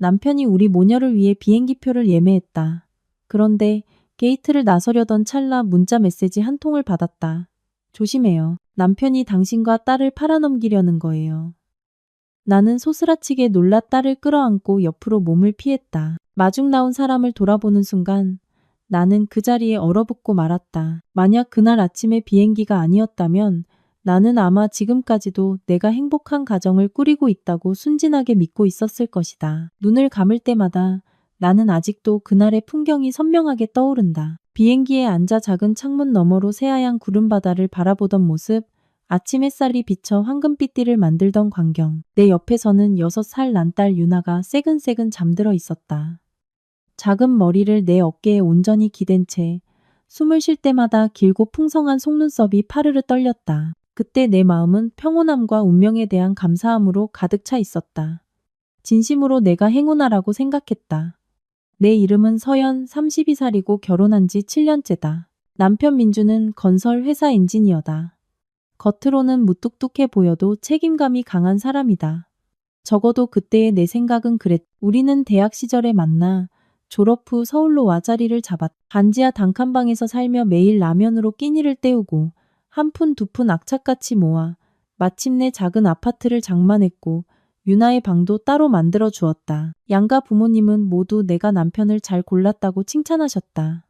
남편이 우리 모녀를 위해 비행기표를 예매했다. 그런데 게이트를 나서려던 찰나 문자 메시지 한 통을 받았다. 조심해요. 남편이 당신과 딸을 팔아넘기려는 거예요. 나는 소스라치게 놀라 딸을 끌어안고 옆으로 몸을 피했다. 마중 나온 사람을 돌아보는 순간 나는 그 자리에 얼어붙고 말았다. 만약 그날 아침에 비행기가 아니었다면 나는 아마 지금까지도 내가 행복한 가정을 꾸리고 있다고 순진하게 믿고 있었을 것이다. 눈을 감을 때마다 나는 아직도 그날의 풍경이 선명하게 떠오른다. 비행기에 앉아 작은 창문 너머로 새하얀 구름바다를 바라보던 모습, 아침 햇살이 비쳐 황금빛띠를 만들던 광경. 내 옆에서는 6살 난 딸 유나가 새근새근 잠들어 있었다. 작은 머리를 내 어깨에 온전히 기댄 채 숨을 쉴 때마다 길고 풍성한 속눈썹이 파르르 떨렸다. 그때 내 마음은 평온함과 운명에 대한 감사함으로 가득 차 있었다. 진심으로 내가 행운아라고 생각했다. 내 이름은 서연, 32살이고 결혼한 지 7년째다. 남편 민주는 건설 회사 엔지니어다. 겉으로는 무뚝뚝해 보여도 책임감이 강한 사람이다. 적어도 그때의 내 생각은 그랬. 우리는 대학 시절에 만나 졸업 후 서울로 와 자리를 잡았. 반지하 단칸방에서 살며 매일 라면으로 끼니를 때우고 한 푼 두 푼 악착같이 모아 마침내 작은 아파트를 장만했고 유나의 방도 따로 만들어 주었다. 양가 부모님은 모두 내가 남편을 잘 골랐다고 칭찬하셨다.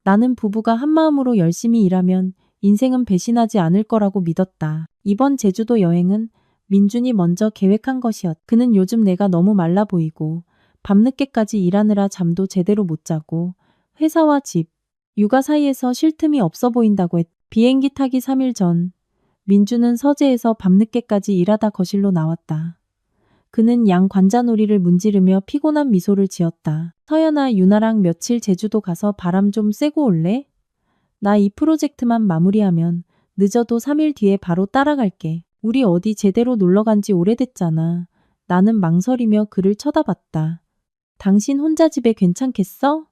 나는 부부가 한마음으로 열심히 일하면 인생은 배신하지 않을 거라고 믿었다. 이번 제주도 여행은 민준이 먼저 계획한 것이었다. 그는 요즘 내가 너무 말라 보이고 밤늦게까지 일하느라 잠도 제대로 못 자고 회사와 집, 육아 사이에서 쉴 틈이 없어 보인다고 했다. 비행기 타기 3일 전 민주는 서재에서 밤늦게까지 일하다 거실로 나왔다. 그는 양 관자놀이를 문지르며 피곤한 미소를 지었다. 서연아, 유나랑 며칠 제주도 가서 바람 좀 쐬고 올래? 나 이 프로젝트만 마무리하면 늦어도 3일 뒤에 바로 따라갈게. 우리 어디 제대로 놀러 간 지 오래됐잖아. 나는 망설이며 그를 쳐다봤다. 당신 혼자 집에 괜찮겠어?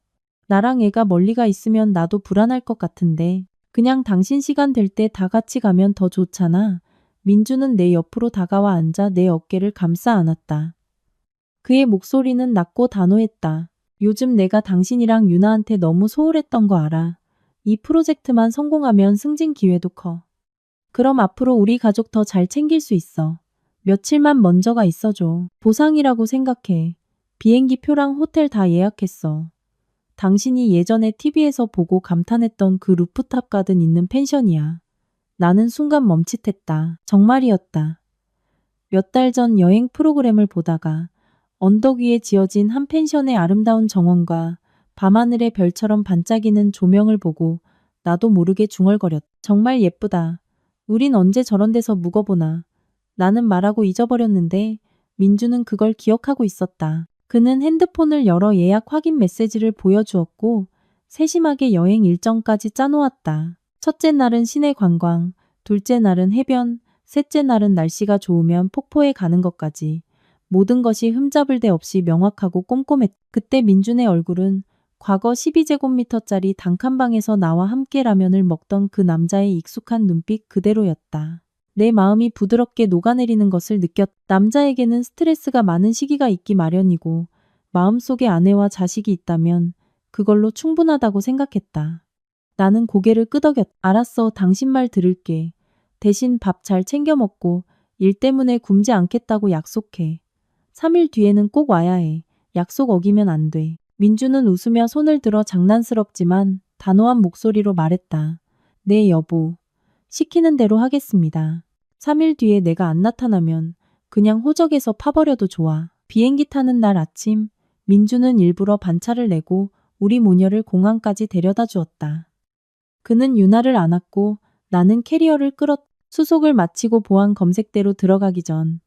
나랑 애가 멀리 가 있으면 나도 불안할 것 같은데. 그냥 당신 시간 될 때 다 같이 가면 더 좋잖아. 민주는 내 옆으로 다가와 앉아 내 어깨를 감싸 안았다. 그의 목소리는 낮고 단호했다. 요즘 내가 당신이랑 유나한테 너무 소홀했던 거 알아. 이 프로젝트만 성공하면 승진 기회도 커. 그럼 앞으로 우리 가족 더 잘 챙길 수 있어. 며칠만 먼저가 있어줘. 보상이라고 생각해. 비행기 표랑 호텔 다 예약했어. 당신이 예전에 TV에서 보고 감탄했던 그 루프탑 가든 있는 펜션이야. 나는 순간 멈칫했다. 정말이었다. 몇 달 전 여행 프로그램을 보다가 언덕 위에 지어진 한 펜션의 아름다운 정원과 밤하늘의 별처럼 반짝이는 조명을 보고 나도 모르게 중얼거렸다. 정말 예쁘다. 우린 언제 저런 데서 묵어보나. 나는 말하고 잊어버렸는데 민주는 그걸 기억하고 있었다. 그는 핸드폰을 열어 예약 확인 메시지를 보여주었고 세심하게 여행 일정까지 짜놓았다. 첫째 날은 시내 관광, 둘째 날은 해변, 셋째 날은 날씨가 좋으면 폭포에 가는 것까지. 모든 것이 흠잡을 데 없이 명확하고 꼼꼼했다. 그때 민준의 얼굴은 과거 12제곱미터짜리 단칸방에서 나와 함께 라면을 먹던 그 남자의 익숙한 눈빛 그대로였다. 내 마음이 부드럽게 녹아내리는 것을 느꼈다. 남자에게는 스트레스가 많은 시기가 있기 마련이고 마음속에 아내와 자식이 있다면 그걸로 충분하다고 생각했다. 나는 고개를 끄덕였다. 알았어, 당신 말 들을게. 대신 밥 잘 챙겨 먹고 일 때문에 굶지 않겠다고 약속해. 3일 뒤에는 꼭 와야 해. 약속 어기면 안 돼. 민주는 웃으며 손을 들어 장난스럽지만 단호한 목소리로 말했다. 네, 여보. 시키는 대로 하겠습니다. 3일 뒤에 내가 안 나타나면 그냥 호적에서 파버려도 좋아. 비행기 타는 날 아침, 민주는 일부러 반차를 내고 우리 모녀를 공항까지 데려다 주었다. 그는 유나를 안았고 나는 캐리어를 끌었다. 수속을 마치고 보안 검색대로 들어가기 전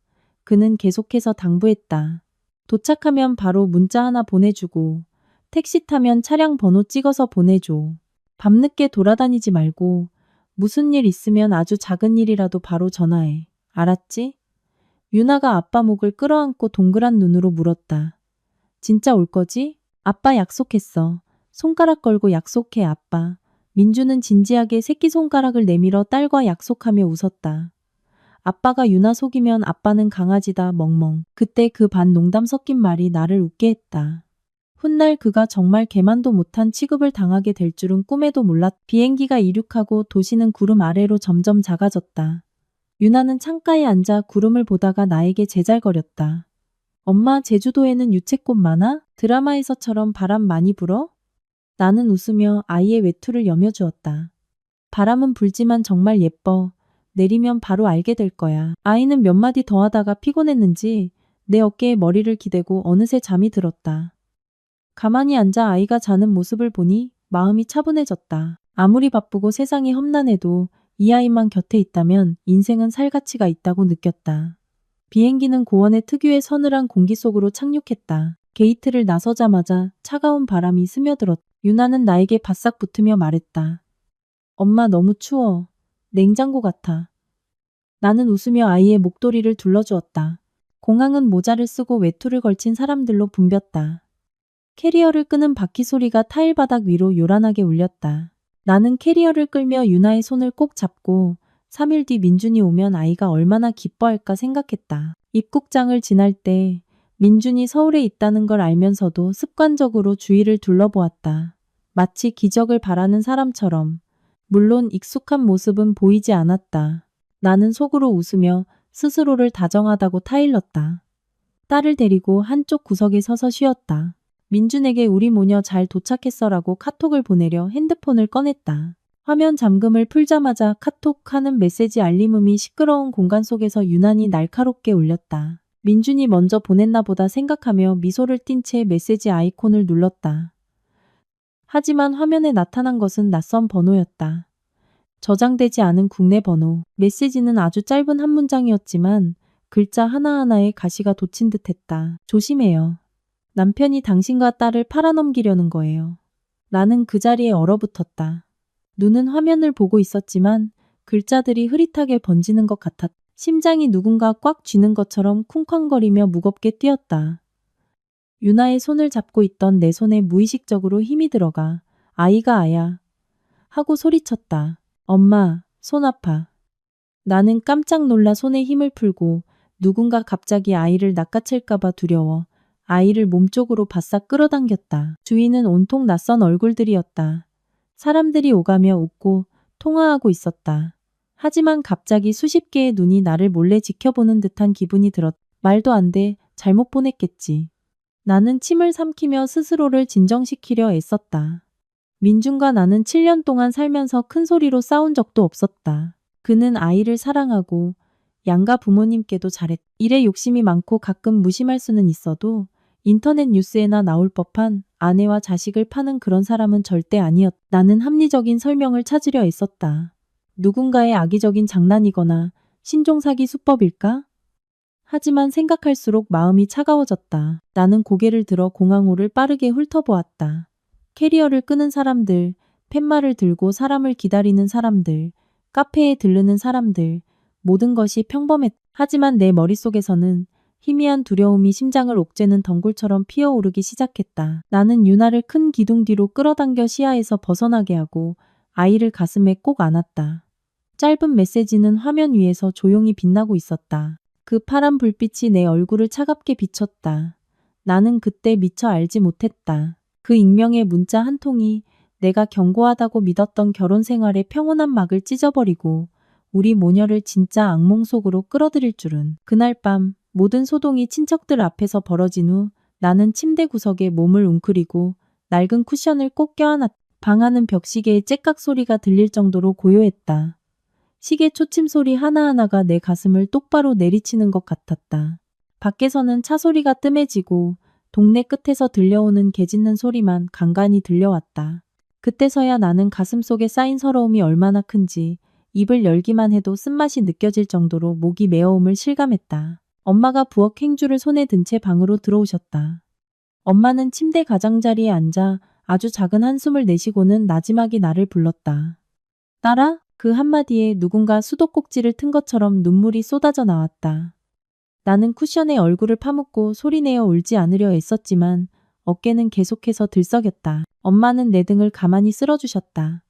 그는 계속해서 당부했다. 도착하면 바로 문자 하나 보내주고 택시 타면 차량 번호 찍어서 보내줘. 밤늦게 돌아다니지 말고 무슨 일 있으면 아주 작은 일이라도 바로 전화해. 알았지? 유나가 아빠 목을 끌어안고 동그란 눈으로 물었다. 진짜 올 거지? 아빠 약속했어. 손가락 걸고 약속해, 아빠. 민주는 진지하게 새끼손가락을 내밀어 딸과 약속하며 웃었다. 아빠가 유나 속이면 아빠는 강아지다 멍멍. 그때 그 반 농담 섞인 말이 나를 웃게 했다. 훗날 그가 정말 개만도 못한 취급을 당하게 될 줄은 꿈에도 몰랐. 비행기가 이륙하고 도시는 구름 아래로 점점 작아졌다. 유나는 창가에 앉아 구름을 보다가 나에게 제잘거렸다. 엄마, 제주도에는 유채꽃 많아? 드라마에서처럼 바람 많이 불어? 나는 웃으며 아이의 외투를 여며주었다. 바람은 불지만 정말 예뻐. 내리면 바로 알게 될 거야. 아이는 몇 마디 더 하다가 피곤했는지 내 어깨에 머리를 기대고 어느새 잠이 들었다. 가만히 앉아 아이가 자는 모습을 보니 마음이 차분해졌다. 아무리 바쁘고 세상이 험난해도 이 아이만 곁에 있다면 인생은 살 가치가 있다고 느꼈다. 비행기는 고원의 특유의 서늘한 공기 속으로 착륙했다. 게이트를 나서자마자 차가운 바람이 스며들었다. 유나는 나에게 바싹 붙으며 말했다. 엄마, 너무 추워. 냉장고 같아. 나는 웃으며 아이의 목도리를 둘러주었다. 공항은 모자를 쓰고 외투를 걸친 사람들로 붐볐다. 캐리어를 끄는 바퀴 소리가 타일 바닥 위로 요란하게 울렸다. 나는 캐리어를 끌며 유나의 손을 꼭 잡고 3일 뒤 민준이 오면 아이가 얼마나 기뻐할까 생각했다. 입국장을 지날 때 민준이 서울에 있다는 걸 알면서도 습관적으로 주위를 둘러보았다. 마치 기적을 바라는 사람처럼. 물론 익숙한 모습은 보이지 않았다. 나는 속으로 웃으며 스스로를 다정하다고 타일렀다. 딸을 데리고 한쪽 구석에 서서 쉬었다. 민준에게 우리 모녀 잘 도착했어라고 카톡을 보내려 핸드폰을 꺼냈다. 화면 잠금을 풀자마자 카톡 하는 메시지 알림음이 시끄러운 공간 속에서 유난히 날카롭게 울렸다. 민준이 먼저 보냈나 보다 생각하며 미소를 띤 채 메시지 아이콘을 눌렀다. 하지만 화면에 나타난 것은 낯선 번호였다. 저장되지 않은 국내 번호. 메시지는 아주 짧은 한 문장이었지만 글자 하나하나에 가시가 돋친 듯했다. 조심해요. 남편이 당신과 딸을 팔아넘기려는 거예요. 나는 그 자리에 얼어붙었다. 눈은 화면을 보고 있었지만 글자들이 흐릿하게 번지는 것 같았다. 심장이 누군가 꽉 쥐는 것처럼 쿵쾅거리며 무겁게 뛰었다. 유나의 손을 잡고 있던 내 손에 무의식적으로 힘이 들어가 아이가 아야 하고 소리쳤다. 엄마, 손 아파. 나는 깜짝 놀라 손에 힘을 풀고 누군가 갑자기 아이를 낚아챌까봐 두려워 아이를 몸쪽으로 바싹 끌어당겼다. 주위는 온통 낯선 얼굴들이었다. 사람들이 오가며 웃고 통화하고 있었다. 하지만 갑자기 수십 개의 눈이 나를 몰래 지켜보는 듯한 기분이 들었다. 말도 안 돼. 잘못 보냈겠지. 나는 침을 삼키며 스스로를 진정시키려 애썼다. 민준과 나는 7년 동안 살면서 큰 소리로 싸운 적도 없었다. 그는 아이를 사랑하고 양가 부모님께도 잘했다. 일에 욕심이 많고 가끔 무심할 수는 있어도 인터넷 뉴스에나 나올 법한 아내와 자식을 파는 그런 사람은 절대 아니었다. 나는 합리적인 설명을 찾으려 애썼다. 누군가의 악의적인 장난이거나 신종사기 수법일까? 하지만 생각할수록 마음이 차가워졌다. 나는 고개를 들어 공항호를 빠르게 훑어보았다. 캐리어를 끄는 사람들, 팻말을 들고 사람을 기다리는 사람들, 카페에 들르는 사람들, 모든 것이 평범했다. 하지만 내 머릿속에서는 희미한 두려움이 심장을 옥죄는 덩굴처럼 피어오르기 시작했다. 나는 유나를 큰 기둥 뒤로 끌어당겨 시야에서 벗어나게 하고 아이를 가슴에 꼭 안았다. 짧은 메시지는 화면 위에서 조용히 빛나고 있었다. 그 파란 불빛이 내 얼굴을 차갑게 비췄다. 나는 그때 미처 알지 못했다. 그 익명의 문자 한 통이 내가 견고하다고 믿었던 결혼 생활의 평온한 막을 찢어버리고 우리 모녀를 진짜 악몽 속으로 끌어들일 줄은. 그날 밤 모든 소동이 친척들 앞에서 벌어진 후 나는 침대 구석에 몸을 웅크리고 낡은 쿠션을 꼭 껴안았다. 방 안은 벽시계의 째깍 소리가 들릴 정도로 고요했다. 시계 초침 소리 하나하나가 내 가슴을 똑바로 내리치는 것 같았다. 밖에서는 차 소리가 뜸해지고 동네 끝에서 들려오는 개 짖는 소리만 간간히 들려왔다. 그때서야 나는 가슴속에 쌓인 서러움이 얼마나 큰지 입을 열기만 해도 쓴맛이 느껴질 정도로 목이 메어옴을 실감했다. 엄마가 부엌 행주를 손에 든 채 방으로 들어오셨다. 엄마는 침대 가장자리에 앉아 아주 작은 한숨을 내쉬고는 나지막이 나를 불렀다. 딸아? 그 한마디에 누군가 수도꼭지를 튼 것처럼 눈물이 쏟아져 나왔다. 나는 쿠션에 얼굴을 파묻고 소리내어 울지 않으려 애썼지만 어깨는 계속해서 들썩였다. 엄마는 내 등을 가만히 쓸어주셨다.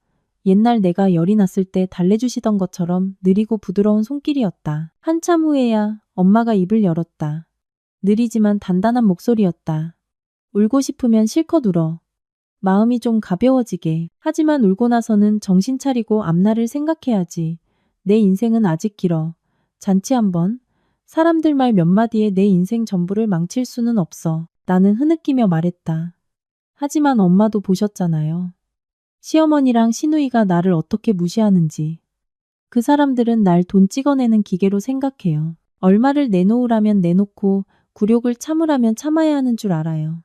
옛날 내가 열이 났을 때 달래주시던 것처럼 느리고 부드러운 손길이었다. 한참 후에야 엄마가 입을 열었다. 느리지만 단단한 목소리였다. 울고 싶으면 실컷 울어. 마음이 좀 가벼워지게. 하지만 울고 나서는 정신 차리고 앞날을 생각해야지. 내 인생은 아직 길어. 잔치 한 번. 사람들 말 몇 마디에 내 인생 전부를 망칠 수는 없어. 나는 흐느끼며 말했다. 하지만 엄마도 보셨잖아요. 시어머니랑 시누이가 나를 어떻게 무시하는지. 그 사람들은 날 돈 찍어내는 기계로 생각해요. 얼마를 내놓으라면 내놓고 굴욕을 참으라면 참아야 하는 줄 알아요.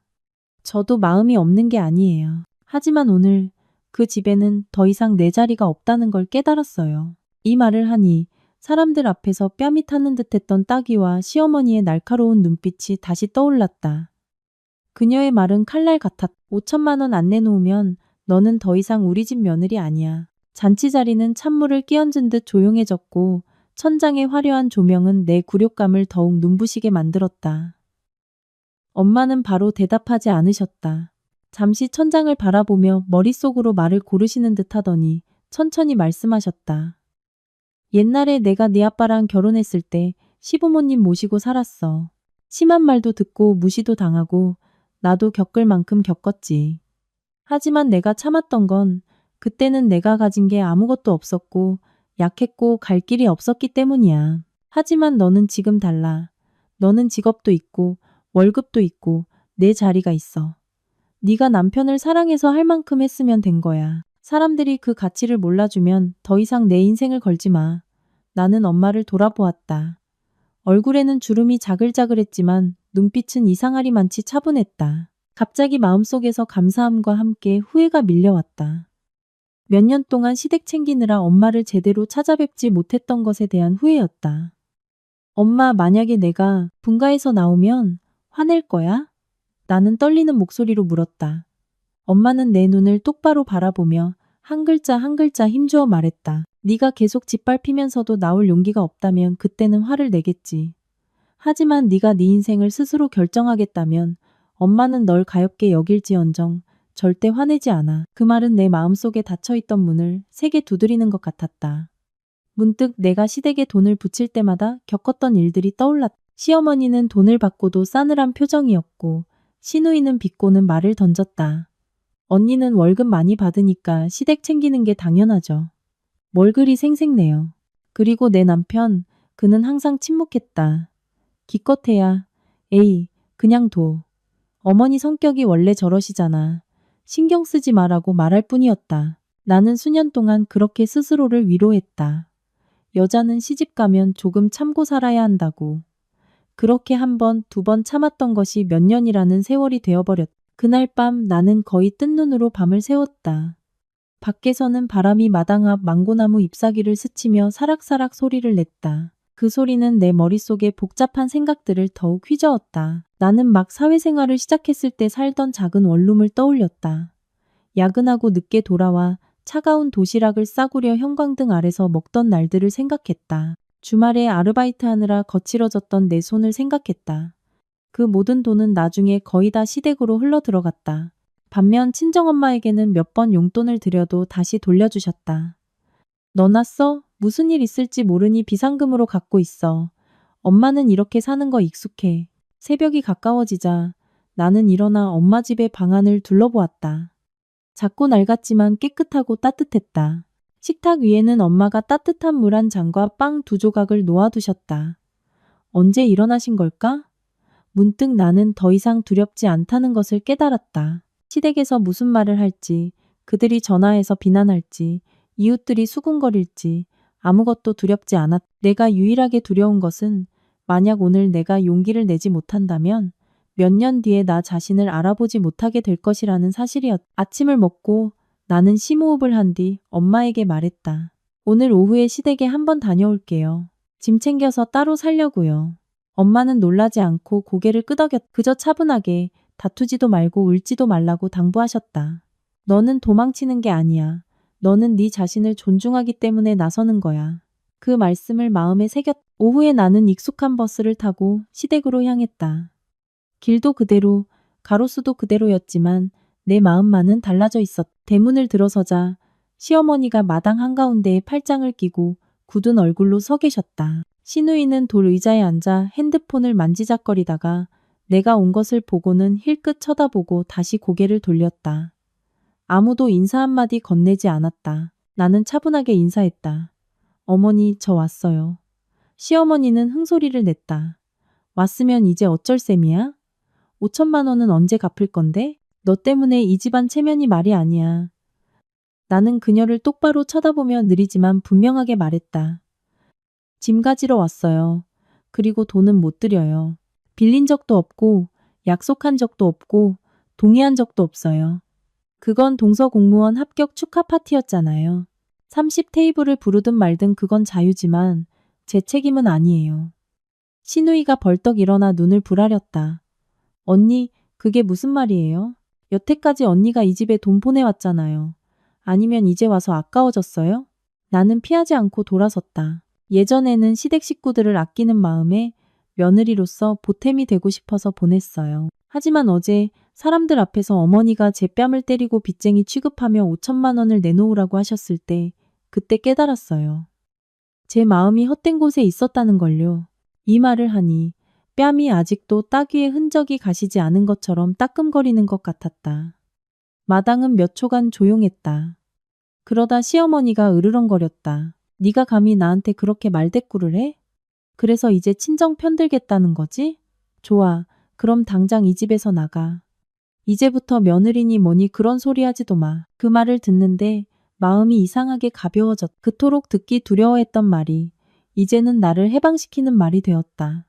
저도 마음이 없는 게 아니에요. 하지만 오늘 그 집에는 더 이상 내 자리가 없다는 걸 깨달았어요. 이 말을 하니 사람들 앞에서 뺨이 타는 듯했던 따귀와 시어머니의 날카로운 눈빛이 다시 떠올랐다. 그녀의 말은 칼날 같았다. 5천만 원 안 내놓으면 너는 더 이상 우리 집 며느리 아니야. 잔치 자리는 찬물을 끼얹은 듯 조용해졌고 천장의 화려한 조명은 내 굴욕감을 더욱 눈부시게 만들었다. 엄마는 바로 대답하지 않으셨다. 잠시 천장을 바라보며 머릿속으로 말을 고르시는 듯 하더니 천천히 말씀하셨다. 옛날에 내가 네 아빠랑 결혼했을 때 시부모님 모시고 살았어. 심한 말도 듣고 무시도 당하고 나도 겪을 만큼 겪었지. 하지만 내가 참았던 건 그때는 내가 가진 게 아무것도 없었고 약했고 갈 길이 없었기 때문이야. 하지만 너는 지금 달라. 너는 직업도 있고 월급도 있고 내 자리가 있어. 네가 남편을 사랑해서 할 만큼 했으면 된 거야. 사람들이 그 가치를 몰라주면 더 이상 내 인생을 걸지 마. 나는 엄마를 돌아보았다. 얼굴에는 주름이 자글자글했지만 눈빛은 이상하리만치 차분했다. 갑자기 마음속에서 감사함과 함께 후회가 밀려왔다. 몇 년 동안 시댁 챙기느라 엄마를 제대로 찾아뵙지 못했던 것에 대한 후회였다. 엄마, 만약에 내가 분가에서 나오면 화낼 거야? 나는 떨리는 목소리로 물었다. 엄마는 내 눈을 똑바로 바라보며 한 글자 한 글자 힘주어 말했다. 네가 계속 짓밟히면서도 나올 용기가 없다면 그때는 화를 내겠지. 하지만 네가 네 인생을 스스로 결정하겠다면 엄마는 널 가엾게 여길지언정 절대 화내지 않아. 그 말은 내 마음속에 닫혀있던 문을 세게 두드리는 것 같았다. 문득 내가 시댁에 돈을 붙일 때마다 겪었던 일들이 떠올랐다. 시어머니는 돈을 받고도 싸늘한 표정이었고 시누이는 비꼬는 말을 던졌다. 언니는 월급 많이 받으니까 시댁 챙기는 게 당연하죠. 뭘 그리 생색내요. 그리고 내 남편, 그는 항상 침묵했다. 기껏해야 에이, 그냥 둬. 어머니 성격이 원래 저러시잖아. 신경 쓰지 마라고 말할 뿐이었다. 나는 수년 동안 그렇게 스스로를 위로했다. 여자는 시집 가면 조금 참고 살아야 한다고. 그렇게 한 번, 두 번 참았던 것이 몇 년이라는 세월이 되어버렸다. 그날 밤 나는 거의 뜬 눈으로 밤을 새웠다. 밖에서는 바람이 마당 앞 망고나무 잎사귀를 스치며 사락사락 소리를 냈다. 그 소리는 내 머릿속에 복잡한 생각들을 더욱 휘저었다. 나는 막 사회생활을 시작했을 때 살던 작은 원룸을 떠올렸다. 야근하고 늦게 돌아와 차가운 도시락을 싸구려 형광등 아래서 먹던 날들을 생각했다. 주말에 아르바이트하느라 거칠어졌던 내 손을 생각했다. 그 모든 돈은 나중에 거의 다 시댁으로 흘러들어갔다. 반면 친정엄마에게는 몇 번 용돈을 드려도 다시 돌려주셨다. 너나 써? 무슨 일 있을지 모르니 비상금으로 갖고 있어. 엄마는 이렇게 사는 거 익숙해. 새벽이 가까워지자 나는 일어나 엄마 집의 방안을 둘러보았다. 작고 낡았지만 깨끗하고 따뜻했다. 식탁 위에는 엄마가 따뜻한 물 한 잔과 빵 두 조각을 놓아두셨다. 언제 일어나신 걸까? 문득 나는 더 이상 두렵지 않다는 것을 깨달았다. 시댁에서 무슨 말을 할지, 그들이 전화해서 비난할지, 이웃들이 수군거릴지 아무것도 두렵지 않았다. 내가 유일하게 두려운 것은 만약 오늘 내가 용기를 내지 못한다면 몇 년 뒤에 나 자신을 알아보지 못하게 될 것이라는 사실이었다. 아침을 먹고 나는 심호흡을 한 뒤 엄마에게 말했다. 오늘 오후에 시댁에 한번 다녀올게요. 짐 챙겨서 따로 살려고요. 엄마는 놀라지 않고 고개를 끄덕였다. 그저 차분하게 다투지도 말고 울지도 말라고 당부하셨다. 너는 도망치는 게 아니야. 너는 네 자신을 존중하기 때문에 나서는 거야. 그 말씀을 마음에 새겼다. 오후에 나는 익숙한 버스를 타고 시댁으로 향했다. 길도 그대로, 가로수도 그대로였지만 내 마음만은 달라져 있었다. 대문을 들어서자 시어머니가 마당 한가운데에 팔짱을 끼고 굳은 얼굴로 서 계셨다. 시누이는 돌 의자에 앉아 핸드폰을 만지작거리다가 내가 온 것을 보고는 힐끗 쳐다보고 다시 고개를 돌렸다. 아무도 인사 한마디 건네지 않았다. 나는 차분하게 인사했다. 어머니, 저 왔어요. 시어머니는 흥소리를 냈다. 왔으면 이제 어쩔 셈이야? 5천만 원은 언제 갚을 건데? 너 때문에 이 집안 체면이 말이 아니야. 나는 그녀를 똑바로 쳐다보며 느리지만 분명하게 말했다. 짐 가지러 왔어요. 그리고 돈은 못 드려요. 빌린 적도 없고 약속한 적도 없고 동의한 적도 없어요. 그건 동서 공무원 합격 축하 파티였잖아요. 30 테이블을 부르든 말든 그건 자유지만 제 책임은 아니에요. 시누이가 벌떡 일어나 눈을 부라렸다. 언니, 그게 무슨 말이에요? 여태까지 언니가 이 집에 돈 보내왔잖아요. 아니면 이제 와서 아까워졌어요? 나는 피하지 않고 돌아섰다. 예전에는 시댁 식구들을 아끼는 마음에 며느리로서 보탬이 되고 싶어서 보냈어요. 하지만 어제 사람들 앞에서 어머니가 제 뺨을 때리고 빚쟁이 취급하며 5천만 원을 내놓으라고 하셨을 때 그때 깨달았어요. 제 마음이 헛된 곳에 있었다는 걸요. 이 말을 하니 뺨이 아직도 따귀의 흔적이 가시지 않은 것처럼 따끔거리는 것 같았다. 마당은 몇 초간 조용했다. 그러다 시어머니가 으르렁거렸다. 네가 감히 나한테 그렇게 말대꾸를 해? 그래서 이제 친정 편들겠다는 거지? 좋아. 그럼 당장 이 집에서 나가. 이제부터 며느리니 뭐니 그런 소리 하지도 마. 그 말을 듣는데 마음이 이상하게 가벼워졌. 그토록 듣기 두려워했던 말이 이제는 나를 해방시키는 말이 되었다.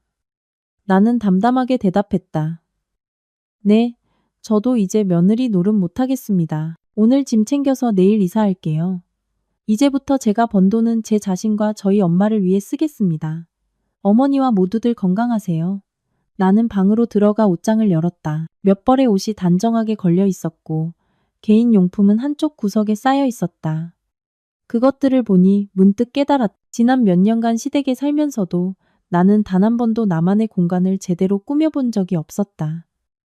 나는 담담하게 대답했다. 네, 저도 이제 며느리 노릇 못하겠습니다. 오늘 짐 챙겨서 내일 이사할게요. 이제부터 제가 번 돈은 제 자신과 저희 엄마를 위해 쓰겠습니다. 어머니와 모두들 건강하세요. 나는 방으로 들어가 옷장을 열었다. 몇 벌의 옷이 단정하게 걸려 있었고 개인 용품은 한쪽 구석에 쌓여 있었다. 그것들을 보니 문득 깨달았다. 지난 몇 년간 시댁에 살면서도 나는 단 한 번도 나만의 공간을 제대로 꾸며본 적이 없었다.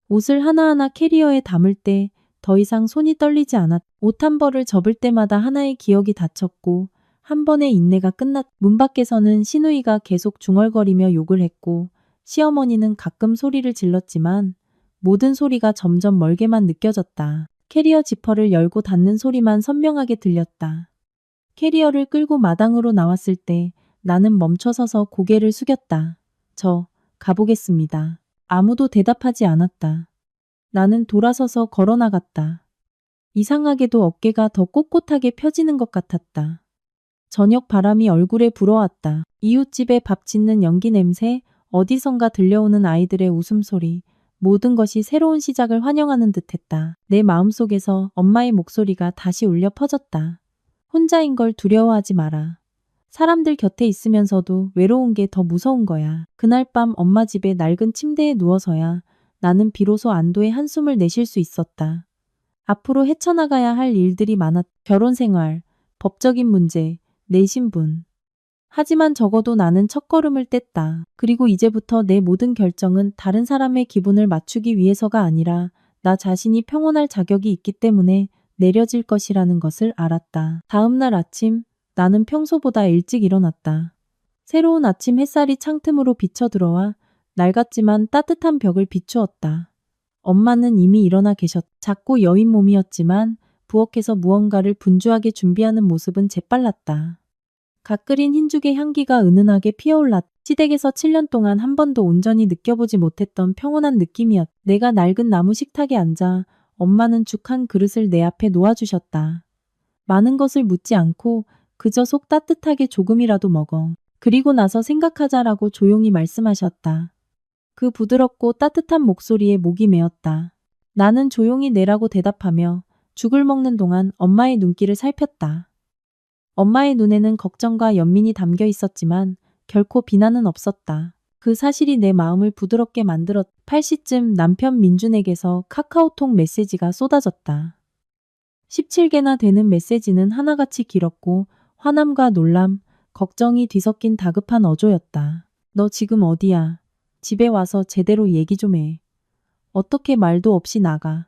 옷을 하나하나 캐리어에 담을 때 더 이상 손이 떨리지 않았다. 옷 한 벌을 접을 때마다 하나의 기억이 닫혔고 한 번의 인내가 끝났다. 문 밖에서는 시누이가 계속 중얼거리며 욕을 했고 시어머니는 가끔 소리를 질렀지만 모든 소리가 점점 멀게만 느껴졌다. 캐리어 지퍼를 열고 닫는 소리만 선명하게 들렸다. 캐리어를 끌고 마당으로 나왔을 때 나는 멈춰서서 고개를 숙였다. 저 가보겠습니다. 아무도 대답하지 않았다. 나는 돌아서서 걸어나갔다. 이상하게도 어깨가 더 꼿꼿하게 펴지는 것 같았다. 저녁 바람이 얼굴에 불어왔다. 이웃집에 밥 짓는 연기 냄새, 어디선가 들려오는 아이들의 웃음소리, 모든 것이 새로운 시작을 환영하는 듯했다. 내 마음속에서 엄마의 목소리가 다시 울려 퍼졌다. 혼자인 걸 두려워하지 마라. 사람들 곁에 있으면서도 외로운 게 더 무서운 거야. 그날 밤 엄마 집에 낡은 침대에 누워서야 나는 비로소 안도의 한숨을 내쉴 수 있었다. 앞으로 헤쳐나가야 할 일들이 많았다. 결혼 생활, 법적인 문제, 내 신분. 하지만 적어도 나는 첫걸음을 뗐다. 그리고 이제부터 내 모든 결정은 다른 사람의 기분을 맞추기 위해서가 아니라 나 자신이 평온할 자격이 있기 때문에 내려질 것이라는 것을 알았다. 다음 날 아침, 나는 평소보다 일찍 일어났다. 새로운 아침 햇살이 창틈으로 비쳐 들어와 낡았지만 따뜻한 벽을 비추었다. 엄마는 이미 일어나 계셨다. 작고 여인 몸이었지만 부엌에서 무언가를 분주하게 준비하는 모습은 재빨랐다. 갓 끓인 흰죽의 향기가 은은하게 피어올랐다. 시댁에서 7년 동안 한 번도 온전히 느껴보지 못했던 평온한 느낌이었다. 내가 낡은 나무 식탁에 앉아 엄마는 죽 한 그릇을 내 앞에 놓아주셨다. 많은 것을 묻지 않고 그저 속 따뜻하게 조금이라도 먹어. 그리고 나서 생각하자라고 조용히 말씀하셨다. 그 부드럽고 따뜻한 목소리에 목이 메었다. 나는 조용히 내라고 대답하며 죽을 먹는 동안 엄마의 눈길을 살폈다. 엄마의 눈에는 걱정과 연민이 담겨 있었지만 결코 비난은 없었다. 그 사실이 내 마음을 부드럽게 만들었다. 8시쯤 남편 민준에게서 카카오톡 메시지가 쏟아졌다. 17개나 되는 메시지는 하나같이 길었고 화남과 놀람, 걱정이 뒤섞인 다급한 어조였다. 너 지금 어디야? 집에 와서 제대로 얘기 좀 해. 어떻게 말도 없이 나가.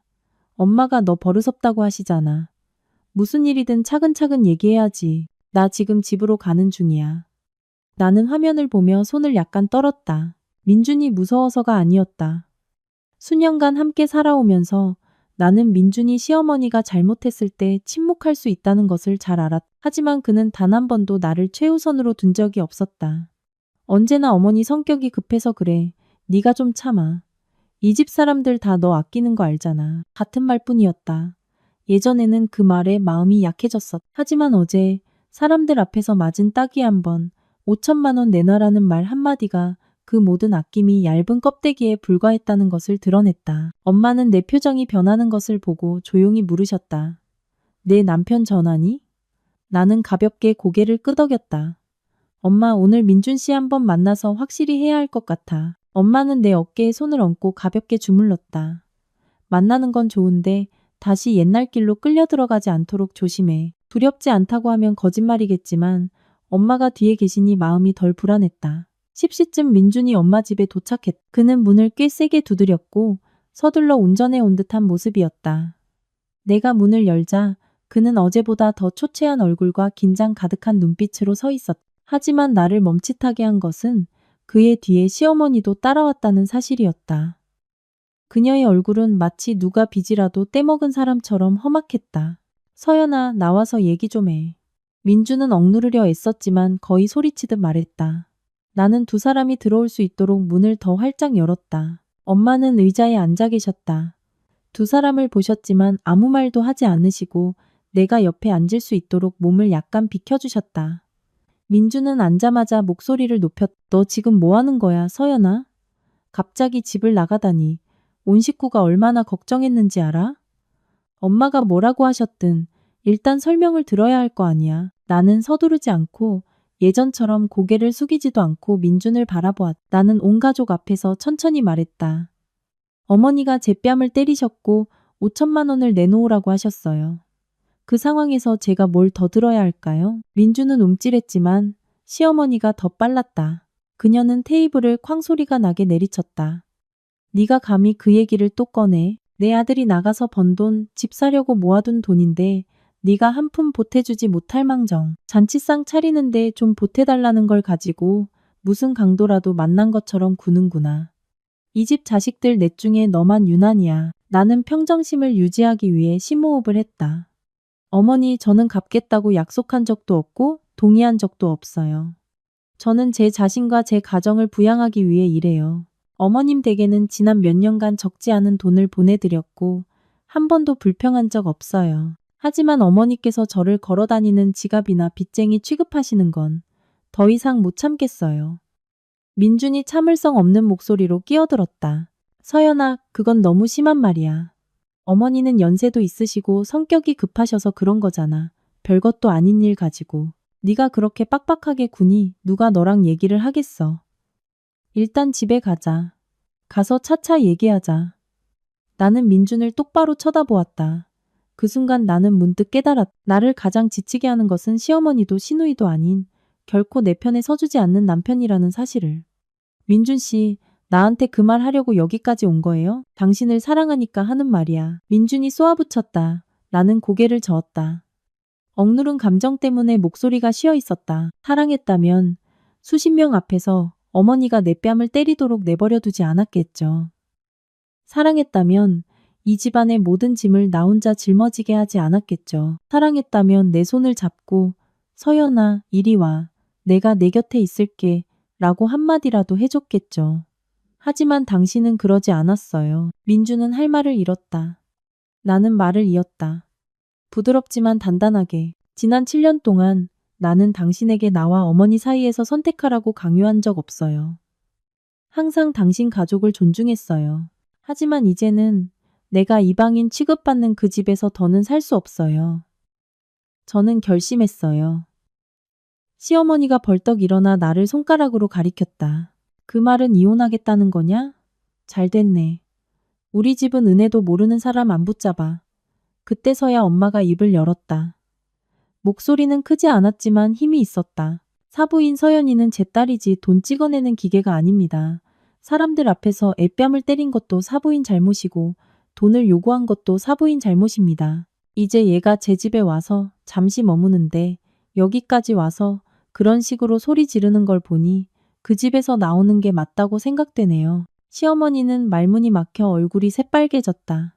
엄마가 너 버릇없다고 하시잖아. 무슨 일이든 차근차근 얘기해야지. 나 지금 집으로 가는 중이야. 나는 화면을 보며 손을 약간 떨었다. 민준이 무서워서가 아니었다. 수년간 함께 살아오면서 나는 민준이 시어머니가 잘못했을 때 침묵할 수 있다는 것을 잘 알았다. 하지만 그는 단 한 번도 나를 최우선으로 둔 적이 없었다. 언제나 어머니 성격이 급해서 그래. 네가 좀 참아. 이 집 사람들 다 너 아끼는 거 알잖아. 같은 말뿐이었다. 예전에는 그 말에 마음이 약해졌었다. 하지만 어제 사람들 앞에서 맞은 따귀 한 번, 5천만 원 내놔라는 말 한마디가 그 모든 아낌이 얇은 껍데기에 불과했다는 것을 드러냈다. 엄마는 내 표정이 변하는 것을 보고 조용히 물으셨다. 내 남편 전화니? 나는 가볍게 고개를 끄덕였다. 엄마, 오늘 민준 씨 한번 만나서 확실히 해야 할 것 같아. 엄마는 내 어깨에 손을 얹고 가볍게 주물렀다. 만나는 건 좋은데 다시 옛날 길로 끌려 들어가지 않도록 조심해. 두렵지 않다고 하면 거짓말이겠지만 엄마가 뒤에 계시니 마음이 덜 불안했다. 10시쯤 민준이 엄마 집에 도착했다. 그는 문을 꽤 세게 두드렸고 서둘러 운전해 온 듯한 모습이었다. 내가 문을 열자 그는 어제보다 더 초췌한 얼굴과 긴장 가득한 눈빛으로 서 있었다. 하지만 나를 멈칫하게 한 것은 그의 뒤에 시어머니도 따라왔다는 사실이었다. 그녀의 얼굴은 마치 누가 빚이라도 떼먹은 사람처럼 험악했다. 서연아, 나와서 얘기 좀 해. 민주는 억누르려 애썼지만 거의 소리치듯 말했다. 나는 두 사람이 들어올 수 있도록 문을 더 활짝 열었다. 엄마는 의자에 앉아 계셨다. 두 사람을 보셨지만 아무 말도 하지 않으시고 내가 옆에 앉을 수 있도록 몸을 약간 비켜주셨다. 민주는 앉자마자 목소리를 높였. 너 지금 뭐 하는 거야, 서연아? 갑자기 집을 나가다니. 온 식구가 얼마나 걱정했는지 알아? 엄마가 뭐라고 하셨든 일단 설명을 들어야 할 거 아니야. 나는 서두르지 않고 예전처럼 고개를 숙이지도 않고 민준을 바라보았다. 나는 온 가족 앞에서 천천히 말했다. 어머니가 제 뺨을 때리셨고 5천만 원을 내놓으라고 하셨어요. 그 상황에서 제가 뭘 더 들어야 할까요? 민주는 움찔했지만 시어머니가 더 빨랐다. 그녀는 테이블을 쾅 소리가 나게 내리쳤다. 네가 감히 그 얘기를 또 꺼내. 내 아들이 나가서 번 돈, 집 사려고 모아둔 돈인데 네가 한 푼 보태주지 못할 망정. 잔치상 차리는데 좀 보태달라는 걸 가지고 무슨 강도라도 만난 것처럼 구는구나. 이 집 자식들 넷 중에 너만 유난이야. 나는 평정심을 유지하기 위해 심호흡을 했다. 어머니, 저는 갚겠다고 약속한 적도 없고 동의한 적도 없어요. 저는 제 자신과 제 가정을 부양하기 위해 일해요. 어머님 댁에는 지난 몇 년간 적지 않은 돈을 보내드렸고 한 번도 불평한 적 없어요. 하지만 어머니께서 저를 걸어다니는 지갑이나 빚쟁이 취급하시는 건 더 이상 못 참겠어요. 민준이 참을성 없는 목소리로 끼어들었다. 서연아, 그건 너무 심한 말이야. 어머니는 연세도 있으시고 성격이 급하셔서 그런 거잖아. 별것도 아닌 일 가지고. 네가 그렇게 빡빡하게 구니 누가 너랑 얘기를 하겠어. 일단 집에 가자. 가서 차차 얘기하자. 나는 민준을 똑바로 쳐다보았다. 그 순간 나는 문득 깨달았다. 나를 가장 지치게 하는 것은 시어머니도 시누이도 아닌 결코 내 편에 서주지 않는 남편이라는 사실을. 민준 씨, 나한테 그 말 하려고 여기까지 온 거예요? 당신을 사랑하니까 하는 말이야. 민준이 쏘아붙였다. 나는 고개를 저었다. 억누른 감정 때문에 목소리가 쉬어 있었다. 사랑했다면 수십 명 앞에서 어머니가 내 뺨을 때리도록 내버려 두지 않았겠죠. 사랑했다면 이 집안의 모든 짐을 나 혼자 짊어지게 하지 않았겠죠. 사랑했다면 내 손을 잡고 서연아, 이리 와. 내가 내 곁에 있을게. 라고 한마디라도 해줬겠죠. 하지만 당신은 그러지 않았어요. 민주는 할 말을 잃었다. 나는 말을 이었다. 부드럽지만 단단하게. 지난 7년 동안 나는 당신에게 나와 어머니 사이에서 선택하라고 강요한 적 없어요. 항상 당신 가족을 존중했어요. 하지만 이제는 내가 이방인 취급받는 그 집에서 더는 살 수 없어요. 저는 결심했어요. 시어머니가 벌떡 일어나 나를 손가락으로 가리켰다. 그 말은 이혼하겠다는 거냐? 잘 됐네. 우리 집은 은혜도 모르는 사람 안 붙잡아. 그때서야 엄마가 입을 열었다. 목소리는 크지 않았지만 힘이 있었다. 사부인 서연이는 제 딸이지 돈 찍어내는 기계가 아닙니다. 사람들 앞에서 애뺨을 때린 것도 사부인 잘못이고 돈을 요구한 것도 사부인 잘못입니다. 이제 얘가 제 집에 와서 잠시 머무는데 여기까지 와서 그런 식으로 소리 지르는 걸 보니 그 집에서 나오는 게 맞다고 생각되네요. 시어머니는 말문이 막혀 얼굴이 새빨개졌다.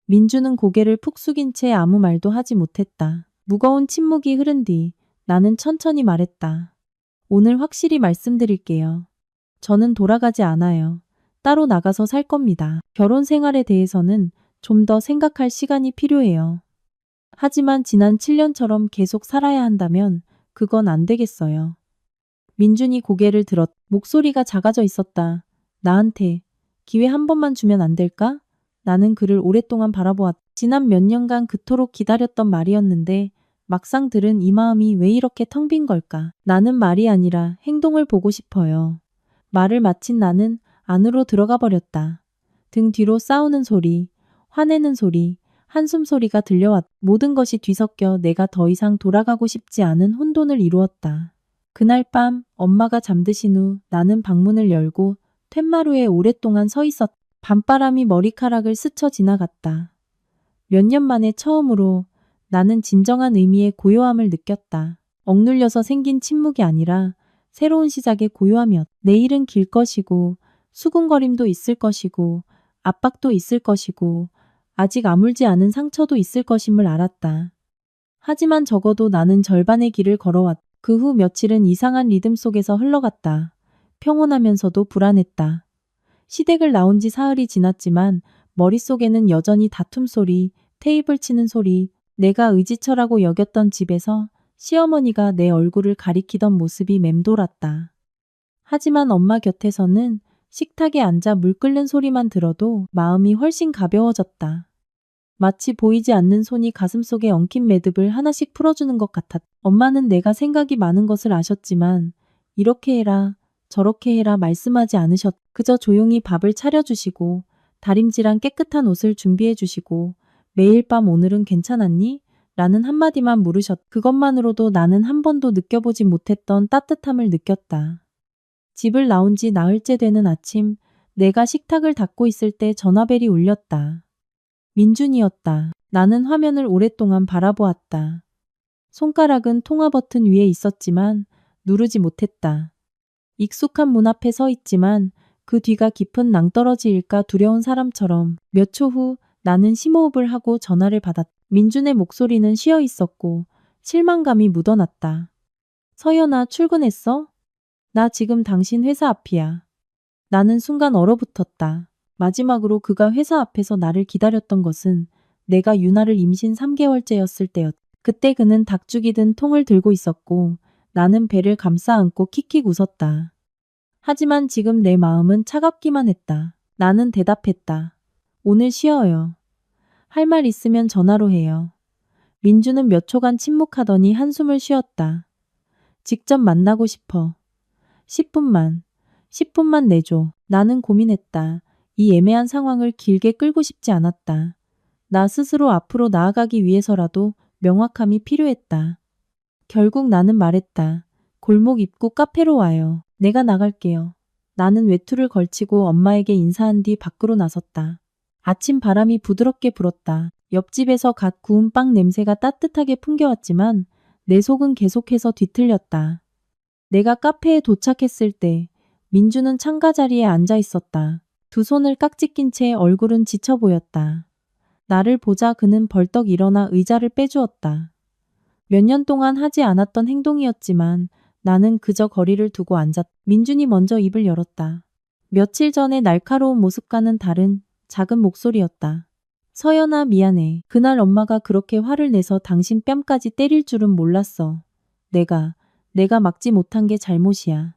민주는 고개를 푹 숙인 채 아무 말도 하지 못했다. 무거운 침묵이 흐른 뒤 나는 천천히 말했다. 오늘 확실히 말씀드릴게요. 저는 돌아가지 않아요. 따로 나가서 살 겁니다. 결혼 생활에 대해서는 좀 더 생각할 시간이 필요해요. 하지만 지난 7년처럼 계속 살아야 한다면 그건 안 되겠어요. 민준이 고개를 들었, 목소리가 작아져 있었다. 나한테 기회 한 번만 주면 안 될까? 나는 그를 오랫동안 바라보았다. 지난 몇 년간 그토록 기다렸던 말이었는데 막상 들은 이 마음이 왜 이렇게 텅 빈 걸까? 나는 말이 아니라 행동을 보고 싶어요. 말을 마친 나는 안으로 들어가 버렸다. 등 뒤로 싸우는 소리, 화내는 소리, 한숨 소리가 들려왔. 모든 것이 뒤섞여 내가 더 이상 돌아가고 싶지 않은 혼돈을 이루었다. 그날 밤 엄마가 잠드신 후 나는 방문을 열고 툇마루에 오랫동안 서 있었다. 밤바람이 머리카락을 스쳐 지나갔다. 몇 년 만에 처음으로 나는 진정한 의미의 고요함을 느꼈다. 억눌려서 생긴 침묵이 아니라 새로운 시작의 고요함이었다. 내일은 길 것이고 수군거림도 있을 것이고 압박도 있을 것이고 아직 아물지 않은 상처도 있을 것임을 알았다. 하지만 적어도 나는 절반의 길을 걸어왔다. 그 후 며칠은 이상한 리듬 속에서 흘러갔다. 평온하면서도 불안했다. 시댁을 나온 지 사흘이 지났지만 머릿속에는 여전히 다툼 소리, 테이블 치는 소리, 내가 의지처라고 여겼던 집에서 시어머니가 내 얼굴을 가리키던 모습이 맴돌았다. 하지만 엄마 곁에서는 식탁에 앉아 물 끓는 소리만 들어도 마음이 훨씬 가벼워졌다. 마치 보이지 않는 손이 가슴속에 엉킨 매듭을 하나씩 풀어주는 것 같았다. 엄마는 내가 생각이 많은 것을 아셨지만 이렇게 해라, 저렇게 해라 말씀하지 않으셨다. 그저 조용히 밥을 차려주시고 다림질한 깨끗한 옷을 준비해 주시고 매일 밤 오늘은 괜찮았니? 라는 한마디만 물으셨다. 그것만으로도 나는 한 번도 느껴보지 못했던 따뜻함을 느꼈다. 집을 나온 지 나흘째 되는 아침, 내가 식탁을 닦고 있을 때 전화벨이 울렸다. 민준이었다. 나는 화면을 오랫동안 바라보았다. 손가락은 통화 버튼 위에 있었지만 누르지 못했다. 익숙한 문 앞에 서 있지만 그 뒤가 깊은 낭떠러지일까 두려운 사람처럼 몇 초 후 나는 심호흡을 하고 전화를 받았다. 민준의 목소리는 쉬어 있었고 실망감이 묻어났다. 서연아, 출근했어? 나 지금 당신 회사 앞이야. 나는 순간 얼어붙었다. 마지막으로 그가 회사 앞에서 나를 기다렸던 것은 내가 유나를 임신 3개월째였을 때였다. 그때 그는 닭죽이 든 통을 들고 있었고 나는 배를 감싸 안고 킥킥 웃었다. 하지만 지금 내 마음은 차갑기만 했다. 나는 대답했다. 오늘 쉬어요. 할 말 있으면 전화로 해요. 민주는 몇 초간 침묵하더니 한숨을 쉬었다. 직접 만나고 싶어. 10분만 내줘. 나는 고민했다. 이 애매한 상황을 길게 끌고 싶지 않았다. 나 스스로 앞으로 나아가기 위해서라도 명확함이 필요했다. 결국 나는 말했다. 골목 입구 카페로 와요. 내가 나갈게요. 나는 외투를 걸치고 엄마에게 인사한 뒤 밖으로 나섰다. 아침 바람이 부드럽게 불었다. 옆집에서 갓 구운 빵 냄새가 따뜻하게 풍겨왔지만 내 속은 계속해서 뒤틀렸다. 내가 카페에 도착했을 때 민주는 창가 자리에 앉아 있었다. 두 손을 깍지 낀 채 얼굴은 지쳐 보였다. 나를 보자 그는 벌떡 일어나 의자를 빼주었다. 몇 년 동안 하지 않았던 행동이었지만 나는 그저 거리를 두고 앉았다. 민준이 먼저 입을 열었다. 며칠 전의 날카로운 모습과는 다른 작은 목소리였다. 서연아, 미안해. 그날 엄마가 그렇게 화를 내서 당신 뺨까지 때릴 줄은 몰랐어. 내가 막지 못한 게 잘못이야.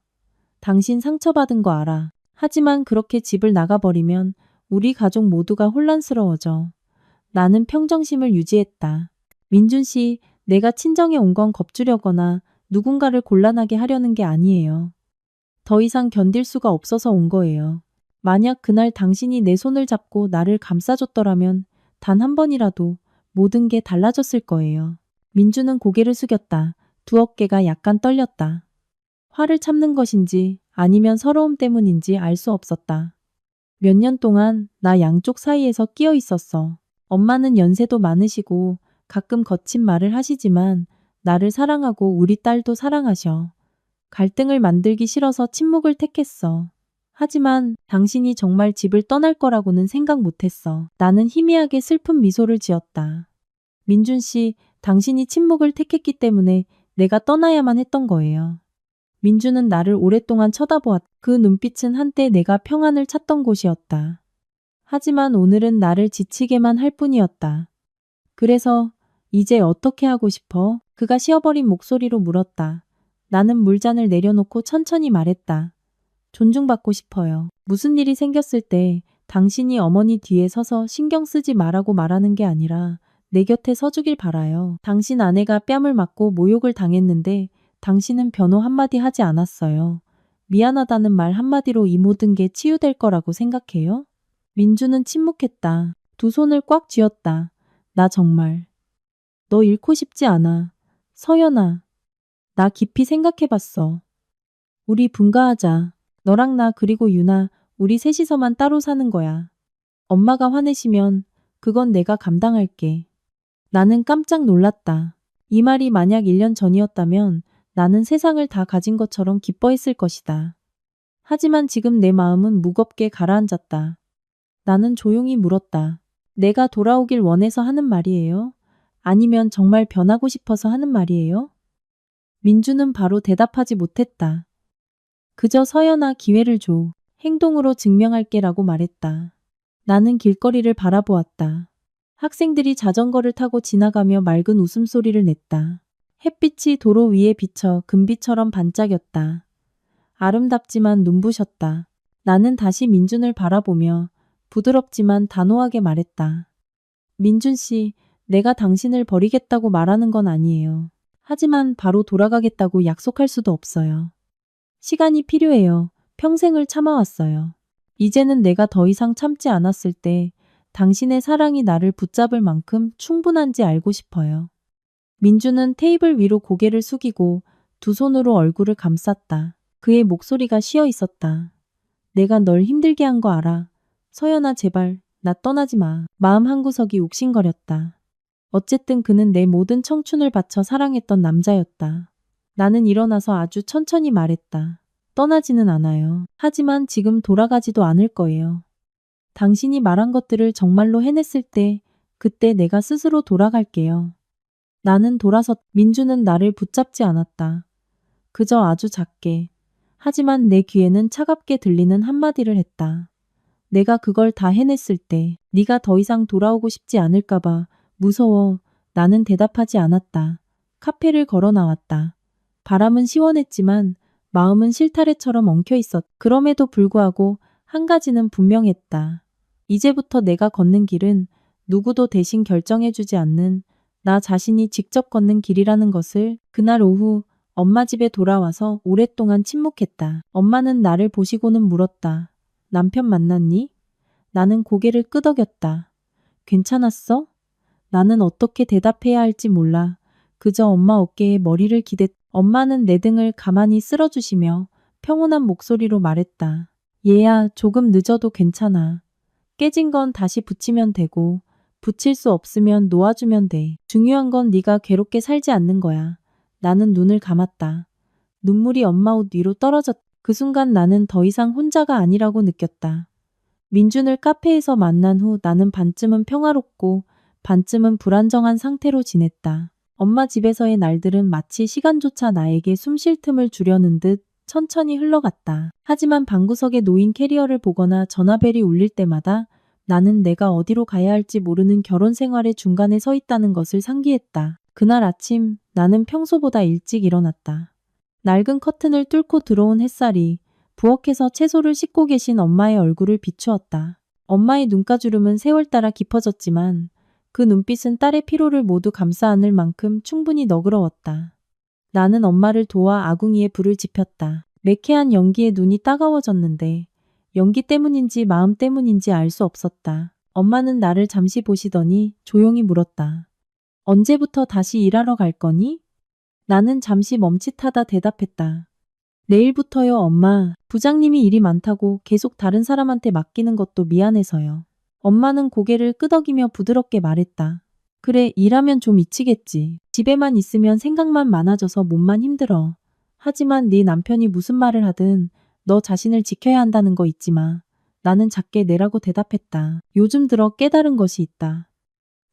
당신 상처받은 거 알아. 하지만 그렇게 집을 나가버리면 우리 가족 모두가 혼란스러워져. 나는 평정심을 유지했다. 민준 씨, 내가 친정에 온 건 겁주려거나 누군가를 곤란하게 하려는 게 아니에요. 더 이상 견딜 수가 없어서 온 거예요. 만약 그날 당신이 내 손을 잡고 나를 감싸줬더라면 단 한 번이라도 모든 게 달라졌을 거예요. 민주는 고개를 숙였다. 두 어깨가 약간 떨렸다. 화를 참는 것인지 아니면 서러움 때문인지 알 수 없었다. 몇 년 동안 나 양쪽 사이에서 끼어 있었어. 엄마는 연세도 많으시고 가끔 거친 말을 하시지만 나를 사랑하고 우리 딸도 사랑하셔. 갈등을 만들기 싫어서 침묵을 택했어. 하지만 당신이 정말 집을 떠날 거라고는 생각 못했어. 나는 희미하게 슬픈 미소를 지었다. 민준 씨, 당신이 침묵을 택했기 때문에 내가 떠나야만 했던 거예요. 민준은 나를 오랫동안 쳐다보았다. 그 눈빛은 한때 내가 평안을 찾던 곳이었다. 하지만 오늘은 나를 지치게만 할 뿐이었다. 그래서 이제 어떻게 하고 싶어? 그가 쉬어버린 목소리로 물었다. 나는 물잔을 내려놓고 천천히 말했다. 존중받고 싶어요. 무슨 일이 생겼을 때 당신이 어머니 뒤에 서서 신경 쓰지 말라고 말하는 게 아니라 내 곁에 서주길 바라요. 당신 아내가 뺨을 맞고 모욕을 당했는데 당신은 변호 한마디 하지 않았어요. 미안하다는 말 한마디로 이 모든 게 치유될 거라고 생각해요? 민주는 침묵했다. 두 손을 꽉 쥐었다. 나 정말 너 잃고 싶지 않아. 서연아, 나 깊이 생각해봤어. 우리 분가하자. 너랑 나 그리고 유나, 우리 셋이서만 따로 사는 거야. 엄마가 화내시면 그건 내가 감당할게. 나는 깜짝 놀랐다. 이 말이 만약 1년 전이었다면 나는 세상을 다 가진 것처럼 기뻐했을 것이다. 하지만 지금 내 마음은 무겁게 가라앉았다. 나는 조용히 물었다. 내가 돌아오길 원해서 하는 말이에요? 아니면 정말 변하고 싶어서 하는 말이에요? 민주는 바로 대답하지 못했다. 그저 서연아 기회를 줘. 행동으로 증명할게 라고 말했다. 나는 길거리를 바라보았다. 학생들이 자전거를 타고 지나가며 맑은 웃음소리를 냈다. 햇빛이 도로 위에 비쳐 금빛처럼 반짝였다. 아름답지만 눈부셨다. 나는 다시 민준을 바라보며 부드럽지만 단호하게 말했다. 민준 씨, 내가 당신을 버리겠다고 말하는 건 아니에요. 하지만 바로 돌아가겠다고 약속할 수도 없어요. 시간이 필요해요. 평생을 참아왔어요. 이제는 내가 더 이상 참지 않았을 때 당신의 사랑이 나를 붙잡을 만큼 충분한지 알고 싶어요. 민주는 테이블 위로 고개를 숙이고 두 손으로 얼굴을 감쌌다. 그의 목소리가 쉬어 있었다. 내가 널 힘들게 한 거 알아. 서연아 제발 나 떠나지 마. 마음 한구석이 욱신거렸다. 어쨌든 그는 내 모든 청춘을 바쳐 사랑했던 남자였다. 나는 일어나서 아주 천천히 말했다. 떠나지는 않아요. 하지만 지금 돌아가지도 않을 거예요. 당신이 말한 것들을 정말로 해냈을 때 그때 내가 스스로 돌아갈게요. 나는 민주는 나를 붙잡지 않았다. 그저 아주 작게. 하지만 내 귀에는 차갑게 들리는 한마디를 했다. 내가 그걸 다 해냈을 때 네가 더 이상 돌아오고 싶지 않을까 봐 무서워. 나는 대답하지 않았다. 카페를 걸어 나왔다. 바람은 시원했지만 마음은 실타래처럼 엉켜 있었다. 그럼에도 불구하고 한 가지는 분명했다. 이제부터 내가 걷는 길은 누구도 대신 결정해주지 않는 나 자신이 직접 걷는 길이라는 것을. 그날 오후 엄마 집에 돌아와서 오랫동안 침묵했다. 엄마는 나를 보시고는 물었다. 남편 만났니? 나는 고개를 끄덕였다. 괜찮았어? 나는 어떻게 대답해야 할지 몰라. 그저 엄마 어깨에 머리를 기댔. 엄마는 내 등을 가만히 쓸어주시며 평온한 목소리로 말했다. 얘야, 조금 늦어도 괜찮아. 깨진 건 다시 붙이면 되고 붙일 수 없으면 놓아주면 돼. 중요한 건 네가 괴롭게 살지 않는 거야. 나는 눈을 감았다. 눈물이 엄마 옷 위로 떨어졌다. 그 순간 나는 더 이상 혼자가 아니라고 느꼈다. 민준을 카페에서 만난 후 나는 반쯤은 평화롭고 반쯤은 불안정한 상태로 지냈다. 엄마 집에서의 날들은 마치 시간조차 나에게 숨 쉴 틈을 주려는 듯 천천히 흘러갔다. 하지만 방구석에 놓인 캐리어를 보거나 전화벨이 울릴 때마다 나는 내가 어디로 가야 할지 모르는 결혼 생활의 중간에 서 있다는 것을 상기했다. 그날 아침 나는 평소보다 일찍 일어났다. 낡은 커튼을 뚫고 들어온 햇살이 부엌에서 채소를 씻고 계신 엄마의 얼굴을 비추었다. 엄마의 눈가주름은 세월 따라 깊어졌지만 그 눈빛은 딸의 피로를 모두 감싸 안을 만큼 충분히 너그러웠다. 나는 엄마를 도와 아궁이에 불을 지폈다. 매캐한 연기에 눈이 따가워졌는데 연기 때문인지 마음 때문인지 알 수 없었다. 엄마는 나를 잠시 보시더니 조용히 물었다. 언제부터 다시 일하러 갈 거니? 나는 잠시 멈칫하다 대답했다. 내일부터요, 엄마. 부장님이 일이 많다고 계속 다른 사람한테 맡기는 것도 미안해서요. 엄마는 고개를 끄덕이며 부드럽게 말했다. 그래, 일하면 좀 미치겠지. 집에만 있으면 생각만 많아져서 몸만 힘들어. 하지만 네 남편이 무슨 말을 하든 너 자신을 지켜야 한다는 거 잊지 마. 나는 작게 내라고 대답했다. 요즘 들어 깨달은 것이 있다.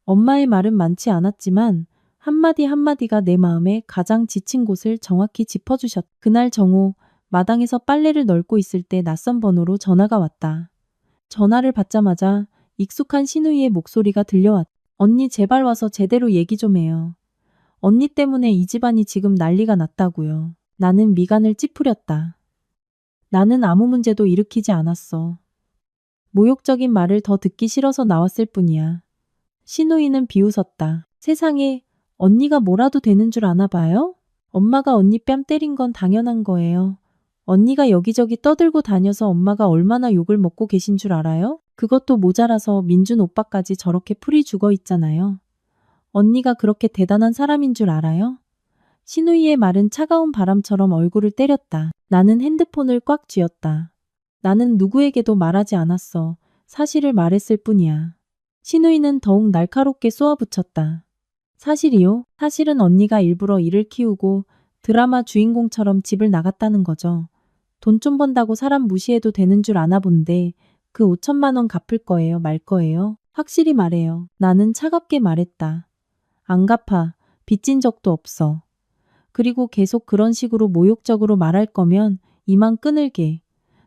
엄마의 말은 많지 않았지만 한마디 한마디가 내 마음에 가장 지친 곳을 정확히 짚어주셨다. 그날 정오, 마당에서 빨래를 널고 있을 때 낯선 번호로 전화가 왔다. 전화를 받자마자 익숙한 신우이의 목소리가 들려왔다. 언니 제발 와서 제대로 얘기 좀 해요. 언니 때문에 이 집안이 지금 난리가 났다고요. 나는 미간을 찌푸렸다. 나는 아무 문제도 일으키지 않았어. 모욕적인 말을 더 듣기 싫어서 나왔을 뿐이야. 신우이는 비웃었다. 세상에, 언니가 뭐라도 되는 줄 아나 봐요? 엄마가 언니 뺨 때린 건 당연한 거예요. 언니가 여기저기 떠들고 다녀서 엄마가 얼마나 욕을 먹고 계신 줄 알아요? 그것도 모자라서 민준 오빠까지 저렇게 풀이 죽어 있잖아요. 언니가 그렇게 대단한 사람인 줄 알아요? 신우이의 말은 차가운 바람처럼 얼굴을 때렸다. 나는 핸드폰을 꽉 쥐었다. 나는 누구에게도 말하지 않았어. 사실을 말했을 뿐이야. 신우이는 더욱 날카롭게 쏘아붙였다. 사실이요? 사실은 언니가 일부러 일을 키우고 드라마 주인공처럼 집을 나갔다는 거죠. 돈 좀 번다고 사람 무시해도 되는 줄 아나 본데 그 5천만 원 갚을 거예요, 말 거예요? 확실히 말해요. 나는 차갑게 말했다. 안 갚아. 빚진 적도 없어. 그리고 계속 그런 식으로 모욕적으로 말할 거면 이만 끊을게.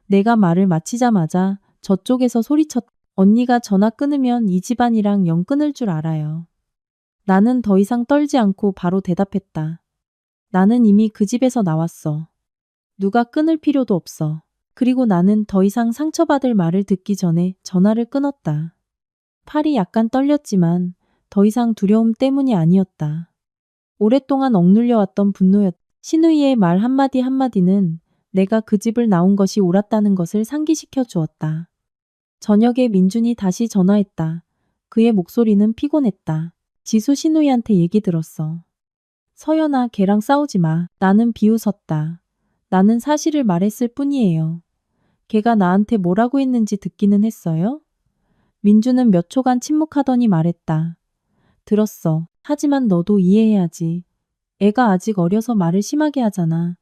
내가 말을 마치자마자 저쪽에서 소리쳤다. 언니가 전화 끊으면 이 집안이랑 영 끊을 줄 알아요. 나는 더 이상 떨지 않고 바로 대답했다. 나는 이미 그 집에서 나왔어. 누가 끊을 필요도 없어. 그리고 나는 더 이상 상처받을 말을 듣기 전에 전화를 끊었다. 팔이 약간 떨렸지만 더 이상 두려움 때문이 아니었다. 오랫동안 억눌려왔던 분노였다. 신우이의 말 한마디 한마디는 내가 그 집을 나온 것이 옳았다는 것을 상기시켜 주었다. 저녁에 민준이 다시 전화했다. 그의 목소리는 피곤했다. 지수 신우이한테 얘기 들었어. 서연아, 걔랑 싸우지 마. 나는 비웃었다. 나는 사실을 말했을 뿐이에요. 걔가 나한테 뭐라고 했는지 듣기는 했어요? 민주는 몇 초간 침묵하더니 말했다. 들었어. 하지만 너도 이해해야지. 애가 아직 어려서 말을 심하게 하잖아.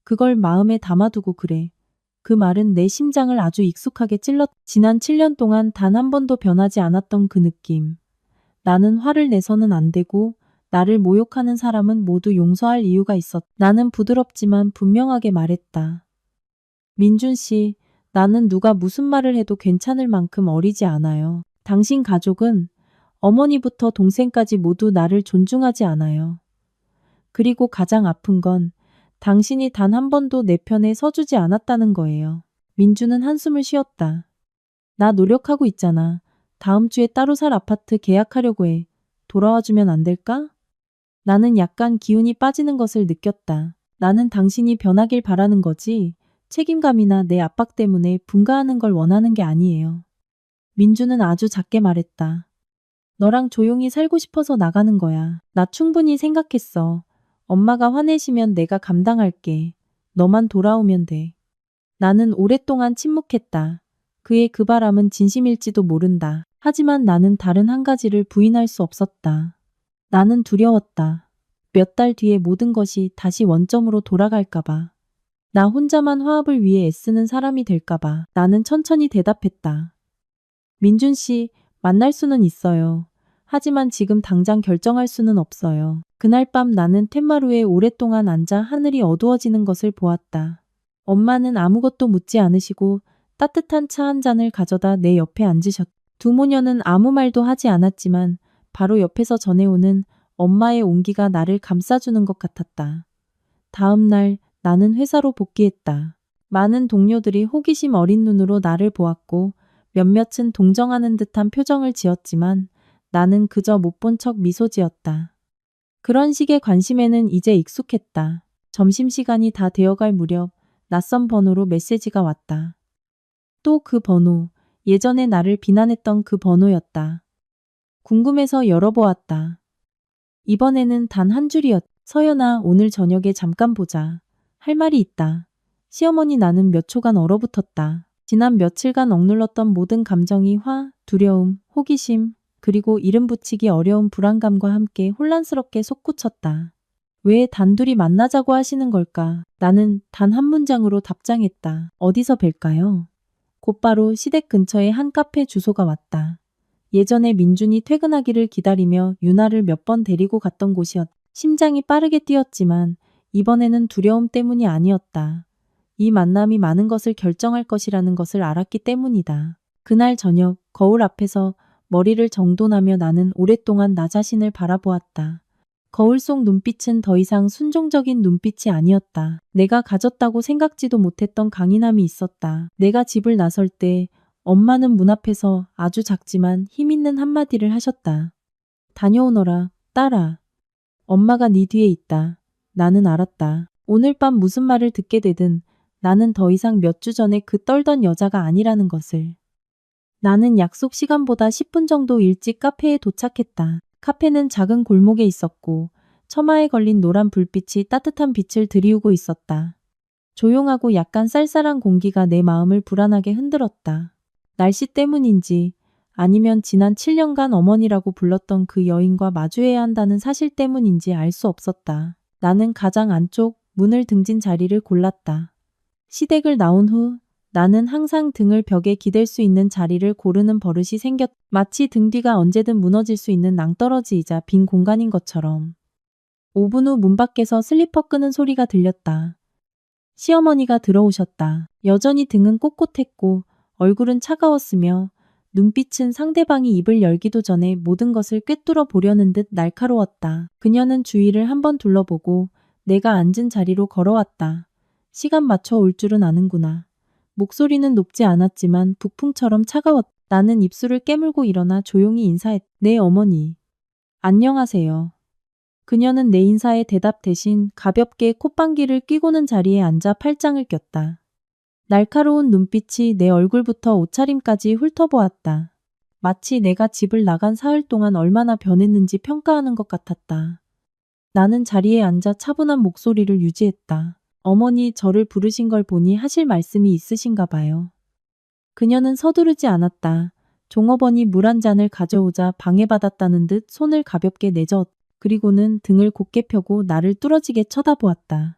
그걸 마음에 담아두고 그래. 그 말은 내 심장을 아주 익숙하게 찔렀. 지난 7년 동안 단 한 번도 변하지 않았던 그 느낌. 나는 화를 내서는 안 되고 나를 모욕하는 사람은 모두 용서할 이유가 있었. 나는 부드럽지만 분명하게 말했다. 민준 씨, 나는 누가 무슨 말을 해도 괜찮을 만큼 어리지 않아요. 당신 가족은 어머니부터 동생까지 모두 나를 존중하지 않아요. 그리고 가장 아픈 건 당신이 단 한 번도 내 편에 서주지 않았다는 거예요. 민주는 한숨을 쉬었다. 나 노력하고 있잖아. 다음 주에 따로 살 아파트 계약하려고 해. 돌아와주면 안 될까? 나는 약간 기운이 빠지는 것을 느꼈다. 나는 당신이 변하길 바라는 거지 책임감이나 내 압박 때문에 분가하는 걸 원하는 게 아니에요. 민주는 아주 작게 말했다. 너랑 조용히 살고 싶어서 나가는 거야. 나 충분히 생각했어. 엄마가 화내시면 내가 감당할게. 너만 돌아오면 돼. 나는 오랫동안 침묵했다. 그의 그 바람은 진심일지도 모른다. 하지만 나는 다른 한 가지를 부인할 수 없었다. 나는 두려웠다. 몇 달 뒤에 모든 것이 다시 원점으로 돌아갈까봐. 나 혼자만 화합을 위해 애쓰는 사람이 될까봐. 나는 천천히 대답했다. 민준 씨, 만날 수는 있어요. 하지만 지금 당장 결정할 수는 없어요. 그날 밤 나는 텐마루에 오랫동안 앉아 하늘이 어두워지는 것을 보았다. 엄마는 아무것도 묻지 않으시고 따뜻한 차 한 잔을 가져다 내 옆에 앉으셨다. 두 모녀는 아무 말도 하지 않았지만 바로 옆에서 전해오는 엄마의 온기가 나를 감싸주는 것 같았다. 다음 날 나는 회사로 복귀했다. 많은 동료들이 호기심 어린 눈으로 나를 보았고 몇몇은 동정하는 듯한 표정을 지었지만 나는 그저 못 본 척 미소 지었다. 그런 식의 관심에는 이제 익숙했다. 점심시간이 다 되어갈 무렵 낯선 번호로 메시지가 왔다. 또 그 번호, 예전에 나를 비난했던 그 번호였다. 궁금해서 열어보았다. 이번에는 단 한 줄이었다. 서연아, 오늘 저녁에 잠깐 보자. 할 말이 있다. 시어머니. 나는 몇 초간 얼어붙었다. 지난 며칠간 억눌렀던 모든 감정이 화, 두려움, 호기심, 그리고 이름 붙이기 어려운 불안감과 함께 혼란스럽게 솟구쳤다. 왜 단둘이 만나자고 하시는 걸까? 나는 단 한 문장으로 답장했다. 어디서 뵐까요? 곧바로 시댁 근처의 한 카페 주소가 왔다. 예전에 민준이 퇴근하기를 기다리며 유나를 몇 번 데리고 갔던 곳이었다. 심장이 빠르게 뛰었지만 이번에는 두려움 때문이 아니었다. 이 만남이 많은 것을 결정할 것이라는 것을 알았기 때문이다. 그날 저녁 거울 앞에서 머리를 정돈하며 나는 오랫동안 나 자신을 바라보았다. 거울 속 눈빛은 더 이상 순종적인 눈빛이 아니었다. 내가 가졌다고 생각지도 못했던 강인함이 있었다. 내가 집을 나설 때 엄마는 문 앞에서 아주 작지만 힘있는 한마디를 하셨다. 다녀오너라, 딸아. 엄마가 네 뒤에 있다. 나는 알았다. 오늘 밤 무슨 말을 듣게 되든 나는 더 이상 몇 주 전에 그 떨던 여자가 아니라는 것을. 나는 약속 시간보다 10분 정도 일찍 카페에 도착했다. 카페는 작은 골목에 있었고 처마에 걸린 노란 불빛이 따뜻한 빛을 들이우고 있었다. 조용하고 약간 쌀쌀한 공기가 내 마음을 불안하게 흔들었다. 날씨 때문인지 아니면 지난 7년간 어머니라고 불렀던 그 여인과 마주해야 한다는 사실 때문인지 알 수 없었다. 나는 가장 안쪽 문을 등진 자리를 골랐다. 시댁을 나온 후 나는 항상 등을 벽에 기댈 수 있는 자리를 고르는 버릇이 생겼. 마치 등 뒤가 언제든 무너질 수 있는 낭떠러지이자 빈 공간인 것처럼. 5분 후 문 밖에서 슬리퍼 끄는 소리가 들렸다. 시어머니가 들어오셨다. 여전히 등은 꼿꼿했고 얼굴은 차가웠으며 눈빛은 상대방이 입을 열기도 전에 모든 것을 꿰뚫어 보려는 듯 날카로웠다. 그녀는 주위를 한번 둘러보고 내가 앉은 자리로 걸어왔다. 시간 맞춰 올 줄은 아는구나. 목소리는 높지 않았지만 북풍처럼 차가웠다. 나는 입술을 깨물고 일어나 조용히 인사했다. 네, 어머니. 안녕하세요. 그녀는 내 인사에 대답 대신 가볍게 콧방귀를 뀌고는 자리에 앉아 팔짱을 꼈다. 날카로운 눈빛이 내 얼굴부터 옷차림까지 훑어보았다. 마치 내가 집을 나간 사흘 동안 얼마나 변했는지 평가하는 것 같았다. 나는 자리에 앉아 차분한 목소리를 유지했다. 어머니 저를 부르신 걸 보니 하실 말씀이 있으신가 봐요. 그녀는 서두르지 않았다. 종업원이 물 한 잔을 가져오자 방해받았다는 듯 손을 가볍게 내저었다. 그리고는 등을 곧게 펴고 나를 뚫어지게 쳐다보았다.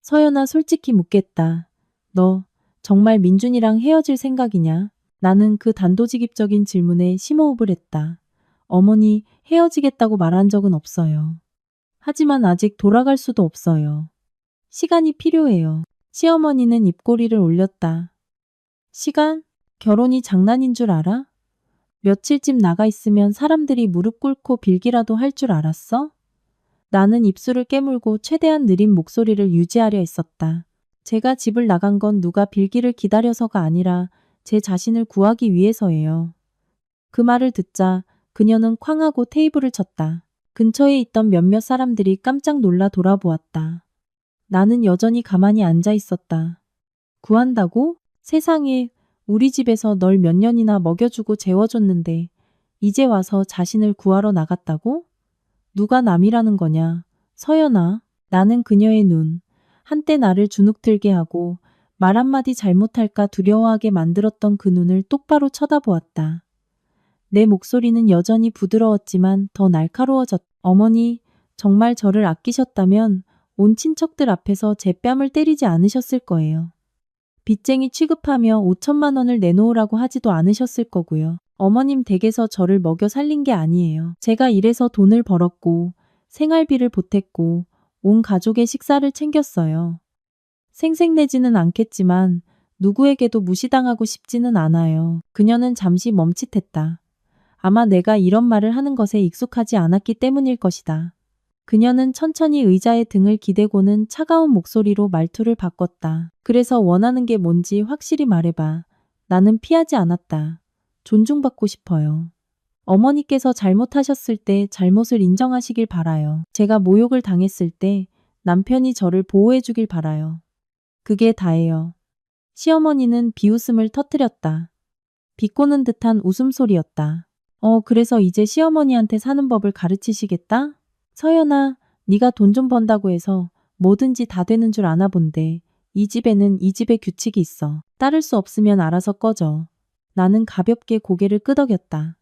서연아, 솔직히 묻겠다. 너 정말 민준이랑 헤어질 생각이냐? 나는 그 단도직입적인 질문에 심호흡을 했다. 어머니, 헤어지겠다고 말한 적은 없어요. 하지만 아직 돌아갈 수도 없어요. 시간이 필요해요. 시어머니는 입꼬리를 올렸다. 시간? 결혼이 장난인 줄 알아? 며칠쯤 나가 있으면 사람들이 무릎 꿇고 빌기라도 할 줄 알았어? 나는 입술을 깨물고 최대한 느린 목소리를 유지하려 했었다. 제가 집을 나간 건 누가 빌기를 기다려서가 아니라 제 자신을 구하기 위해서예요. 그 말을 듣자 그녀는 쾅 하고 테이블을 쳤다. 근처에 있던 몇몇 사람들이 깜짝 놀라 돌아보았다. 나는 여전히 가만히 앉아 있었다. 구한다고? 세상에, 우리 집에서 널 몇 년이나 먹여주고 재워줬는데 이제 와서 자신을 구하러 나갔다고? 누가 남이라는 거냐? 서연아. 나는 그녀의 눈, 한때 나를 주눅들게 하고 말 한마디 잘못할까 두려워하게 만들었던 그 눈을 똑바로 쳐다보았다. 내 목소리는 여전히 부드러웠지만 더 날카로워졌다. 어머니, 정말 저를 아끼셨다면 온 친척들 앞에서 제 뺨을 때리지 않으셨을 거예요. 빚쟁이 취급하며 5천만 원을 내놓으라고 하지도 않으셨을 거고요. 어머님 댁에서 저를 먹여 살린 게 아니에요. 제가 일해서 돈을 벌었고 생활비를 보탰고 온 가족의 식사를 챙겼어요. 생색내지는 않겠지만 누구에게도 무시당하고 싶지는 않아요. 그녀는 잠시 멈칫했다. 아마 내가 이런 말을 하는 것에 익숙하지 않았기 때문일 것이다. 그녀는 천천히 의자에 등을 기대고는 차가운 목소리로 말투를 바꿨다. 그래서 원하는 게 뭔지 확실히 말해봐. 나는 피하지 않았다. 존중받고 싶어요. 어머니께서 잘못하셨을 때 잘못을 인정하시길 바라요. 제가 모욕을 당했을 때 남편이 저를 보호해 주길 바라요. 그게 다예요. 시어머니는 비웃음을 터뜨렸다. 비꼬는 듯한 웃음소리였다. 그래서 이제 시어머니한테 사는 법을 가르치시겠다? 서연아, 네가 돈 좀 번다고 해서 뭐든지 다 되는 줄 아나 본데 이 집에는 이 집의 규칙이 있어. 따를 수 없으면 알아서 꺼져. 나는 가볍게 고개를 끄덕였다.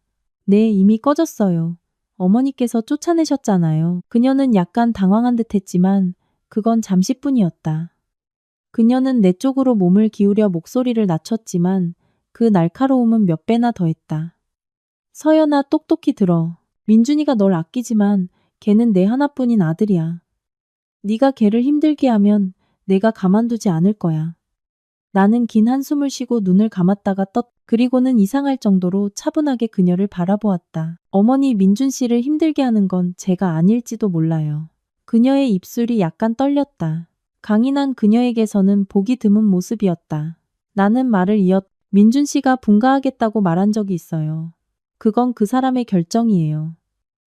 네, 이미 꺼졌어요. 어머니께서 쫓아내셨잖아요. 그녀는 약간 당황한 듯 했지만 그건 잠시뿐이었다. 그녀는 내 쪽으로 몸을 기울여 목소리를 낮췄지만 그 날카로움은 몇 배나 더했다. 서연아, 똑똑히 들어. 민준이가 널 아끼지만 걔는 내 하나뿐인 아들이야. 네가 걔를 힘들게 하면 내가 가만두지 않을 거야. 나는 긴 한숨을 쉬고 눈을 감았다가 그리고는 이상할 정도로 차분하게 그녀를 바라보았다. 어머니, 민준 씨를 힘들게 하는 건 제가 아닐지도 몰라요. 그녀의 입술이 약간 떨렸다. 강인한 그녀에게서는 보기 드문 모습이었다. 나는 말을 민준 씨가 분가하겠다고 말한 적이 있어요. 그건 그 사람의 결정이에요.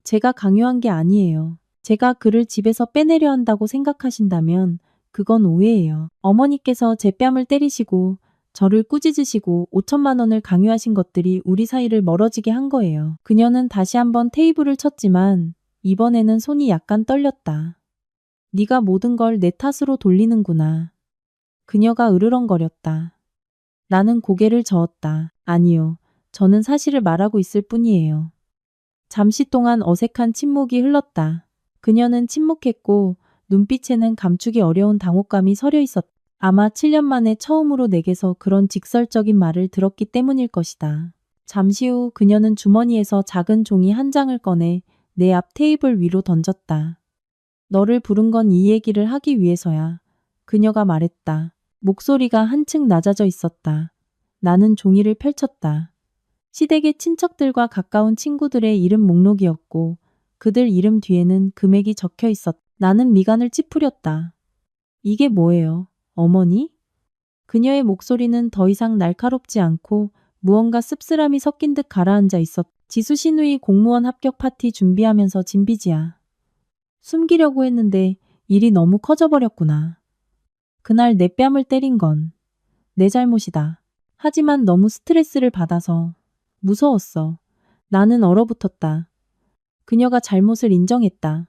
제가 강요한 게 아니에요. 제가 그를 집에서 빼내려 한다고 생각하신다면 그건 오해예요. 어머니께서 제 뺨을 때리시고 저를 꾸짖으시고 5천만 원을 강요하신 것들이 우리 사이를 멀어지게 한 거예요. 그녀는 다시 한번 테이블을 쳤지만 이번에는 손이 약간 떨렸다. 네가 모든 걸 내 탓으로 돌리는구나. 그녀가 으르렁거렸다. 나는 고개를 저었다. 아니요. 저는 사실을 말하고 있을 뿐이에요. 잠시 동안 어색한 침묵이 흘렀다. 그녀는 침묵했고 눈빛에는 감추기 어려운 당혹감이 서려 있었다. 아마 7년 만에 처음으로 내게서 그런 직설적인 말을 들었기 때문일 것이다. 잠시 후 그녀는 주머니에서 작은 종이 한 장을 꺼내 내 앞 테이블 위로 던졌다. 너를 부른 건 이 얘기를 하기 위해서야. 그녀가 말했다. 목소리가 한층 낮아져 있었다. 나는 종이를 펼쳤다. 시댁의 친척들과 가까운 친구들의 이름 목록이었고 그들 이름 뒤에는 금액이 적혀 있었다. 나는 미간을 찌푸렸다. 이게 뭐예요? 어머니? 그녀의 목소리는 더 이상 날카롭지 않고 무언가 씁쓸함이 섞인 듯 가라앉아 있었다. 지수 신우이 공무원 합격 파티 준비하면서 진비지야. 숨기려고 했는데 일이 너무 커져버렸구나. 그날 내 뺨을 때린 건 내 잘못이다. 하지만 너무 스트레스를 받아서 무서웠어. 나는 얼어붙었다. 그녀가 잘못을 인정했다.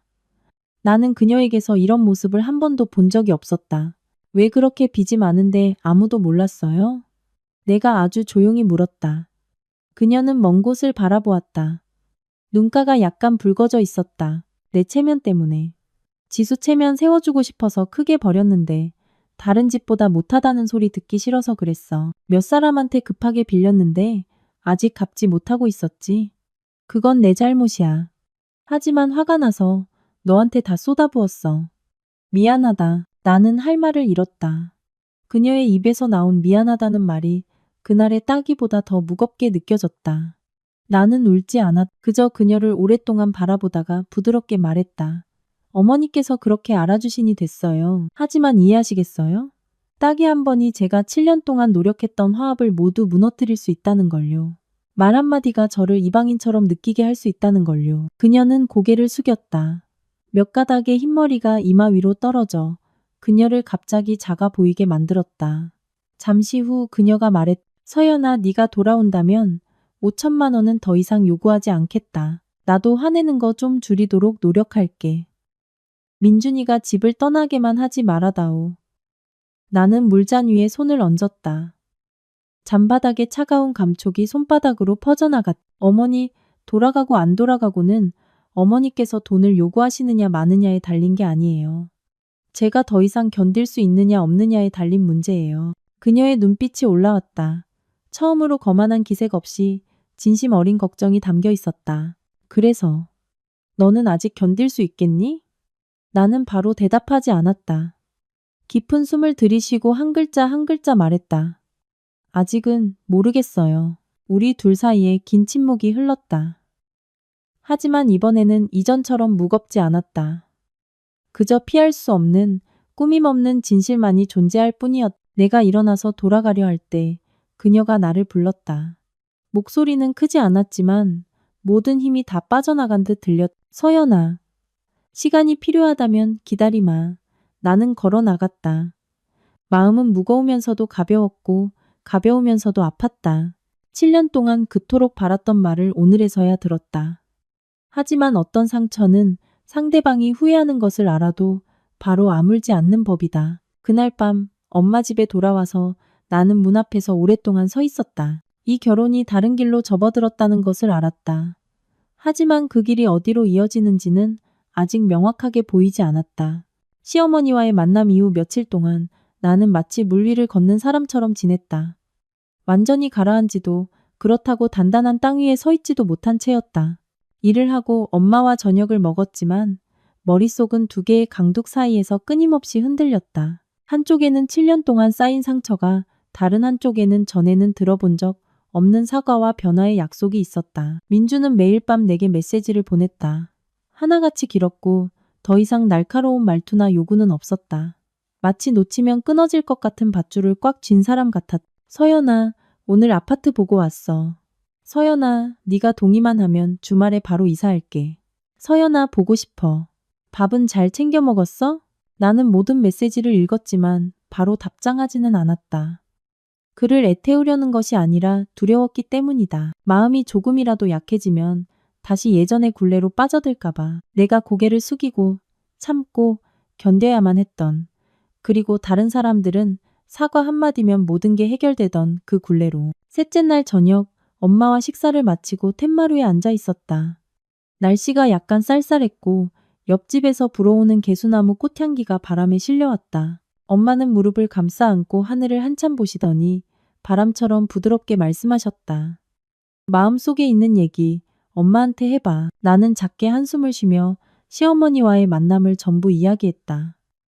나는 그녀에게서 이런 모습을 한 번도 본 적이 없었다. 왜 그렇게 빚이 많은데 아무도 몰랐어요? 내가 아주 조용히 물었다. 그녀는 먼 곳을 바라보았다. 눈가가 약간 붉어져 있었다. 내 체면 때문에. 지수 체면 세워주고 싶어서 크게 버렸는데 다른 집보다 못하다는 소리 듣기 싫어서 그랬어. 몇 사람한테 급하게 빌렸는데 아직 갚지 못하고 있었지. 그건 내 잘못이야. 하지만 화가 나서 너한테 다 쏟아부었어. 미안하다. 나는 할 말을 잃었다. 그녀의 입에서 나온 미안하다는 말이 그날의 따기보다 더 무겁게 느껴졌다. 나는 울지 않았. 그저 그녀를 오랫동안 바라보다가 부드럽게 말했다. 어머니께서 그렇게 알아주시니 됐어요. 하지만 이해하시겠어요? 따기 한 번이 제가 7년 동안 노력했던 화합을 모두 무너뜨릴 수 있다는 걸요. 말 한마디가 저를 이방인처럼 느끼게 할 수 있다는 걸요. 그녀는 고개를 숙였다. 몇 가닥의 흰머리가 이마 위로 떨어져 그녀를 갑자기 작아 보이게 만들었다. 잠시 후 그녀가 서연아, 네가 돌아온다면 5천만 원은 더 이상 요구하지 않겠다. 나도 화내는 거 좀 줄이도록 노력할게. 민준이가 집을 떠나게만 하지 말아다오. 나는 물잔 위에 손을 얹었다. 잔바닥에 차가운 감촉이 손바닥으로 퍼져나갔다. 어머니, 돌아가고 안 돌아가고는 어머니께서 돈을 요구하시느냐 마느냐에 달린 게 아니에요. 제가 더 이상 견딜 수 있느냐 없느냐에 달린 문제예요. 그녀의 눈빛이 올라왔다. 처음으로 거만한 기색 없이 진심 어린 걱정이 담겨 있었다. 그래서 너는 아직 견딜 수 있겠니? 나는 바로 대답하지 않았다. 깊은 숨을 들이쉬고 한 글자 한 글자 말했다. 아직은 모르겠어요. 우리 둘 사이에 긴 침묵이 흘렀다. 하지만 이번에는 이전처럼 무겁지 않았다. 그저 피할 수 없는 꾸밈 없는 진실만이 존재할 뿐이었다. 내가 일어나서 돌아가려 할 때 그녀가 나를 불렀다. 목소리는 크지 않았지만 모든 힘이 다 빠져나간 듯 들렸다. 서연아. 시간이 필요하다면 기다리마. 나는 걸어 나갔다. 마음은 무거우면서도 가벼웠고 가벼우면서도 아팠다. 7년 동안 그토록 바랐던 말을 오늘에서야 들었다. 하지만 어떤 상처는 상대방이 후회하는 것을 알아도 바로 아물지 않는 법이다. 그날 밤 엄마 집에 돌아와서 나는 문 앞에서 오랫동안 서 있었다. 이 결혼이 다른 길로 접어들었다는 것을 알았다. 하지만 그 길이 어디로 이어지는지는 아직 명확하게 보이지 않았다. 시어머니와의 만남 이후 며칠 동안 나는 마치 물 위를 걷는 사람처럼 지냈다. 완전히 가라앉지도 그렇다고 단단한 땅 위에 서 있지도 못한 채였다. 일을 하고 엄마와 저녁을 먹었지만 머릿속은 두 개의 강둑 사이에서 끊임없이 흔들렸다. 한쪽에는 7년 동안 쌓인 상처가, 다른 한쪽에는 전에는 들어본 적 없는 사과와 변화의 약속이 있었다. 민주는 매일 밤 내게 메시지를 보냈다. 하나같이 길었고 더 이상 날카로운 말투나 요구는 없었다. 마치 놓치면 끊어질 것 같은 밧줄을 꽉 쥔 사람 같았다. 서연아, 오늘 아파트 보고 왔어. 서연아, 네가 동의만 하면 주말에 바로 이사할게. 서연아, 보고 싶어. 밥은 잘 챙겨 먹었어? 나는 모든 메시지를 읽었지만 바로 답장하지는 않았다. 그를 애태우려는 것이 아니라 두려웠기 때문이다. 마음이 조금이라도 약해지면 다시 예전의 굴레로 빠져들까봐 내가 고개를 숙이고 참고 견뎌야만 했던, 그리고 다른 사람들은 사과 한마디면 모든 게 해결되던 그 굴레로. 셋째 날 저녁, 엄마와 식사를 마치고 툇마루에 앉아 있었다. 날씨가 약간 쌀쌀했고 옆집에서 불어오는 개수나무 꽃향기가 바람에 실려왔다. 엄마는 무릎을 감싸 안고 하늘을 한참 보시더니 바람처럼 부드럽게 말씀하셨다. 마음속에 있는 얘기 엄마한테 해봐. 나는 작게 한숨을 쉬며 시어머니와의 만남을 전부 이야기했다.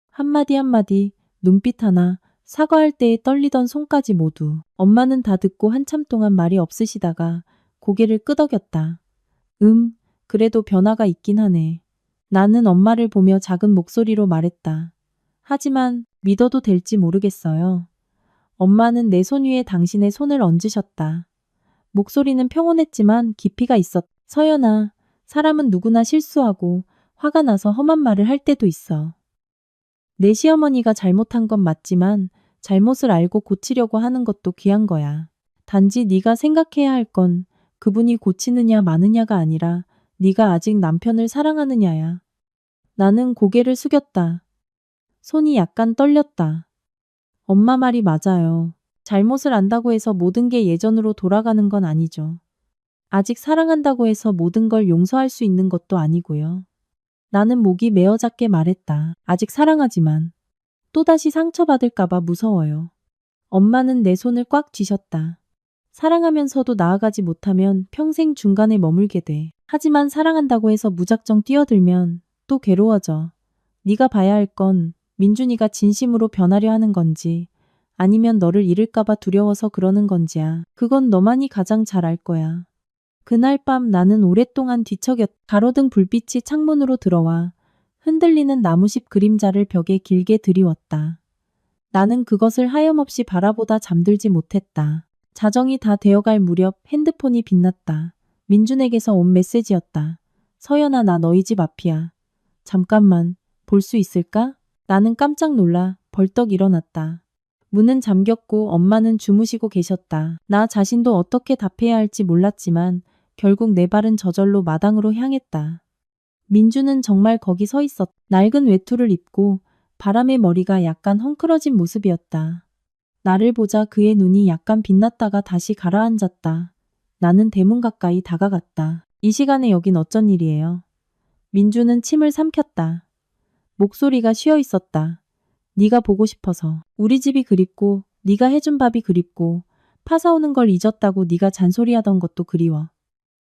한마디 한마디, 눈빛 하나, 사과할 때에 떨리던 손까지 모두. 엄마는 다 듣고 한참 동안 말이 없으시다가 고개를 끄덕였다. 그래도 변화가 있긴 하네. 나는 엄마를 보며 작은 목소리로 말했다. 하지만 믿어도 될지 모르겠어요. 엄마는 내 손 위에 당신의 손을 얹으셨다. 목소리는 평온했지만 깊이가 있었다. 서연아, 사람은 누구나 실수하고 화가 나서 험한 말을 할 때도 있어. 내 시어머니가 잘못한 건 맞지만 잘못을 알고 고치려고 하는 것도 귀한 거야. 단지 네가 생각해야 할 건 그분이 고치느냐 마느냐가 아니라 네가 아직 남편을 사랑하느냐야. 나는 고개를 숙였다. 손이 약간 떨렸다. 엄마 말이 맞아요. 잘못을 안다고 해서 모든 게 예전으로 돌아가는 건 아니죠. 아직 사랑한다고 해서 모든 걸 용서할 수 있는 것도 아니고요. 나는 목이 메어 잦게 말했다. 아직 사랑하지만 또다시 상처받을까봐 무서워요. 엄마는 내 손을 꽉 쥐셨다. 사랑하면서도 나아가지 못하면 평생 중간에 머물게 돼. 하지만 사랑한다고 해서 무작정 뛰어들면 또 괴로워져. 네가 봐야 할 건 민준이가 진심으로 변하려 하는 건지 아니면 너를 잃을까봐 두려워서 그러는 건지야. 그건 너만이 가장 잘 알 거야. 그날 밤 나는 오랫동안 뒤척였. 가로등 불빛이 창문으로 들어와 흔들리는 나무숲 그림자를 벽에 길게 드리웠다. 나는 그것을 하염없이 바라보다 잠들지 못했다. 자정이 다 되어갈 무렵 핸드폰이 빛났다. 민준에게서 온 메시지였다. 서연아, 나 너희 집 앞이야. 잠깐만, 볼 수 있을까? 나는 깜짝 놀라 벌떡 일어났다. 문은 잠겼고 엄마는 주무시고 계셨다. 나 자신도 어떻게 답해야 할지 몰랐지만 결국 내 발은 저절로 마당으로 향했다. 민주는 정말 거기 서 있었다. 낡은 외투를 입고 바람에 머리가 약간 헝클어진 모습이었다. 나를 보자 그의 눈이 약간 빛났다가 다시 가라앉았다. 나는 대문 가까이 다가갔다. 이 시간에 여긴 어쩐 일이에요? 민주는 침을 삼켰다. 목소리가 쉬어 있었다. 네가 보고 싶어서. 우리 집이 그립고 네가 해준 밥이 그립고 파사오는 걸 잊었다고 네가 잔소리하던 것도 그리워.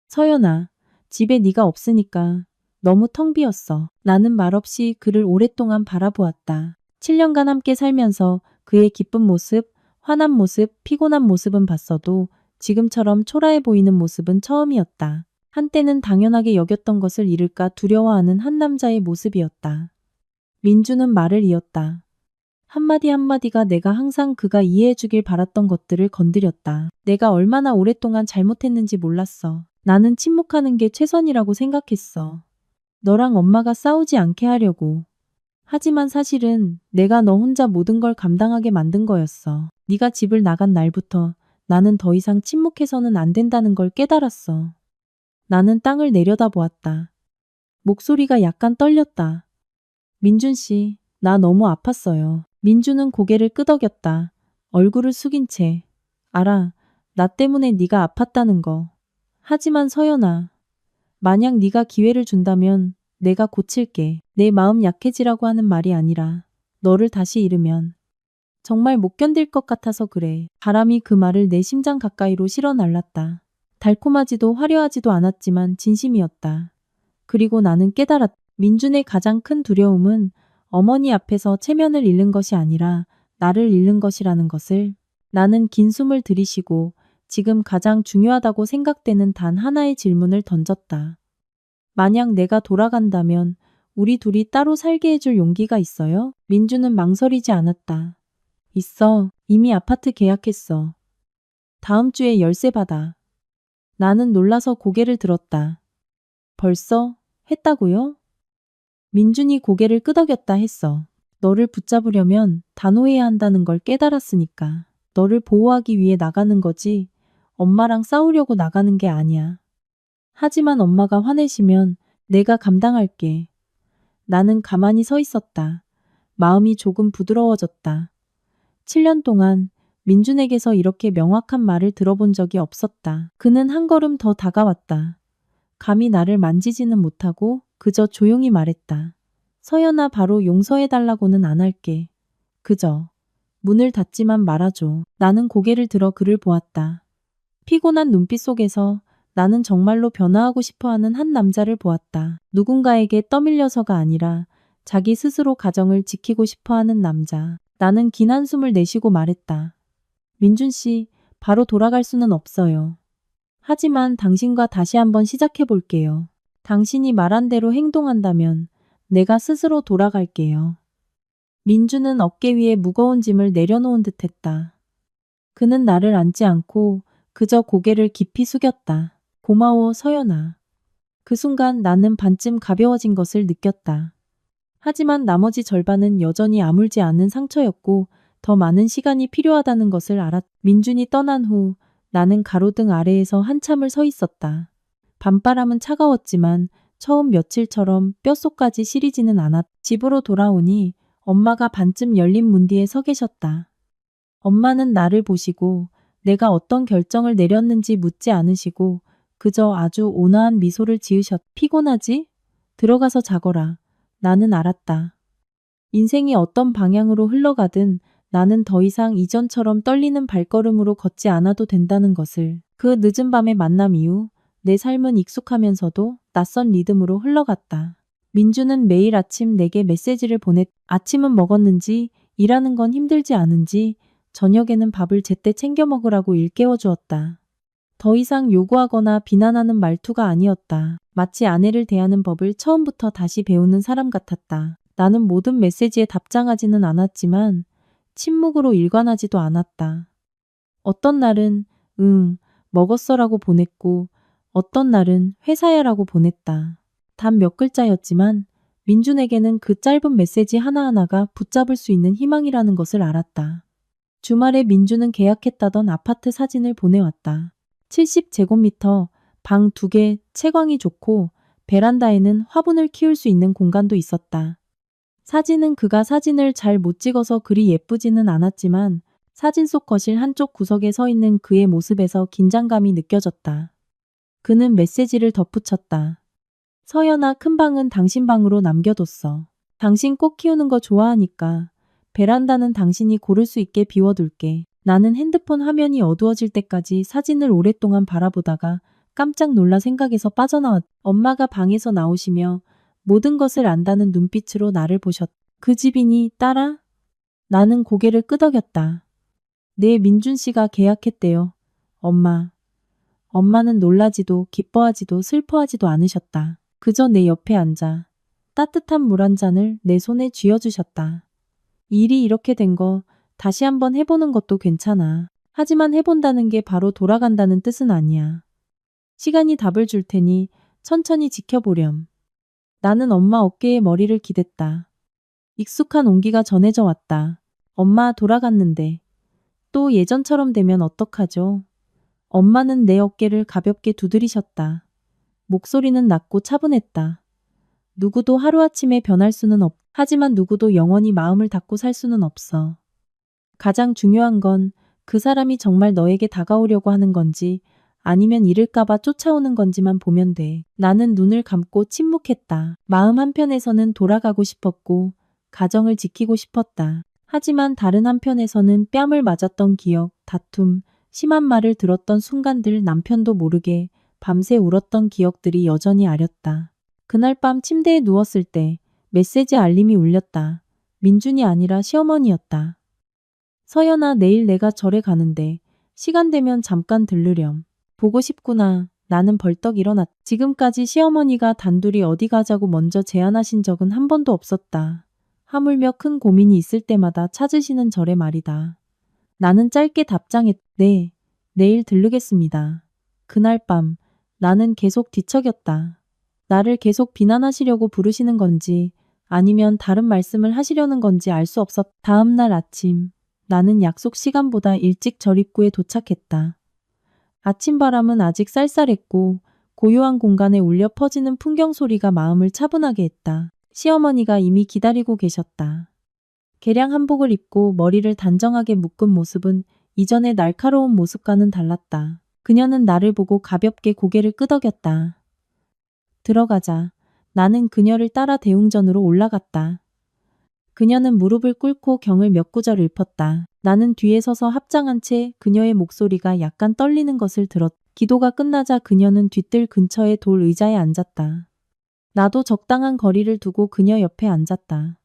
서연아, 집에 네가 없으니까 너무 텅 비었어. 나는 말없이 그를 오랫동안 바라보았다. 7년간 함께 살면서 그의 기쁜 모습, 화난 모습, 피곤한 모습은 봤어도 지금처럼 초라해 보이는 모습은 처음이었다. 한때는 당연하게 여겼던 것을 잃을까 두려워하는 한 남자의 모습이었다. 민주는 말을 이었다. 한마디 한마디가 내가 항상 그가 이해해 주길 바랐던 것들을 건드렸다. 내가 얼마나 오랫동안 잘못했는지 몰랐어. 나는 침묵하는 게 최선이라고 생각했어. 너랑 엄마가 싸우지 않게 하려고. 하지만 사실은 내가 너 혼자 모든 걸 감당하게 만든 거였어. 네가 집을 나간 날부터 나는 더 이상 침묵해서는 안 된다는 걸 깨달았어. 나는 땅을 내려다보았다. 목소리가 약간 떨렸다. 민준 씨, 나 너무 아팠어요. 민주는 고개를 끄덕였다. 얼굴을 숙인 채. 알아. 나 때문에 네가 아팠다는 거. 하지만 서연아. 만약 네가 기회를 준다면 내가 고칠게. 내 마음 약해지라고 하는 말이 아니라 너를 다시 잃으면 정말 못 견딜 것 같아서 그래. 바람이 그 말을 내 심장 가까이로 실어 날랐다. 달콤하지도 화려하지도 않았지만 진심이었다. 그리고 나는 깨달았다. 민준의 가장 큰 두려움은 어머니 앞에서 체면을 잃는 것이 아니라 나를 잃는 것이라는 것을. 나는 긴 숨을 들이쉬고 지금 가장 중요하다고 생각되는 단 하나의 질문을 던졌다. 만약 내가 돌아간다면 우리 둘이 따로 살게 해줄 용기가 있어요? 민주는 망설이지 않았다. 있어. 이미 아파트 계약했어. 다음 주에 열쇠 받아. 나는 놀라서 고개를 들었다. 벌써? 했다고요? 민준이 고개를 끄덕였다 했어. 너를 붙잡으려면 단호해야 한다는 걸 깨달았으니까. 너를 보호하기 위해 나가는 거지. 엄마랑 싸우려고 나가는 게 아니야. 하지만 엄마가 화내시면 내가 감당할게. 나는 가만히 서 있었다. 마음이 조금 부드러워졌다. 7년 동안 민준에게서 이렇게 명확한 말을 들어본 적이 없었다. 그는 한 걸음 더 다가왔다. 감히 나를 만지지는 못하고 그저 조용히 말했다. 서연아, 바로 용서해달라고는 안 할게. 그저 문을 닫지만 말아줘. 나는 고개를 들어 그를 보았다. 피곤한 눈빛 속에서 나는 정말로 변화하고 싶어하는 한 남자를 보았다. 누군가에게 떠밀려서가 아니라 자기 스스로 가정을 지키고 싶어하는 남자. 나는 긴 한숨을 내쉬고 말했다. 민준 씨, 바로 돌아갈 수는 없어요. 하지만 당신과 다시 한번 시작해 볼게요. 당신이 말한 대로 행동한다면 내가 스스로 돌아갈게요. 민주는 어깨 위에 무거운 짐을 내려놓은 듯 했다. 그는 나를 안지 않고 그저 고개를 깊이 숙였다. 고마워, 서연아. 그 순간 나는 반쯤 가벼워진 것을 느꼈다. 하지만 나머지 절반은 여전히 아물지 않은 상처였고 더 많은 시간이 필요하다는 것을 알았다. 민준이 떠난 후 나는 가로등 아래에서 한참을 서 있었다. 밤바람은 차가웠지만 처음 며칠처럼 뼛속까지 시리지는 않았다. 집으로 돌아오니 엄마가 반쯤 열린 문 뒤에 서 계셨다. 엄마는 나를 보시고 내가 어떤 결정을 내렸는지 묻지 않으시고 그저 아주 온화한 미소를 지으셨다. 피곤하지? 들어가서 자거라. 나는 알았다. 인생이 어떤 방향으로 흘러가든 나는 더 이상 이전처럼 떨리는 발걸음으로 걷지 않아도 된다는 것을. 그 늦은 밤의 만남 이후 내 삶은 익숙하면서도 낯선 리듬으로 흘러갔다. 민주는 매일 아침 내게 메시지를 보냈. 아침은 먹었는지, 일하는 건 힘들지 않은지, 저녁에는 밥을 제때 챙겨 먹으라고 일깨워주었다. 더 이상 요구하거나 비난하는 말투가 아니었다. 마치 아내를 대하는 법을 처음부터 다시 배우는 사람 같았다. 나는 모든 메시지에 답장하지는 않았지만 침묵으로 일관하지도 않았다. 어떤 날은 응, 먹었어라고 보냈고 어떤 날은 회사야라고 보냈다. 단 몇 글자였지만 민준에게는 그 짧은 메시지 하나하나가 붙잡을 수 있는 희망이라는 것을 알았다. 주말에 민준은 계약했다던 아파트 사진을 보내왔다. 70제곱미터, 방 2개, 채광이 좋고 베란다에는 화분을 키울 수 있는 공간도 있었다. 사진은 그가 사진을 잘 못 찍어서 그리 예쁘지는 않았지만 사진 속 거실 한쪽 구석에 서 있는 그의 모습에서 긴장감이 느껴졌다. 그는 메시지를 덧붙였다. 서연아, 큰 방은 당신 방으로 남겨뒀어. 당신 꽃 키우는 거 좋아하니까 베란다는 당신이 고를 수 있게 비워둘게. 나는 핸드폰 화면이 어두워질 때까지 사진을 오랫동안 바라보다가 깜짝 놀라 생각에서 빠져나왔다. 엄마가 방에서 나오시며 모든 것을 안다는 눈빛으로 나를 보셨다. 그 집이니, 딸아? 나는 고개를 끄덕였다. 네, 민준 씨가 계약했대요. 엄마. 엄마는 놀라지도 기뻐하지도 슬퍼하지도 않으셨다. 그저 내 옆에 앉아 따뜻한 물 한 잔을 내 손에 쥐어주셨다. 일이 이렇게 된 거 다시 한번 해보는 것도 괜찮아. 하지만 해본다는 게 바로 돌아간다는 뜻은 아니야. 시간이 답을 줄 테니 천천히 지켜보렴. 나는 엄마 어깨에 머리를 기댔다. 익숙한 온기가 전해져 왔다. 엄마 돌아갔는데 또 예전처럼 되면 어떡하죠? 엄마는 내 어깨를 가볍게 두드리셨다. 목소리는 낮고 차분했다. 누구도 하루아침에 변할 수는 없. 하지만 누구도 영원히 마음을 닫고 살 수는 없어. 가장 중요한 건 그 사람이 정말 너에게 다가오려고 하는 건지 아니면 잃을까봐 쫓아오는 건지만 보면 돼. 나는 눈을 감고 침묵했다. 마음 한편에서는 돌아가고 싶었고 가정을 지키고 싶었다. 하지만 다른 한편에서는 뺨을 맞았던 기억, 다툼, 심한 말을 들었던 순간들, 남편도 모르게 밤새 울었던 기억들이 여전히 아렸다. 그날 밤 침대에 누웠을 때 메시지 알림이 울렸다. 민준이 아니라 시어머니였다. 서연아, 내일 내가 절에 가는데 시간 되면 잠깐 들르렴. 보고 싶구나. 나는 벌떡 일어났다. 지금까지 시어머니가 단둘이 어디 가자고 먼저 제안하신 적은 한 번도 없었다. 하물며 큰 고민이 있을 때마다 찾으시는 절에 말이다. 나는 짧게 답장했다. 네, 내일 들르겠습니다. 그날 밤 나는 계속 뒤척였다. 나를 계속 비난하시려고 부르시는 건지 아니면 다른 말씀을 하시려는 건지 알 수 없었다. 다음 날 아침 나는 약속 시간보다 일찍 절 입구에 도착했다. 아침 바람은 아직 쌀쌀했고 고요한 공간에 울려 퍼지는 풍경 소리가 마음을 차분하게 했다. 시어머니가 이미 기다리고 계셨다. 개량 한복을 입고 머리를 단정하게 묶은 모습은 이전의 날카로운 모습과는 달랐다. 그녀는 나를 보고 가볍게 고개를 끄덕였다. 들어가자. 나는 그녀를 따라 대웅전으로 올라갔다. 그녀는 무릎을 꿇고 경을 몇 구절 읊었다. 나는 뒤에 서서 합장한 채 그녀의 목소리가 약간 떨리는 것을 들었다. 기도가 끝나자 그녀는 뒤뜰 근처의 돌 의자에 앉았다. 나도 적당한 거리를 두고 그녀 옆에 앉았다.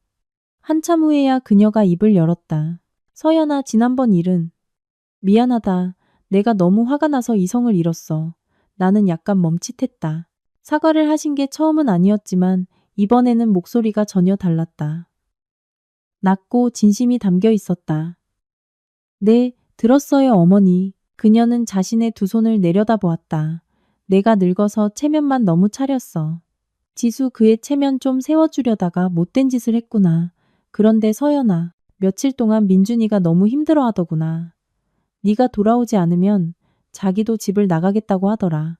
한참 후에야 그녀가 입을 열었다. 서연아, 지난번 일은 미안하다. 내가 너무 화가 나서 이성을 잃었어. 나는 약간 멈칫했다. 사과를 하신 게 처음은 아니었지만 이번에는 목소리가 전혀 달랐다. 낮고 진심이 담겨 있었다. 네, 들었어요, 어머니. 그녀는 자신의 두 손을 내려다보았다. 내가 늙어서 체면만 너무 차렸어. 지수, 그의 체면 좀 세워주려다가 못된 짓을 했구나. 그런데 서연아, 며칠 동안 민준이가 너무 힘들어하더구나. 네가 돌아오지 않으면 자기도 집을 나가겠다고 하더라.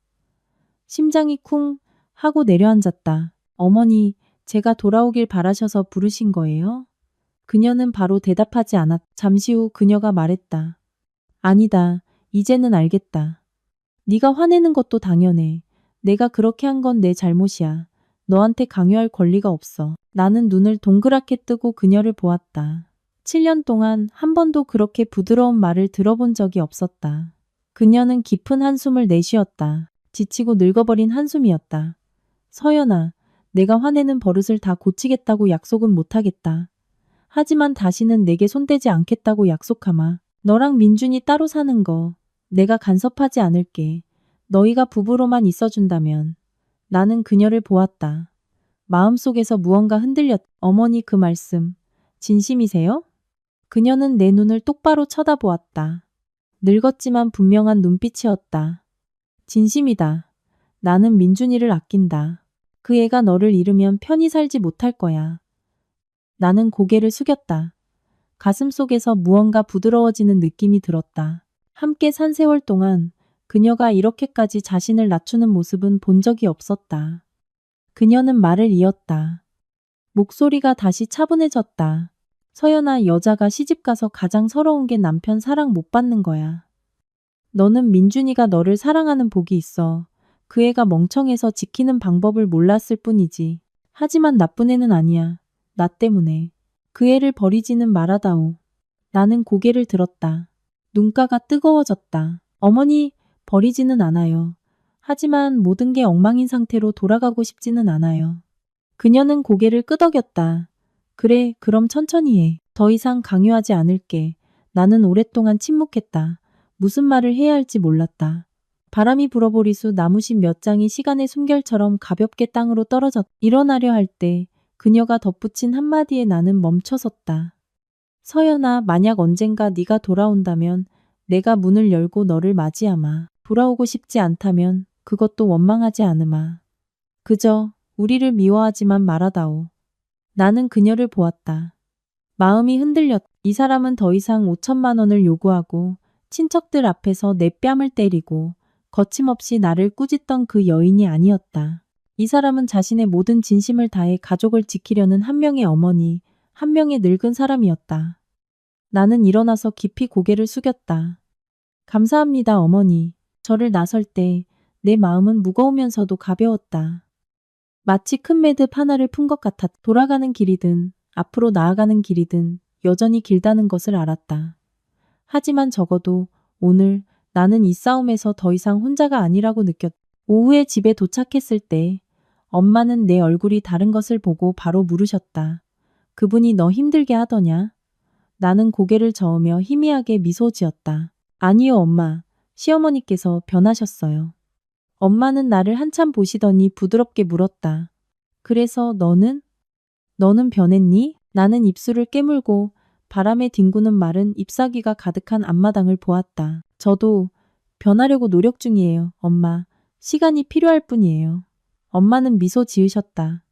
심장이 쿵 하고 내려앉았다. 어머니, 제가 돌아오길 바라셔서 부르신 거예요? 그녀는 바로 대답하지 않았다. 잠시 후 그녀가 말했다. 아니다. 이제는 알겠다. 네가 화내는 것도 당연해. 내가 그렇게 한 건 내 잘못이야. 너한테 강요할 권리가 없어. 나는 눈을 동그랗게 뜨고 그녀를 보았다. 7년 동안 한 번도 그렇게 부드러운 말을 들어본 적이 없었다. 그녀는 깊은 한숨을 내쉬었다. 지치고 늙어버린 한숨이었다. 서연아, 내가 화내는 버릇을 다 고치겠다고 약속은 못하겠다. 하지만 다시는 내게 손대지 않겠다고 약속하마. 너랑 민준이 따로 사는 거 내가 간섭하지 않을게. 너희가 부부로만 있어준다면. 나는 그녀를 보았다. 마음속에서 무언가 흔들렸다. 어머니, 그 말씀 진심이세요? 그녀는 내 눈을 똑바로 쳐다보았다. 늙었지만 분명한 눈빛이었다. 진심이다. 나는 민준이를 아낀다. 그 애가 너를 잃으면 편히 살지 못할 거야. 나는 고개를 숙였다. 가슴속에서 무언가 부드러워지는 느낌이 들었다. 함께 산 세월 동안 그녀가 이렇게까지 자신을 낮추는 모습은 본 적이 없었다. 그녀는 말을 이었다. 목소리가 다시 차분해졌다. 서연아, 여자가 시집가서 가장 서러운 게 남편 사랑 못 받는 거야. 너는 민준이가 너를 사랑하는 복이 있어. 그 애가 멍청해서 지키는 방법을 몰랐을 뿐이지. 하지만 나쁜 애는 아니야. 나 때문에. 그 애를 버리지는 말아다오. 나는 고개를 들었다. 눈가가 뜨거워졌다. 어머니, 버리지는 않아요. 하지만 모든 게 엉망인 상태로 돌아가고 싶지는 않아요. 그녀는 고개를 끄덕였다. 그래, 그럼 천천히 해. 더 이상 강요하지 않을게. 나는 오랫동안 침묵했다. 무슨 말을 해야 할지 몰랐다. 바람이 불어보리수 나무신 몇 장이 시간의 숨결처럼 가볍게 땅으로 떨어졌다. 일어나려 할 때 그녀가 덧붙인 한마디에 나는 멈춰섰다. 서연아, 만약 언젠가 네가 돌아온다면 내가 문을 열고 너를 맞이하마. 돌아오고 싶지 않다면 그것도 원망하지 않으마. 그저 우리를 미워하지만 말아다오. 나는 그녀를 보았다. 마음이 흔들렸다. 이 사람은 더 이상 5천만 원을 요구하고 친척들 앞에서 내 뺨을 때리고 거침없이 나를 꾸짖던 그 여인이 아니었다. 이 사람은 자신의 모든 진심을 다해 가족을 지키려는 한 명의 어머니, 한 명의 늙은 사람이었다. 나는 일어나서 깊이 고개를 숙였다. 감사합니다, 어머니. 저를 나설 때 내 마음은 무거우면서도 가벼웠다. 마치 큰 매듭 하나를 푼 것 같았. 돌아가는 길이든 앞으로 나아가는 길이든 여전히 길다는 것을 알았다. 하지만 적어도 오늘 나는 이 싸움에서 더 이상 혼자가 아니라고 느꼈다. 오후에 집에 도착했을 때 엄마는 내 얼굴이 다른 것을 보고 바로 물으셨다. 그분이 너 힘들게 하더냐? 나는 고개를 저으며 희미하게 미소 지었다. 아니요, 엄마. 시어머니께서 변하셨어요. 엄마는 나를 한참 보시더니 부드럽게 물었다. 그래서 너는 변했니? 나는 입술을 깨물고 바람에 뒹구는 마른 잎사귀가 가득한 앞마당을 보았다. 저도 변하려고 노력 중이에요, 엄마. 시간이 필요할 뿐이에요. 엄마는 미소 지으셨다.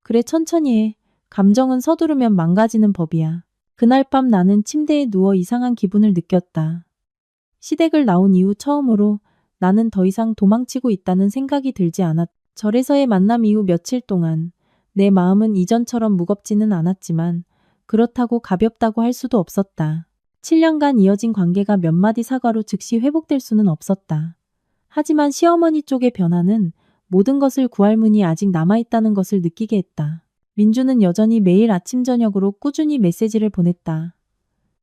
그래, 천천히 해. 감정은 서두르면 망가지는 법이야. 그날 밤 나는 침대에 누워 이상한 기분을 느꼈다. 시댁을 나온 이후 처음으로 나는 더 이상 도망치고 있다는 생각이 들지 않았다. 절에서의 만남 이후 며칠 동안 내 마음은 이전처럼 무겁지는 않았지만 그렇다고 가볍다고 할 수도 없었다. 7년간 이어진 관계가 몇 마디 사과로 즉시 회복될 수는 없었다. 하지만 시어머니 쪽의 변화는 모든 것을 구할 문이 아직 남아있다는 것을 느끼게 했다. 민주는 여전히 매일 아침 저녁으로 꾸준히 메시지를 보냈다.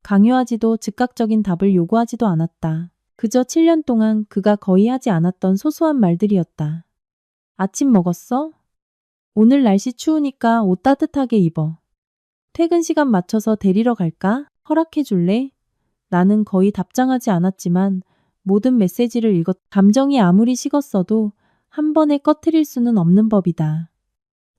강요하지도 즉각적인 답을 요구하지도 않았다. 그저 7년 동안 그가 거의 하지 않았던 소소한 말들이었다. 아침 먹었어? 오늘 날씨 추우니까 옷 따뜻하게 입어. 퇴근 시간 맞춰서 데리러 갈까? 허락해 줄래? 나는 거의 답장하지 않았지만 모든 메시지를 읽었. 감정이 아무리 식었어도 한 번에 꺼트릴 수는 없는 법이다.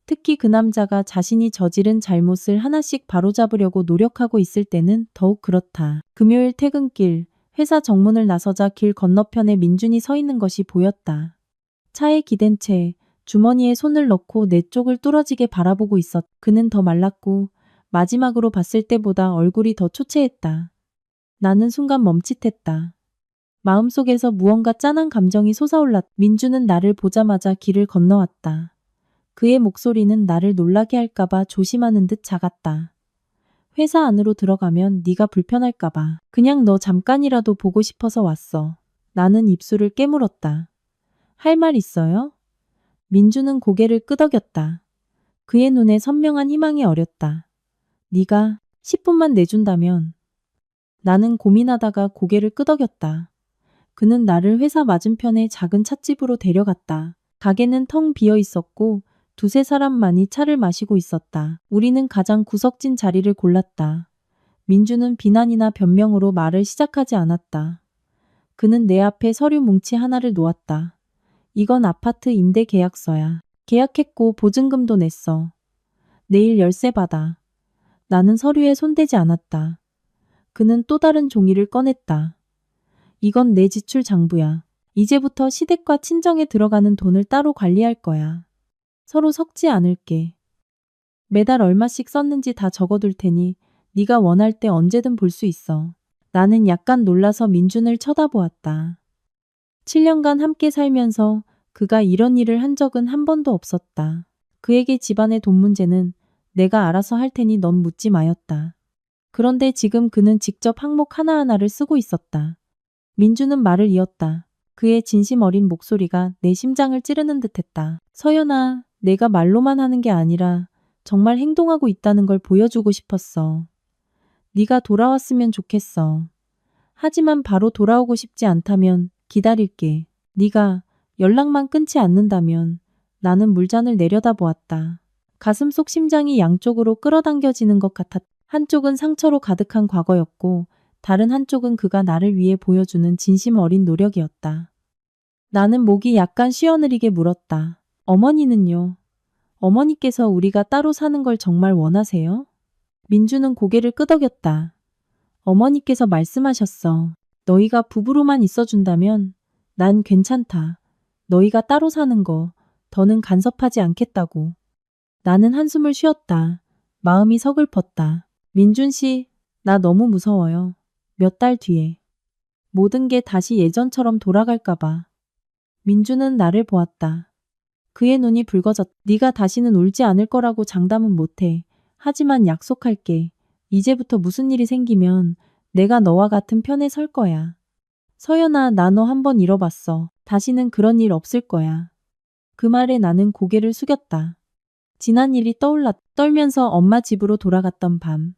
특히 그 남자가 자신이 저지른 잘못을 하나씩 바로잡으려고 노력하고 있을 때는 더욱 그렇다. 금요일 퇴근길, 회사 정문을 나서자 길 건너편에 민준이 서 있는 것이 보였다. 차에 기댄 채 주머니에 손을 넣고 내 쪽을 뚫어지게 바라보고 있었. 그는 더 말랐고 마지막으로 봤을 때보다 얼굴이 더 초췌했다. 나는 순간 멈칫했다. 마음속에서 무언가 짠한 감정이 솟아올랐. 민주는 나를 보자마자 길을 건너왔다. 그의 목소리는 나를 놀라게 할까봐 조심하는 듯 작았다. 회사 안으로 들어가면 네가 불편할까봐. 그냥 너 잠깐이라도 보고 싶어서 왔어. 나는 입술을 깨물었다. 할 말 있어요? 민주는 고개를 끄덕였다. 그의 눈에 선명한 희망이 어렸다. 네가 10분만 내준다면. 나는 고민하다가 고개를 끄덕였다. 그는 나를 회사 맞은편의 작은 찻집으로 데려갔다. 가게는 텅 비어 있었고 두세 사람만이 차를 마시고 있었다. 우리는 가장 구석진 자리를 골랐다. 민주는 비난이나 변명으로 말을 시작하지 않았다. 그는 내 앞에 서류 뭉치 하나를 놓았다. 이건 아파트 임대 계약서야. 계약했고 보증금도 냈어. 내일 열쇠 받아. 나는 서류에 손대지 않았다. 그는 또 다른 종이를 꺼냈다. 이건 내 지출 장부야. 이제부터 시댁과 친정에 들어가는 돈을 따로 관리할 거야. 서로 섞지 않을게. 매달 얼마씩 썼는지 다 적어둘 테니 네가 원할 때 언제든 볼 수 있어. 나는 약간 놀라서 민준을 쳐다보았다. 7년간 함께 살면서 그가 이런 일을 한 적은 한 번도 없었다. 그에게 집안의 돈 문제는 내가 알아서 할 테니 넌 묻지 마였다. 그런데 지금 그는 직접 항목 하나하나를 쓰고 있었다. 민주는 말을 이었다. 그의 진심 어린 목소리가 내 심장을 찌르는 듯했다. 서연아, 내가 말로만 하는 게 아니라 정말 행동하고 있다는 걸 보여주고 싶었어. 네가 돌아왔으면 좋겠어. 하지만 바로 돌아오고 싶지 않다면 기다릴게. 네가 연락만 끊지 않는다면. 나는 물잔을 내려다보았다. 가슴속 심장이 양쪽으로 끌어당겨지는 것 같았다. 한쪽은 상처로 가득한 과거였고 다른 한쪽은 그가 나를 위해 보여주는 진심 어린 노력이었다. 나는 목이 약간 쉬어느리게 물었다. 어머니는요? 어머니께서 우리가 따로 사는 걸 정말 원하세요? 민주는 고개를 끄덕였다. 어머니께서 말씀하셨어. 너희가 부부로만 있어준다면 난 괜찮다. 너희가 따로 사는 거 더는 간섭하지 않겠다고. 나는 한숨을 쉬었다. 마음이 서글펐다. 민준 씨, 나 너무 무서워요. 몇 달 뒤에 모든 게 다시 예전처럼 돌아갈까봐. 민주는 나를 보았다. 그의 눈이 붉어졌. 네가 다시는 울지 않을 거라고 장담은 못해. 하지만 약속할게. 이제부터 무슨 일이 생기면 내가 너와 같은 편에 설 거야. 서연아, 나 너 한 번 잃어봤어. 다시는 그런 일 없을 거야. 그 말에 나는 고개를 숙였다. 지난 일이 떨면서 엄마 집으로 돌아갔던 밤.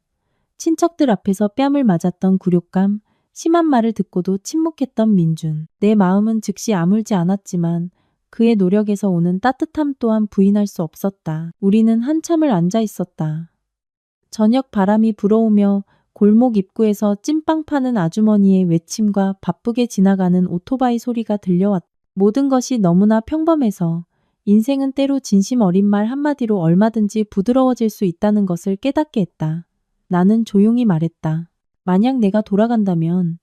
친척들 앞에서 뺨을 맞았던 굴욕감, 심한 말을 듣고도 침묵했던 민준. 내 마음은 즉시 아물지 않았지만 그의 노력에서 오는 따뜻함 또한 부인할 수 없었다. 우리는 한참을 앉아 있었다. 저녁 바람이 불어오며 골목 입구에서 찐빵 파는 아주머니의 외침과 바쁘게 지나가는 오토바이 소리가 들려왔다. 모든 것이 너무나 평범해서 인생은 때로 진심 어린 말 한마디로 얼마든지 부드러워질 수 있다는 것을 깨닫게 했다. 나는 조용히 말했다. 만약 내가 돌아간다면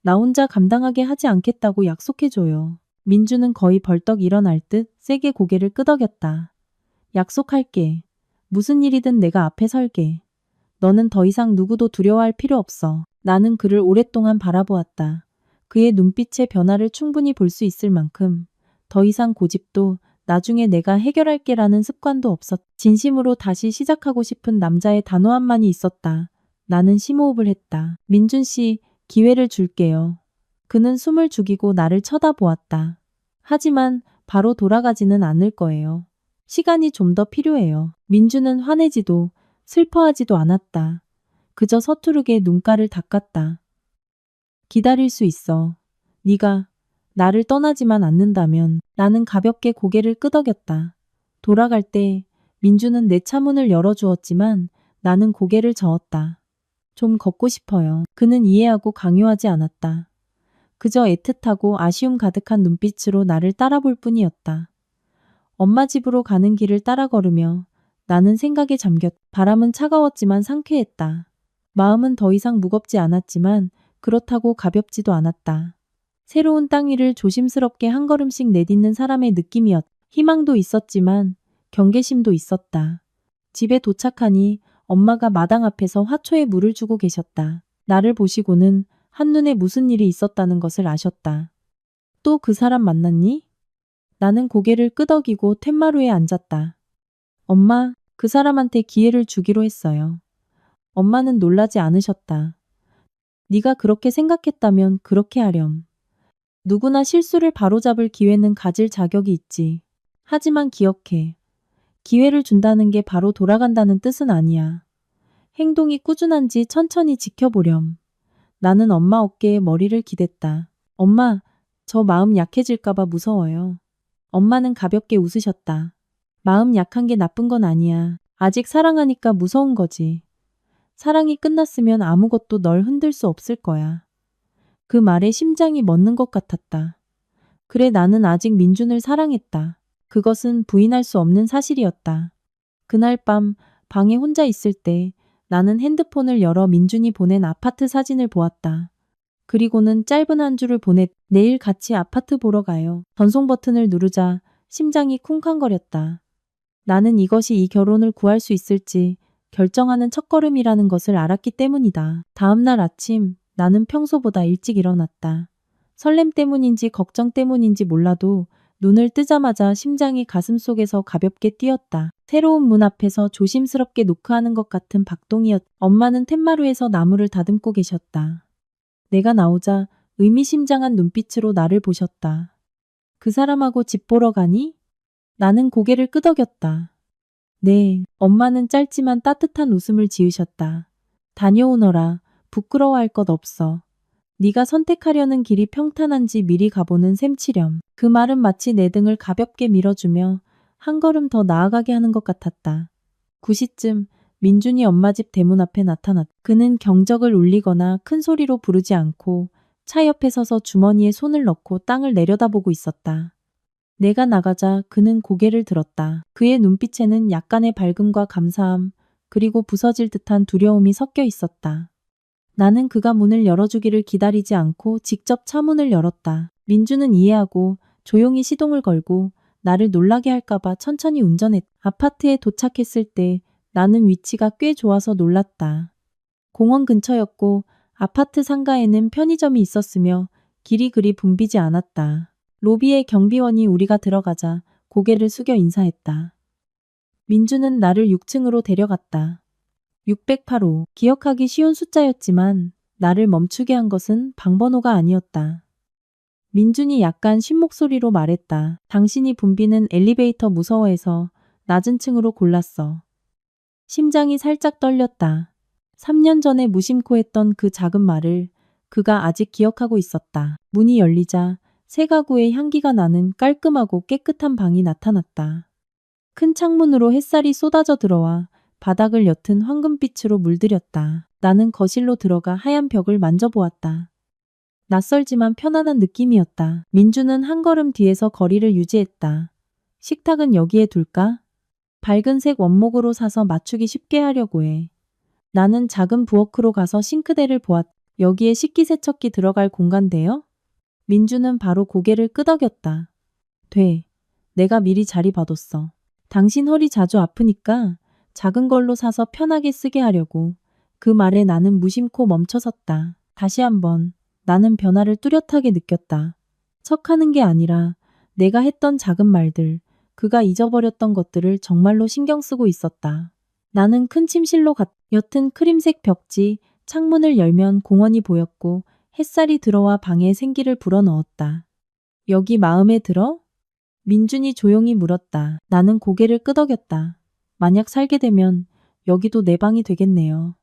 나 혼자 감당하게 하지 않겠다고 약속해줘요. 민주는 거의 벌떡 일어날 듯 세게 고개를 끄덕였다. 약속할게. 무슨 일이든 내가 앞에 설게. 너는 더 이상 누구도 두려워할 필요 없어. 나는 그를 오랫동안 바라보았다. 그의 눈빛의 변화를 충분히 볼 수 있을 만큼 더 이상 고집도 나중에 내가 해결할게라는 습관도 없었. 진심으로 다시 시작하고 싶은 남자의 단호함만이 있었다. 나는 심호흡을 했다. 민준 씨, 기회를 줄게요. 그는 숨을 죽이고 나를 쳐다보았다. 하지만 바로 돌아가지는 않을 거예요. 시간이 좀 더 필요해요. 민준은 화내지도 슬퍼하지도 않았다. 그저 서투르게 눈가를 닦았다. 기다릴 수 있어. 네가 나를 떠나지만 않는다면. 나는 가볍게 고개를 끄덕였다. 돌아갈 때 민주는 내 차문을 열어주었지만 나는 고개를 저었다. 좀 걷고 싶어요. 그는 이해하고 강요하지 않았다. 그저 애틋하고 아쉬움 가득한 눈빛으로 나를 따라볼 뿐이었다. 엄마 집으로 가는 길을 따라 걸으며 나는 생각에 잠겼다. 바람은 차가웠지만 상쾌했다. 마음은 더 이상 무겁지 않았지만 그렇다고 가볍지도 않았다. 새로운 땅 위를 조심스럽게 한 걸음씩 내딛는 사람의 느낌이었다. 희망도 있었지만 경계심도 있었다. 집에 도착하니 엄마가 마당 앞에서 화초에 물을 주고 계셨다. 나를 보시고는 한눈에 무슨 일이 있었다는 것을 아셨다. 또 그 사람 만났니? 나는 고개를 끄덕이고 텐마루에 앉았다. 엄마, 그 사람한테 기회를 주기로 했어요. 엄마는 놀라지 않으셨다. 네가 그렇게 생각했다면 그렇게 하렴. 누구나 실수를 바로잡을 기회는 가질 자격이 있지. 하지만 기억해. 기회를 준다는 게 바로 돌아간다는 뜻은 아니야. 행동이 꾸준한지 천천히 지켜보렴. 나는 엄마 어깨에 머리를 기댔다. 엄마, 저 마음 약해질까봐 무서워요. 엄마는 가볍게 웃으셨다. 마음 약한 게 나쁜 건 아니야. 아직 사랑하니까 무서운 거지. 사랑이 끝났으면 아무것도 널 흔들 수 없을 거야. 그 말에 심장이 멎는 것 같았다. 그래, 나는 아직 민준을 사랑했다. 그것은 부인할 수 없는 사실이었다. 그날 밤 방에 혼자 있을 때 나는 핸드폰을 열어 민준이 보낸 아파트 사진을 보았다. 그리고는 짧은 한 줄을 보냈. 내일 같이 아파트 보러 가요. 전송 버튼을 누르자 심장이 쿵쾅거렸다. 나는 이것이 이 결혼을 구할 수 있을지 결정하는 첫걸음이라는 것을 알았기 때문이다. 다음 날 아침 나는 평소보다 일찍 일어났다. 설렘 때문인지 걱정 때문인지 몰라도 눈을 뜨자마자 심장이 가슴속에서 가볍게 뛰었다. 새로운 문 앞에서 조심스럽게 노크하는 것 같은 박동이었다. 엄마는 텐마루에서 나무를 다듬고 계셨다. 내가 나오자 의미심장한 눈빛으로 나를 보셨다. 그 사람하고 집 보러 가니? 나는 고개를 끄덕였다. 네, 엄마는 짧지만 따뜻한 웃음을 지으셨다. 다녀오너라. 부끄러워할 것 없어. 네가 선택하려는 길이 평탄한지 미리 가보는 셈치렴. 그 말은 마치 내 등을 가볍게 밀어주며 한 걸음 더 나아가게 하는 것 같았다. 9시쯤 민준이 엄마 집 대문 앞에 나타났다. 그는 경적을 울리거나 큰 소리로 부르지 않고 차 옆에 서서 주머니에 손을 넣고 땅을 내려다보고 있었다. 내가 나가자 그는 고개를 들었다. 그의 눈빛에는 약간의 밝음과 감사함, 그리고 부서질 듯한 두려움이 섞여 있었다. 나는 그가 문을 열어주기를 기다리지 않고 직접 차 문을 열었다. 민주는 이해하고 조용히 시동을 걸고 나를 놀라게 할까봐 천천히 운전했다. 아파트에 도착했을 때 나는 위치가 꽤 좋아서 놀랐다. 공원 근처였고 아파트 상가에는 편의점이 있었으며 길이 그리 붐비지 않았다. 로비에 경비원이 우리가 들어가자 고개를 숙여 인사했다. 민주는 나를 6층으로 데려갔다. 608호. 기억하기 쉬운 숫자였지만 나를 멈추게 한 것은 방번호가 아니었다. 민준이 약간 쉰 목소리로 말했다. 당신이 붐비는 엘리베이터 무서워해서 낮은 층으로 골랐어. 심장이 살짝 떨렸다. 3년 전에 무심코 했던 그 작은 말을 그가 아직 기억하고 있었다. 문이 열리자 새 가구의 향기가 나는 깔끔하고 깨끗한 방이 나타났다. 큰 창문으로 햇살이 쏟아져 들어와 바닥을 옅은 황금빛으로 물들였다. 나는 거실로 들어가 하얀 벽을 만져보았다. 낯설지만 편안한 느낌이었다. 민주는 한 걸음 뒤에서 거리를 유지했다. 식탁은 여기에 둘까? 밝은색 원목으로 사서 맞추기 쉽게 하려고 해. 나는 작은 부엌으로 가서 싱크대를 보았다. 여기에 식기세척기 들어갈 공간대요? 민주는 바로 고개를 끄덕였다. 돼. 내가 미리 자리 봐뒀어. 당신 허리 자주 아프니까 작은 걸로 사서 편하게 쓰게 하려고. 그 말에 나는 무심코 멈춰섰다. 다시 한번 나는 변화를 뚜렷하게 느꼈다. 척하는 게 아니라 내가 했던 작은 말들, 그가 잊어버렸던 것들을 정말로 신경 쓰고 있었다. 나는 큰 침실로 옅은 크림색 벽지, 창문을 열면 공원이 보였고 햇살이 들어와 방에 생기를 불어넣었다. 여기 마음에 들어? 민준이 조용히 물었다. 나는 고개를 끄덕였다. 만약 살게 되면 여기도 내 방이 되겠네요.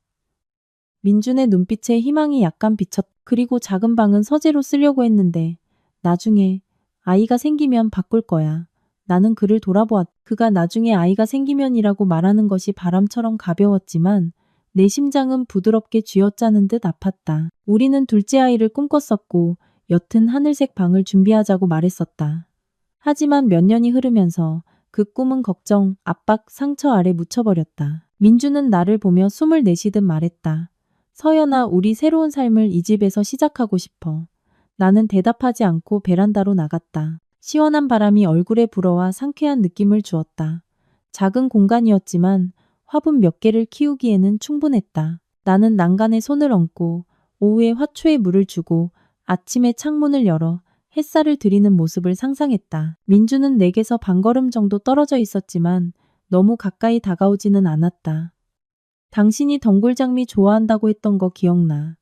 민준의 눈빛에 희망이 약간 비쳤다. 그리고 작은 방은 서재로 쓰려고 했는데 나중에 아이가 생기면 바꿀 거야. 나는 그를 돌아보았다. 그가 나중에 아이가 생기면이라고 말하는 것이 바람처럼 가벼웠지만 내 심장은 부드럽게 쥐어짜는 듯 아팠다. 우리는 둘째 아이를 꿈꿨었고 옅은 하늘색 방을 준비하자고 말했었다. 하지만 몇 년이 흐르면서 그 꿈은 걱정, 압박, 상처 아래 묻혀버렸다. 민주는 나를 보며 숨을 내쉬듯 말했다. 서연아, 우리 새로운 삶을 이 집에서 시작하고 싶어. 나는 대답하지 않고 베란다로 나갔다. 시원한 바람이 얼굴에 불어와 상쾌한 느낌을 주었다. 작은 공간이었지만 화분 몇 개를 키우기에는 충분했다. 나는 난간에 손을 얹고 오후에 화초에 물을 주고 아침에 창문을 열어 햇살을 들이는 모습을 상상했다. 민주는 내게서 반걸음 정도 떨어져 있었지만 너무 가까이 다가오지는 않았다. 당신이 덩굴장미 좋아한다고 했던 거 기억나.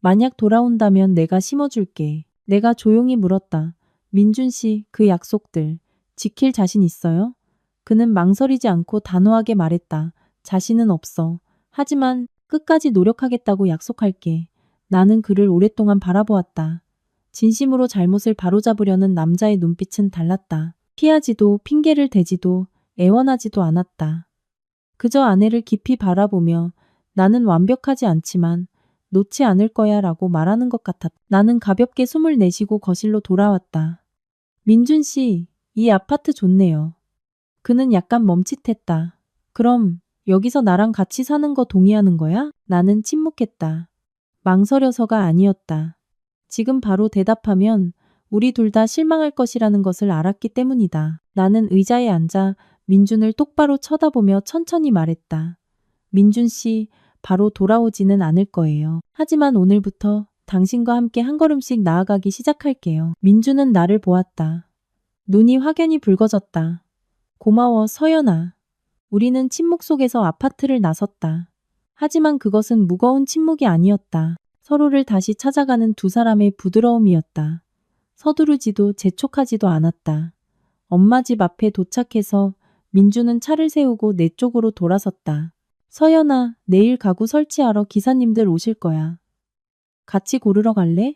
만약 돌아온다면 내가 심어줄게. 내가 조용히 물었다. 민준 씨, 그 약속들 지킬 자신 있어요? 그는 망설이지 않고 단호하게 말했다. 자신은 없어. 하지만 끝까지 노력하겠다고 약속할게. 나는 그를 오랫동안 바라보았다. 진심으로 잘못을 바로잡으려는 남자의 눈빛은 달랐다. 피하지도 핑계를 대지도 애원하지도 않았다. 그저 아내를 깊이 바라보며 나는 완벽하지 않지만 놓지 않을 거야 라고 말하는 것 같았다. 나는 가볍게 숨을 내쉬고 거실로 돌아왔다. 민준 씨, 이 아파트 좋네요. 그는 약간 멈칫했다. 그럼 여기서 나랑 같이 사는 거 동의하는 거야? 나는 침묵했다. 망설여서가 아니었다. 지금 바로 대답하면 우리 둘 다 실망할 것이라는 것을 알았기 때문이다. 나는 의자에 앉아 민준을 똑바로 쳐다보며 천천히 말했다. 민준 씨, 바로 돌아오지는 않을 거예요. 하지만 오늘부터 당신과 함께 한 걸음씩 나아가기 시작할게요. 민준은 나를 보았다. 눈이 확연히 붉어졌다. 고마워, 서연아. 우리는 침묵 속에서 아파트를 나섰다. 하지만 그것은 무거운 침묵이 아니었다. 서로를 다시 찾아가는 두 사람의 부드러움이었다. 서두르지도 재촉하지도 않았다. 엄마 집 앞에 도착해서 민주는 차를 세우고 내 쪽으로 돌아섰다. 서연아, 내일 가구 설치하러 기사님들 오실 거야. 같이 고르러 갈래?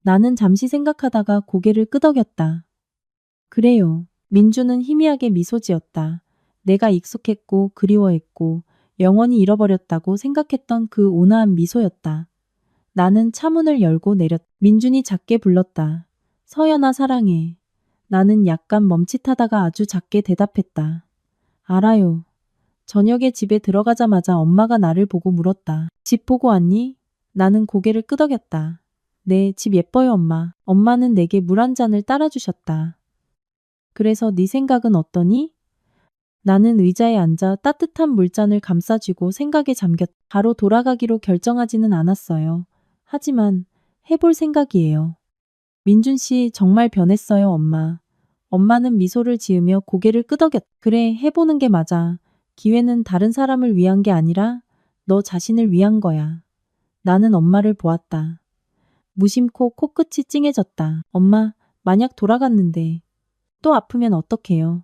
나는 잠시 생각하다가 고개를 끄덕였다. 그래요. 민주는 희미하게 미소 지었다. 내가 익숙했고 그리워했고 영원히 잃어버렸다고 생각했던 그 온화한 미소였다. 나는 차문을 열고 민준이 작게 불렀다. 서연아 사랑해. 나는 약간 멈칫하다가 아주 작게 대답했다. 알아요. 저녁에 집에 들어가자마자 엄마가 나를 보고 물었다. 집 보고 왔니? 나는 고개를 끄덕였다. 네, 집 예뻐요 엄마. 엄마는 내게 물 한 잔을 따라주셨다. 그래서 네 생각은 어떠니? 나는 의자에 앉아 따뜻한 물잔을 감싸쥐고 생각에 잠겼다. 바로 돌아가기로 결정하지는 않았어요. 하지만 해볼 생각이에요. 민준 씨 정말 변했어요 엄마. 엄마는 미소를 지으며 고개를 끄덕였. 그래, 해보는 게 맞아. 기회는 다른 사람을 위한 게 아니라 너 자신을 위한 거야. 나는 엄마를 보았다. 무심코 코끝이 찡해졌다. 엄마, 만약 돌아갔는데 또 아프면 어떡해요?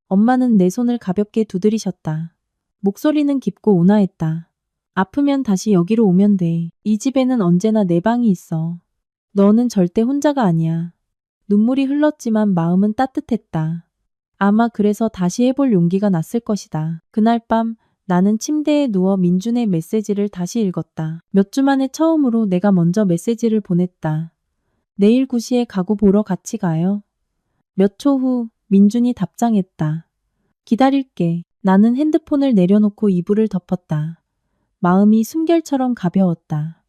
엄마는 내 손을 가볍게 두드리셨다. 목소리는 깊고 온화했다. 아프면 다시 여기로 오면 돼. 이 집에는 언제나 내 방이 있어. 너는 절대 혼자가 아니야. 눈물이 흘렀지만 마음은 따뜻했다. 아마 그래서 다시 해볼 용기가 났을 것이다. 그날 밤 나는 침대에 누워 민준의 메시지를 다시 읽었다. 몇 주 만에 처음으로 내가 먼저 메시지를 보냈다. 내일 9시에 가구 보러 같이 가요. 몇 초 후 민준이 답장했다. 기다릴게. 나는 핸드폰을 내려놓고 이불을 덮었다. 마음이 숨결처럼 가벼웠다.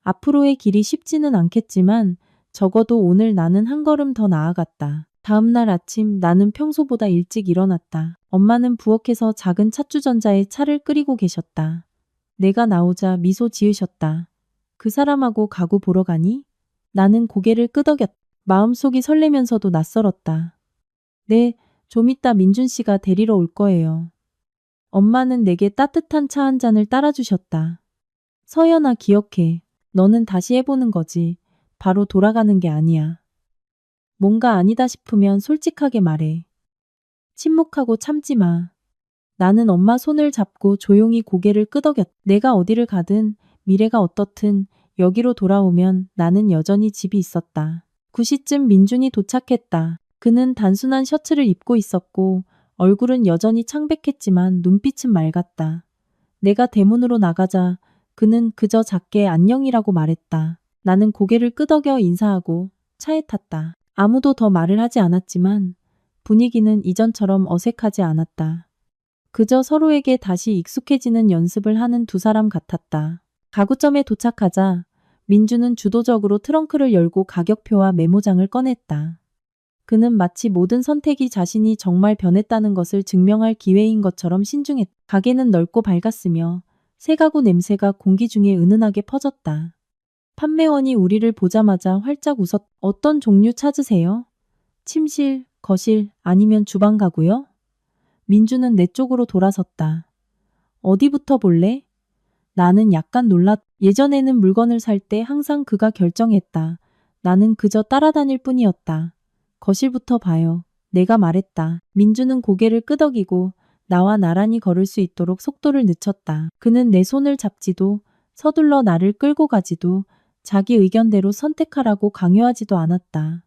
앞으로의 길이 쉽지는 않겠지만 적어도 오늘 나는 한 걸음 더 나아갔다. 다음 날 아침 나는 평소보다 일찍 일어났다. 엄마는 부엌에서 작은 찻주전자에 차를 끓이고 계셨다. 내가 나오자 미소 지으셨다. 그 사람하고 가구 보러 가니? 나는 고개를 끄덕였다. 마음속이 설레면서도 낯설었다. 네, 좀 이따 민준 씨가 데리러 올 거예요. 엄마는 내게 따뜻한 차 한 잔을 따라주셨다. 서연아, 기억해. 너는 다시 해보는 거지. 바로 돌아가는 게 아니야. 뭔가 아니다 싶으면 솔직하게 말해. 침묵하고 참지 마. 나는 엄마 손을 잡고 조용히 고개를 끄덕였다. 내가 어디를 가든 미래가 어떻든 여기로 돌아오면 나는 여전히 집이 있었다. 9시쯤 민준이 도착했다. 그는 단순한 셔츠를 입고 있었고 얼굴은 여전히 창백했지만 눈빛은 맑았다. 내가 대문으로 나가자 그는 그저 작게 안녕이라고 말했다. 나는 고개를 끄덕여 인사하고 차에 탔다. 아무도 더 말을 하지 않았지만 분위기는 이전처럼 어색하지 않았다. 그저 서로에게 다시 익숙해지는 연습을 하는 두 사람 같았다. 가구점에 도착하자 민주는 주도적으로 트렁크를 열고 가격표와 메모장을 꺼냈다. 그는 마치 모든 선택이 자신이 정말 변했다는 것을 증명할 기회인 것처럼 신중했다. 가게는 넓고 밝았으며 새 가구 냄새가 공기 중에 은은하게 퍼졌다. 판매원이 우리를 보자마자 활짝 웃었다. 어떤 종류 찾으세요? 침실, 거실, 아니면 주방 가구요? 민주는 내 쪽으로 돌아섰다. 어디부터 볼래? 나는 약간 놀랐다. 예전에는 물건을 살 때 항상 그가 결정했다. 나는 그저 따라다닐 뿐이었다. 거실부터 봐요. 내가 말했다. 민주는 고개를 끄덕이고 나와 나란히 걸을 수 있도록 속도를 늦췄다. 그는 내 손을 잡지도 서둘러 나를 끌고 가지도 자기 의견대로 선택하라고 강요하지도 않았다.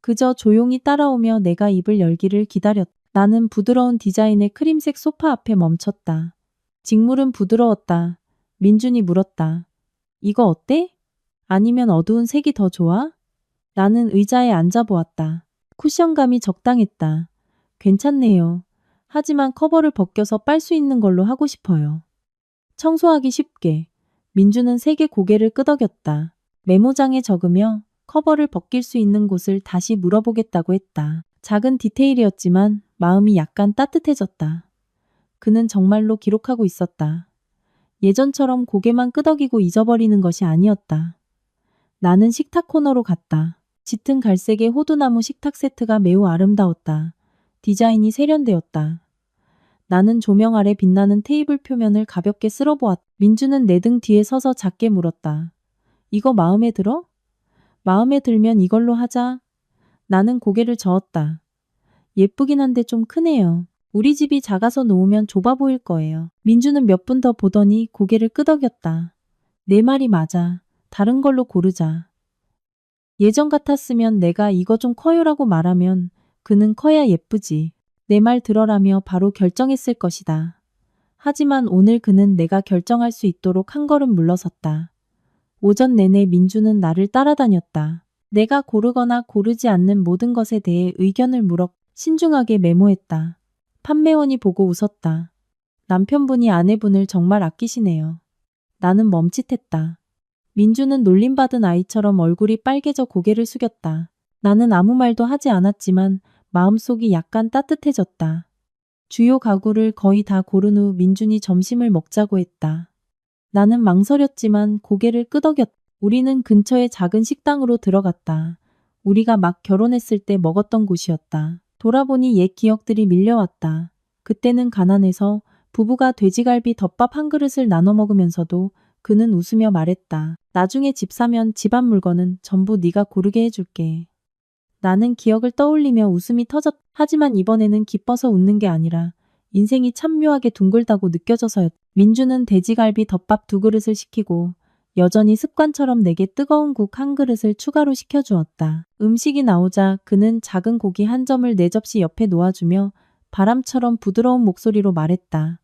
그저 조용히 따라오며 내가 입을 열기를 기다렸다. 나는 부드러운 디자인의 크림색 소파 앞에 멈췄다. 직물은 부드러웠다. 민준이 물었다. 이거 어때? 아니면 어두운 색이 더 좋아? 나는 의자에 앉아보았다. 쿠션감이 적당했다. 괜찮네요. 하지만 커버를 벗겨서 빨 수 있는 걸로 하고 싶어요. 청소하기 쉽게. 민주는 세게 고개를 끄덕였다. 메모장에 적으며 커버를 벗길 수 있는 곳을 다시 물어보겠다고 했다. 작은 디테일이었지만 마음이 약간 따뜻해졌다. 그는 정말로 기록하고 있었다. 예전처럼 고개만 끄덕이고 잊어버리는 것이 아니었다. 나는 식탁 코너로 갔다. 짙은 갈색의 호두나무 식탁 세트가 매우 아름다웠다. 디자인이 세련되었다. 나는 조명 아래 빛나는 테이블 표면을 가볍게 쓸어보았다. 민주는 내 등 뒤에 서서 작게 물었다. 이거 마음에 들어? 마음에 들면 이걸로 하자. 나는 고개를 저었다. 예쁘긴 한데 좀 크네요. 우리 집이 작아서 놓으면 좁아 보일 거예요. 민주는 몇 분 더 보더니 고개를 끄덕였다. 내 말이 맞아. 다른 걸로 고르자. 예전 같았으면 내가 이거 좀 커요라고 말하면 그는 커야 예쁘지. 내 말 들어라며 바로 결정했을 것이다. 하지만 오늘 그는 내가 결정할 수 있도록 한 걸음 물러섰다. 오전 내내 민주는 나를 따라다녔다. 내가 고르거나 고르지 않는 모든 것에 대해 의견을 물어 신중하게 메모했다. 판매원이 보고 웃었다. 남편분이 아내분을 정말 아끼시네요. 나는 멈칫했다. 민주는 놀림받은 아이처럼 얼굴이 빨개져 고개를 숙였다. 나는 아무 말도 하지 않았지만 마음속이 약간 따뜻해졌다. 주요 가구를 거의 다 고른 후 민준이 점심을 먹자고 했다. 나는 망설였지만 고개를 끄덕였다. 우리는 근처의 작은 식당으로 들어갔다. 우리가 막 결혼했을 때 먹었던 곳이었다. 돌아보니 옛 기억들이 밀려왔다. 그때는 가난해서 부부가 돼지갈비 덮밥 한 그릇을 나눠 먹으면서도 그는 웃으며 말했다. 나중에 집 사면 집안 물건은 전부 네가 고르게 해줄게. 나는 기억을 떠올리며 웃음이 터졌다. 하지만 이번에는 기뻐서 웃는 게 아니라 인생이 참 묘하게 둥글다고 느껴져서였다. 민주는 돼지갈비 덮밥 2그릇을 시키고 여전히 습관처럼 내게 뜨거운 국 한 그릇을 추가로 시켜주었다. 음식이 나오자 그는 작은 고기 한 점을 내 접시 옆에 놓아주며 바람처럼 부드러운 목소리로 말했다.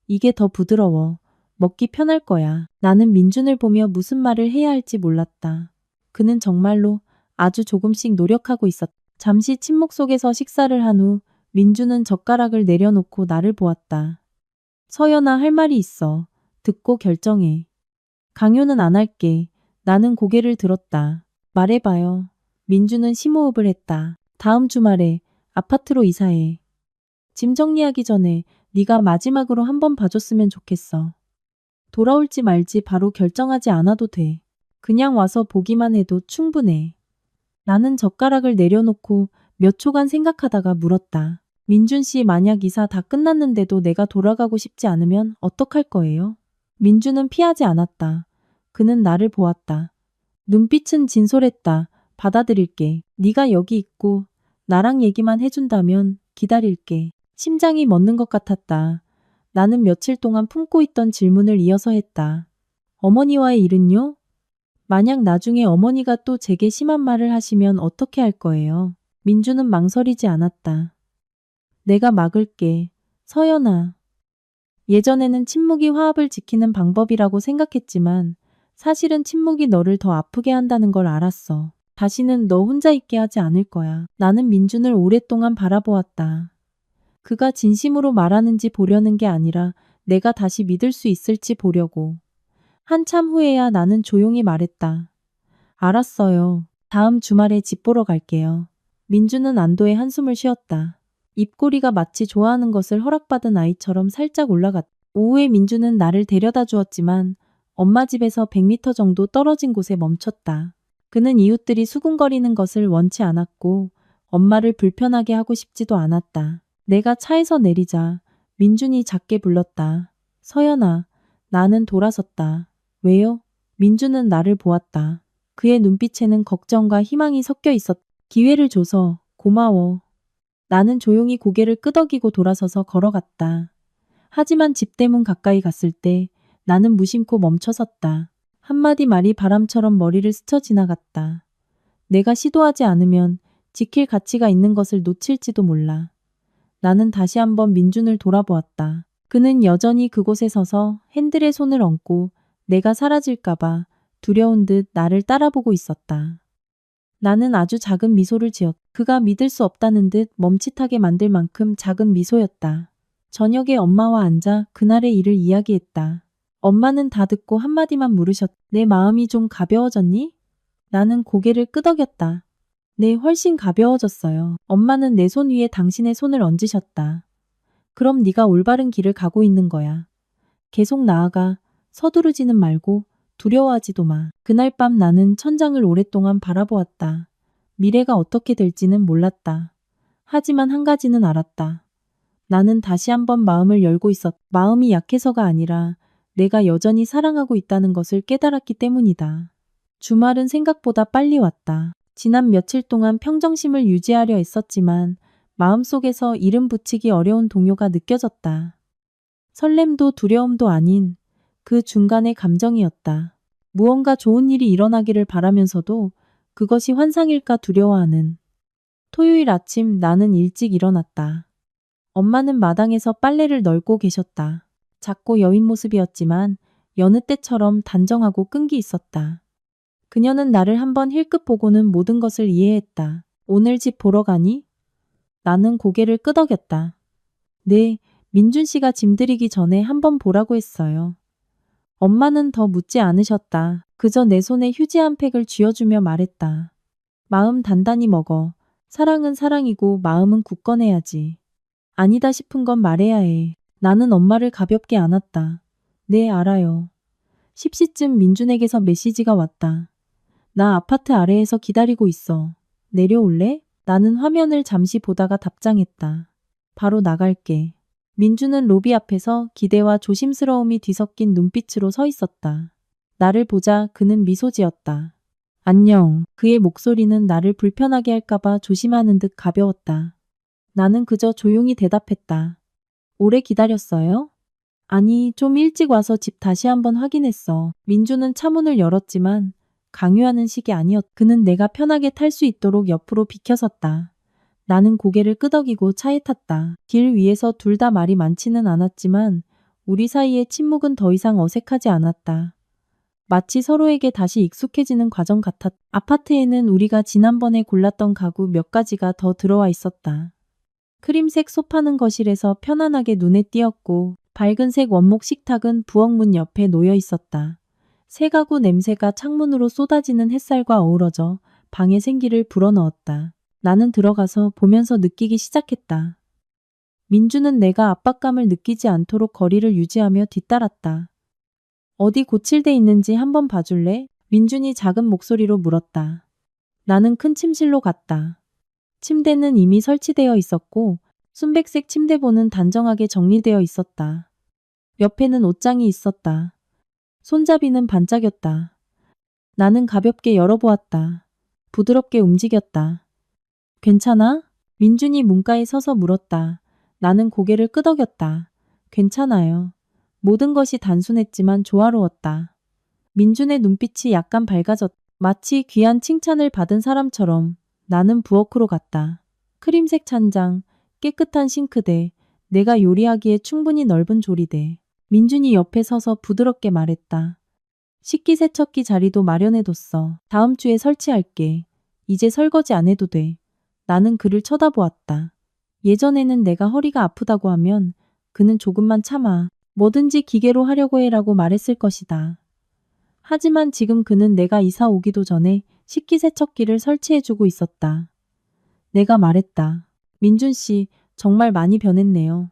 이게 더 부드러워. 먹기 편할 거야. 나는 민준을 보며 무슨 말을 해야 할지 몰랐다. 그는 정말로 아주 조금씩 노력하고 있었다. 잠시 침묵 속에서 식사를 한 후 민준은 젓가락을 내려놓고 나를 보았다. 서연아, 할 말이 있어. 듣고 결정해. 강요는 안 할게. 나는 고개를 들었다. 말해봐요. 민준은 심호흡을 했다. 다음 주말에 아파트로 이사해. 짐 정리하기 전에 네가 마지막으로 한번 봐줬으면 좋겠어. 돌아올지 말지 바로 결정하지 않아도 돼. 그냥 와서 보기만 해도 충분해. 나는 젓가락을 내려놓고 몇 초간 생각하다가 물었다. 민준 씨, 만약 이사 다 끝났는데도 내가 돌아가고 싶지 않으면 어떡할 거예요? 민준은 피하지 않았다. 그는 나를 보았다. 눈빛은 진솔했다. 받아들일게. 네가 여기 있고 나랑 얘기만 해준다면 기다릴게. 심장이 멎는 것 같았다. 나는 며칠 동안 품고 있던 질문을 이어서 했다. 어머니와의 일은요? 만약 나중에 어머니가 또 제게 심한 말을 하시면 어떻게 할 거예요? 민주는 망설이지 않았다. 내가 막을게. 서연아. 예전에는 침묵이 화합을 지키는 방법이라고 생각했지만 사실은 침묵이 너를 더 아프게 한다는 걸 알았어. 다시는 너 혼자 있게 하지 않을 거야. 나는 민준을 오랫동안 바라보았다. 그가 진심으로 말하는지 보려는 게 아니라 내가 다시 믿을 수 있을지 보려고. 한참 후에야 나는 조용히 말했다. 알았어요. 다음 주말에 집 보러 갈게요. 민주는 안도의 한숨을 쉬었다. 입꼬리가 마치 좋아하는 것을 허락받은 아이처럼 살짝 올라갔다. 오후에 민주는 나를 데려다 주었지만 엄마 집에서 100m 정도 떨어진 곳에 멈췄다. 그는 이웃들이 수군거리는 것을 원치 않았고 엄마를 불편하게 하고 싶지도 않았다. 내가 차에서 내리자 민준이 작게 불렀다. 서연아. 나는 돌아섰다. 왜요? 민준은 나를 보았다. 그의 눈빛에는 걱정과 희망이 섞여 있었다. 기회를 줘서 고마워. 나는 조용히 고개를 끄덕이고 돌아서서 걸어갔다. 하지만 집대문 가까이 갔을 때 나는 무심코 멈춰섰다. 한마디 말이 바람처럼 머리를 스쳐 지나갔다. 내가 시도하지 않으면 지킬 가치가 있는 것을 놓칠지도 몰라. 나는 다시 한번 민준을 돌아보았다. 그는 여전히 그곳에 서서 핸들에 손을 얹고 내가 사라질까봐 두려운 듯 나를 따라보고 있었다. 나는 아주 작은 미소를 지었다. 그가 믿을 수 없다는 듯 멈칫하게 만들 만큼 작은 미소였다. 저녁에 엄마와 앉아 그날의 일을 이야기했다. 엄마는 다 듣고 한마디만 물으셨다. 내 마음이 좀 가벼워졌니? 나는 고개를 끄덕였다. 네, 훨씬 가벼워졌어요. 엄마는 내 손 위에 당신의 손을 얹으셨다. 그럼 네가 올바른 길을 가고 있는 거야. 계속 나아가. 서두르지는 말고 두려워하지도 마. 그날 밤 나는 천장을 오랫동안 바라보았다. 미래가 어떻게 될지는 몰랐다. 하지만 한 가지는 알았다. 나는 다시 한번 마음을 열고 있었다. 마음이 약해서가 아니라 내가 여전히 사랑하고 있다는 것을 깨달았기 때문이다. 주말은 생각보다 빨리 왔다. 지난 며칠 동안 평정심을 유지하려 애썼지만 마음속에서 이름 붙이기 어려운 동요가 느껴졌다. 설렘도 두려움도 아닌 그 중간의 감정이었다. 무언가 좋은 일이 일어나기를 바라면서도 그것이 환상일까 두려워하는. 토요일 아침 나는 일찍 일어났다. 엄마는 마당에서 빨래를 널고 계셨다. 작고 여인 모습이었지만 여느 때처럼 단정하고 끈기 있었다. 그녀는 나를 한번 힐끗 보고는 모든 것을 이해했다. 오늘 집 보러 가니? 나는 고개를 끄덕였다. 네, 민준 씨가 짐들이기 전에 한번 보라고 했어요. 엄마는 더 묻지 않으셨다. 그저 내 손에 휴지 한 팩을 쥐어주며 말했다. 마음 단단히 먹어. 사랑은 사랑이고 마음은 굳건해야지. 아니다 싶은 건 말해야 해. 나는 엄마를 가볍게 안았다. 네, 알아요. 10시쯤 민준에게서 메시지가 왔다. 나 아파트 아래에서 기다리고 있어. 내려올래? 나는 화면을 잠시 보다가 답장했다. 바로 나갈게. 민주는 로비 앞에서 기대와 조심스러움이 뒤섞인 눈빛으로 서 있었다. 나를 보자 그는 미소 지었다. 안녕. 그의 목소리는 나를 불편하게 할까봐 조심하는 듯 가벼웠다. 나는 그저 조용히 대답했다. 오래 기다렸어요? 아니, 좀 일찍 와서 집 다시 한번 확인했어. 민주는 차문을 열었지만 강요하는 식이 아니었. 그는 내가 편하게 탈 수 있도록 옆으로 비켜섰다. 나는 고개를 끄덕이고 차에 탔다. 길 위에서 둘 다 말이 많지는 않았지만 우리 사이의 침묵은 더 이상 어색하지 않았다. 마치 서로에게 다시 익숙해지는 과정 같았. 아파트에는 우리가 지난번에 골랐던 가구 몇 가지가 더 들어와 있었다. 크림색 소파는 거실에서 편안하게 눈에 띄었고 밝은색 원목 식탁은 부엌문 옆에 놓여 있었다. 새 가구 냄새가 창문으로 쏟아지는 햇살과 어우러져 방의 생기를 불어넣었다. 나는 들어가서 보면서 느끼기 시작했다. 민주는 내가 압박감을 느끼지 않도록 거리를 유지하며 뒤따랐다. 어디 고칠 데 있는지 한번 봐줄래? 민준이 작은 목소리로 물었다. 나는 큰 침실로 갔다. 침대는 이미 설치되어 있었고 순백색 침대본은 단정하게 정리되어 있었다. 옆에는 옷장이 있었다. 손잡이는 반짝였다. 나는 가볍게 열어보았다. 부드럽게 움직였다. 괜찮아? 민준이 문가에 서서 물었다. 나는 고개를 끄덕였다. 괜찮아요. 모든 것이 단순했지만 조화로웠다. 민준의 눈빛이 약간 밝아졌. 마치 귀한 칭찬을 받은 사람처럼. 나는 부엌으로 갔다. 크림색 찬장, 깨끗한 싱크대, 내가 요리하기에 충분히 넓은 조리대. 민준이 옆에 서서 부드럽게 말했다. 식기세척기 자리도 마련해뒀어. 다음 주에 설치할게. 이제 설거지 안 해도 돼. 나는 그를 쳐다보았다. 예전에는 내가 허리가 아프다고 하면 그는 조금만 참아. 뭐든지 기계로 하려고 해라고 말했을 것이다. 하지만 지금 그는 내가 이사 오기도 전에 식기세척기를 설치해주고 있었다. 내가 말했다. 민준 씨, 정말 많이 변했네요.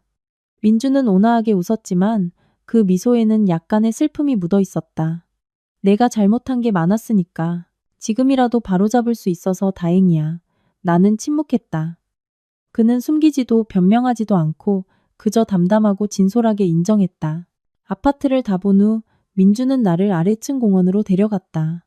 민준은 온화하게 웃었지만 그 미소에는 약간의 슬픔이 묻어 있었다. 내가 잘못한 게 많았으니까 지금이라도 바로잡을 수 있어서 다행이야. 나는 침묵했다. 그는 숨기지도 변명하지도 않고 그저 담담하고 진솔하게 인정했다. 아파트를 다 본 후 민주는 나를 아래층 공원으로 데려갔다.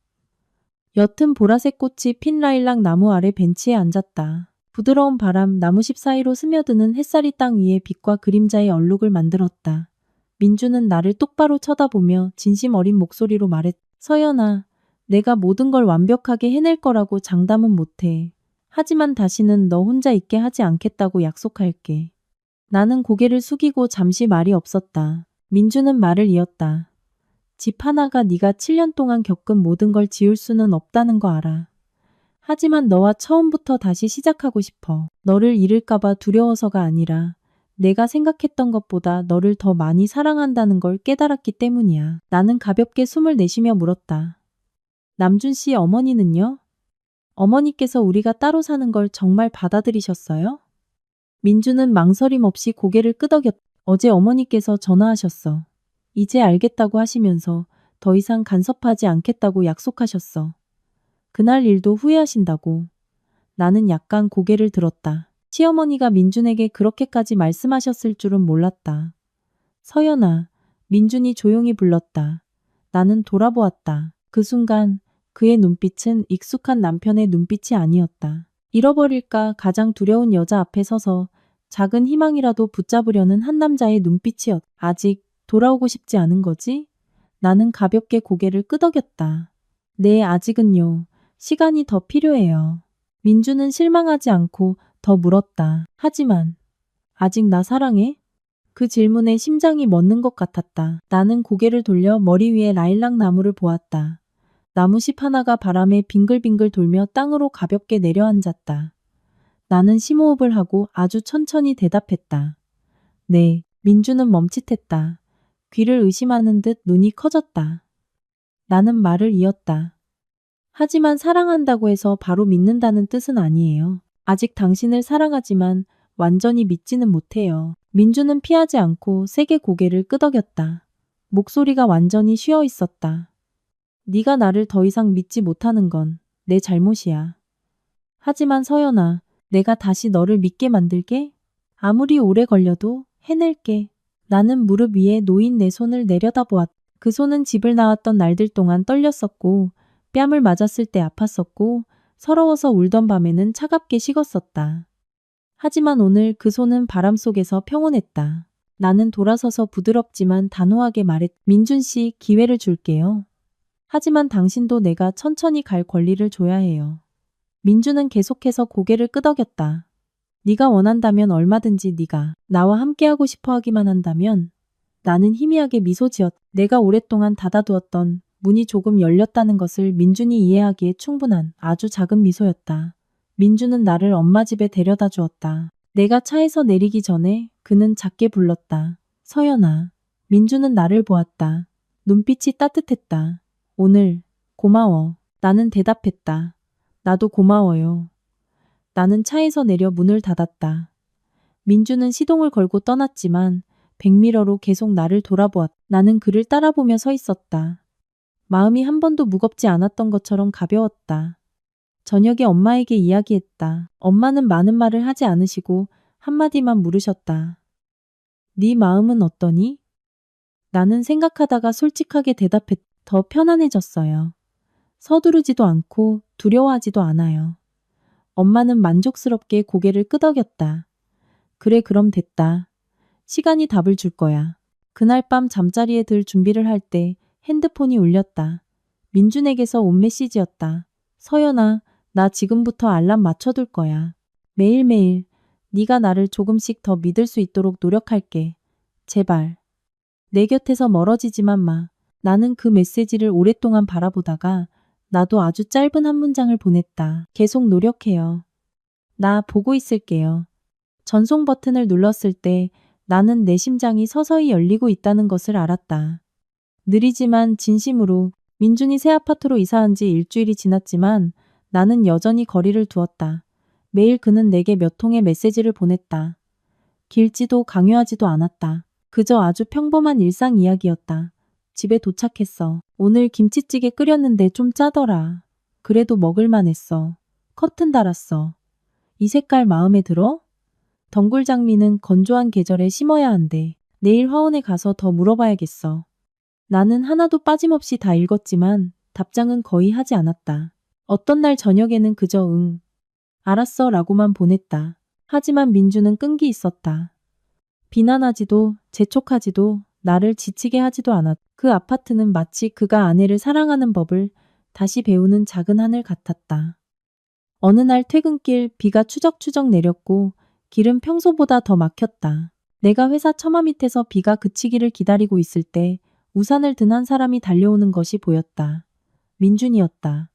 옅은 보라색 꽃이 핀 라일락 나무 아래 벤치에 앉았다. 부드러운 바람, 나무십 사이로 스며드는 햇살이 땅 위에 빛과 그림자의 얼룩을 만들었다. 민주는 나를 똑바로 쳐다보며 진심 어린 목소리로 말했. 서연아, 내가 모든 걸 완벽하게 해낼 거라고 장담은 못해. 하지만 다시는 너 혼자 있게 하지 않겠다고 약속할게. 나는 고개를 숙이고 잠시 말이 없었다. 민주는 말을 이었다. 집 하나가 네가 7년 동안 겪은 모든 걸 지울 수는 없다는 거 알아. 하지만 너와 처음부터 다시 시작하고 싶어. 너를 잃을까봐 두려워서가 아니라 내가 생각했던 것보다 너를 더 많이 사랑한다는 걸 깨달았기 때문이야. 나는 가볍게 숨을 내쉬며 물었다. 남준 씨 어머니는요? 어머니께서 우리가 따로 사는 걸 정말 받아들이셨어요? 민주는 망설임 없이 고개를 끄덕였. 어제 어머니께서 전화하셨어. 이제 알겠다고 하시면서 더 이상 간섭하지 않겠다고 약속하셨어. 그날 일도 후회하신다고. 나는 약간 고개를 들었다. 시어머니가 민준에게 그렇게까지 말씀하셨을 줄은 몰랐다. 서연아, 민준이 조용히 불렀다. 나는 돌아보았다. 그 순간 그의 눈빛은 익숙한 남편의 눈빛이 아니었다. 잃어버릴까 가장 두려운 여자 앞에 서서 작은 희망이라도 붙잡으려는 한 남자의 눈빛이었. 아직 돌아오고 싶지 않은 거지? 나는 가볍게 고개를 끄덕였다. 네, 아직은요. 시간이 더 필요해요. 민주는 실망하지 않고 더 물었다. 하지만 아직 나 사랑해? 그 질문에 심장이 멎는 것 같았다. 나는 고개를 돌려 머리 위에 라일락 나무를 보았다. 나무십 하나가 바람에 빙글빙글 돌며 땅으로 가볍게 내려앉았다. 나는 심호흡을 하고 아주 천천히 대답했다. 네. 민주는 멈칫했다. 귀를 의심하는 듯 눈이 커졌다. 나는 말을 이었다. 하지만 사랑한다고 해서 바로 믿는다는 뜻은 아니에요. 아직 당신을 사랑하지만 완전히 믿지는 못해요. 민주는 피하지 않고 세게 고개를 끄덕였다. 목소리가 완전히 쉬어 있었다. 네가 나를 더 이상 믿지 못하는 건 내 잘못이야. 하지만 서연아, 내가 다시 너를 믿게 만들게. 아무리 오래 걸려도 해낼게. 나는 무릎 위에 놓인 내 손을 내려다보았다. 그 손은 집을 나왔던 날들 동안 떨렸었고, 뺨을 맞았을 때 아팠었고, 서러워서 울던 밤에는 차갑게 식었었다. 하지만 오늘 그 손은 바람 속에서 평온했다. 나는 돌아서서 부드럽지만 단호하게 말했. 민준 씨, 기회를 줄게요. 하지만 당신도 내가 천천히 갈 권리를 줘야 해요. 민준은 계속해서 고개를 끄덕였다. 네가 원한다면 얼마든지 네가 나와 함께하고 싶어 하기만 한다면. 나는 희미하게 미소 지었. 내가 오랫동안 닫아두었던 문이 조금 열렸다는 것을 민준이 이해하기에 충분한 아주 작은 미소였다. 민준은 나를 엄마 집에 데려다 주었다. 내가 차에서 내리기 전에 그는 작게 불렀다. 서연아. 민준은 나를 보았다. 눈빛이 따뜻했다. 오늘 고마워. 나는 대답했다. 나도 고마워요. 나는 차에서 내려 문을 닫았다. 민준은 시동을 걸고 떠났지만 백미러로 계속 나를 돌아보았다. 나는 그를 따라보며 서 있었다. 마음이 한 번도 무겁지 않았던 것처럼 가벼웠다. 저녁에 엄마에게 이야기했다. 엄마는 많은 말을 하지 않으시고 한마디만 물으셨다. 네 마음은 어떠니? 나는 생각하다가 솔직하게 대답했. 더 편안해졌어요. 서두르지도 않고 두려워하지도 않아요. 엄마는 만족스럽게 고개를 끄덕였다. 그래, 그럼 됐다. 시간이 답을 줄 거야. 그날 밤 잠자리에 들 준비를 할 때 핸드폰이 울렸다. 민준에게서 온 메시지였다. 서연아, 나 지금부터 알람 맞춰둘 거야. 매일매일 네가 나를 조금씩 더 믿을 수 있도록 노력할게. 제발. 내 곁에서 멀어지지만 마. 나는 그 메시지를 오랫동안 바라보다가 나도 아주 짧은 한 문장을 보냈다. 계속 노력해요. 나 보고 있을게요. 전송 버튼을 눌렀을 때 나는 내 심장이 서서히 열리고 있다는 것을 알았다. 느리지만 진심으로. 민준이 새 아파트로 이사한 지 일주일이 지났지만 나는 여전히 거리를 두었다. 매일 그는 내게 몇 통의 메시지를 보냈다. 길지도 강요하지도 않았다. 그저 아주 평범한 일상 이야기였다. 집에 도착했어. 오늘 김치찌개 끓였는데 좀 짜더라. 그래도 먹을만 했어. 커튼 달았어. 이 색깔 마음에 들어? 덩굴장미는 건조한 계절에 심어야 한대. 내일 화원에 가서 더 물어봐야겠어. 나는 하나도 빠짐없이 다 읽었지만 답장은 거의 하지 않았다. 어떤 날 저녁에는 그저 응, 알았어 라고만 보냈다. 하지만 민주는 끈기 있었다. 비난하지도 재촉하지도 나를 지치게 하지도 않았다. 그 아파트는 마치 그가 아내를 사랑하는 법을 다시 배우는 작은 하늘 같았다. 어느 날 퇴근길 비가 추적추적 내렸고 길은 평소보다 더 막혔다. 내가 회사 처마 밑에서 비가 그치기를 기다리고 있을 때 우산을 든 한 사람이 달려오는 것이 보였다. 민준이었다.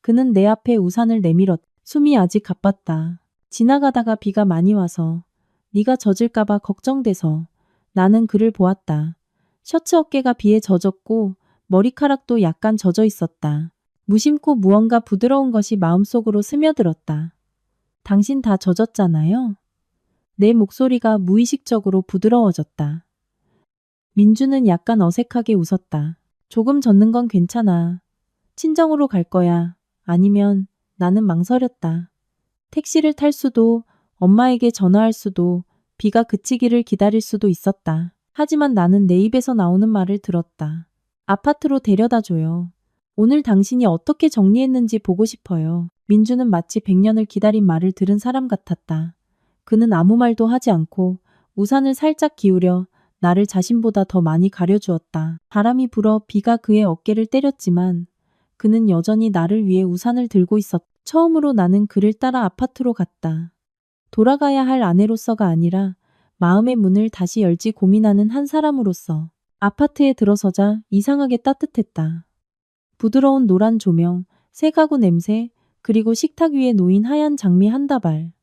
그는 내 앞에 우산을 내밀었. 숨이 아직 가빴다. 지나가다가 비가 많이 와서 네가 젖을까봐 걱정돼서. 나는 그를 보았다. 셔츠 어깨가 비에 젖었고 머리카락도 약간 젖어 있었다. 무심코 무언가 부드러운 것이 마음속으로 스며들었다. 당신 다 젖었잖아요. 내 목소리가 무의식적으로 부드러워졌다. 민주는 약간 어색하게 웃었다. 조금 젖는 건 괜찮아. 친정으로 갈 거야. 아니면 나는 망설였다. 택시를 탈 수도, 엄마에게 전화할 수도, 비가 그치기를 기다릴 수도 있었다. 하지만 나는 내 입에서 나오는 말을 들었다. 아파트로 데려다 줘요. 오늘 당신이 어떻게 정리했는지 보고 싶어요. 민주는 마치 100년을 기다린 말을 들은 사람 같았다. 그는 아무 말도 하지 않고 우산을 살짝 기울여 나를 자신보다 더 많이 가려주었다. 바람이 불어 비가 그의 어깨를 때렸지만 그는 여전히 나를 위해 우산을 들고 있었다. 처음으로 나는 그를 따라 아파트로 갔다. 돌아가야 할 아내로서가 아니라 마음의 문을 다시 열지 고민하는 한 사람으로서. 아파트에 들어서자 이상하게 따뜻했다. 부드러운 노란 조명, 새 가구 냄새, 그리고 식탁 위에 놓인 하얀 장미 한 다발.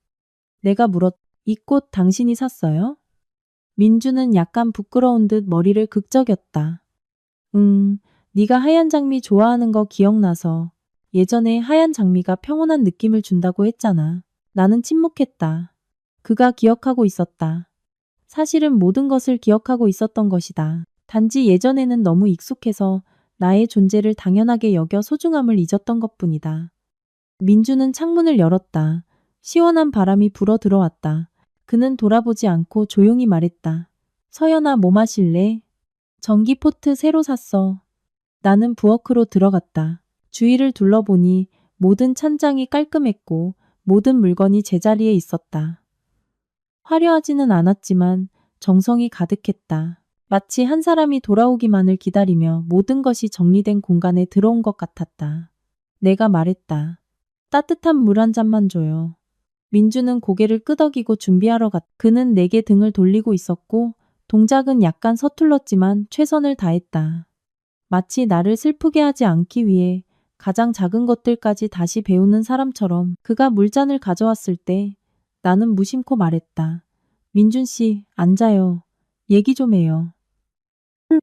내가 물었. 이 꽃 당신이 샀어요? 민주는 약간 부끄러운 듯 머리를 극적였다. 네가 하얀 장미 좋아하는 거 기억나서. 예전에 하얀 장미가 평온한 느낌을 준다고 했잖아. 나는 침묵했다. 그가 기억하고 있었다. 사실은 모든 것을 기억하고 있었던 것이다. 단지 예전에는 너무 익숙해서 나의 존재를 당연하게 여겨 소중함을 잊었던 것뿐이다. 민주는 창문을 열었다. 시원한 바람이 불어 들어왔다. 그는 돌아보지 않고 조용히 말했다. 서연아, 뭐 마실래? 전기포트 새로 샀어. 나는 부엌으로 들어갔다. 주위를 둘러보니 모든 찬장이 깔끔했고 모든 물건이 제자리에 있었다. 화려하지는 않았지만 정성이 가득했다. 마치 한 사람이 돌아오기만을 기다리며 모든 것이 정리된 공간에 들어온 것 같았다. 내가 말했다. 따뜻한 물 한 잔만 줘요. 민주는 고개를 끄덕이고 준비하러 갔다. 그는 내게 등을 돌리고 있었고 동작은 약간 서툴렀지만 최선을 다했다. 마치 나를 슬프게 하지 않기 위해 가장 작은 것들까지 다시 배우는 사람처럼 그가 물잔을 가져왔을 때 나는 무심코 말했다. 민준 씨, 앉아요. 얘기 좀 해요.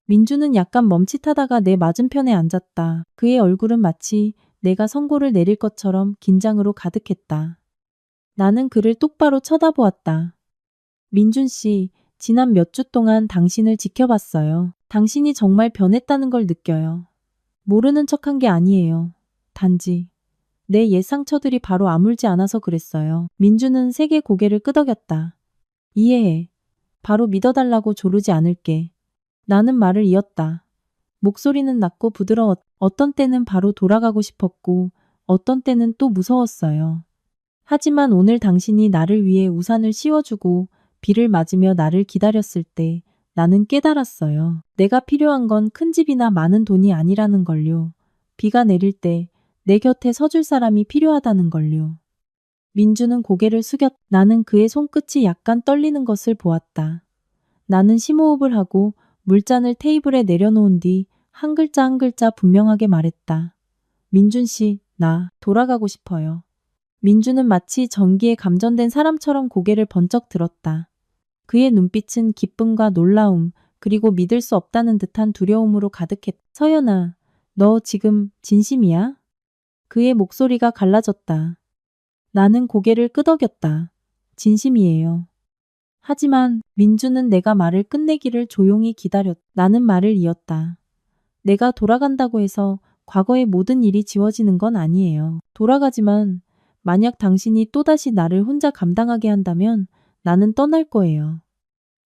민주는 약간 멈칫하다가 내 맞은편에 앉았다. 그의 얼굴은 마치 내가 선고를 내릴 것처럼 긴장으로 가득했다. 나는 그를 똑바로 쳐다보았다. 민준 씨, 지난 몇 주 동안 당신을 지켜봤어요. 당신이 정말 변했다는 걸 느껴요. 모르는 척한 게 아니에요. 단지 내 옛 상처들이 바로 아물지 않아서 그랬어요. 민주는 세게 고개를 끄덕였다. 이해해. 바로 믿어달라고 조르지 않을게. 나는 말을 이었다. 목소리는 낮고 부드러웠. 어떤 때는 바로 돌아가고 싶었고 어떤 때는 또 무서웠어요. 하지만 오늘 당신이 나를 위해 우산을 씌워주고 비를 맞으며 나를 기다렸을 때 나는 깨달았어요. 내가 필요한 건 큰 집이나 많은 돈이 아니라는 걸요. 비가 내릴 때 내 곁에 서줄 사람이 필요하다는 걸요. 민주는 고개를 숙였. 나는 그의 손끝이 약간 떨리는 것을 보았다. 나는 심호흡을 하고 물잔을 테이블에 내려놓은 뒤 한 글자 한 글자 분명하게 말했다. 민준 씨, 나 돌아가고 싶어요. 민주는 마치 전기에 감전된 사람처럼 고개를 번쩍 들었다. 그의 눈빛은 기쁨과 놀라움, 그리고 믿을 수 없다는 듯한 두려움으로 가득했다. 서연아, 너 지금 진심이야? 그의 목소리가 갈라졌다. 나는 고개를 끄덕였다. 진심이에요. 하지만 민주는 내가 말을 끝내기를 조용히 기다렸다. 나는 말을 이었다. 내가 돌아간다고 해서 과거의 모든 일이 지워지는 건 아니에요. 돌아가지만 만약 당신이 또다시 나를 혼자 감당하게 한다면 나는 떠날 거예요.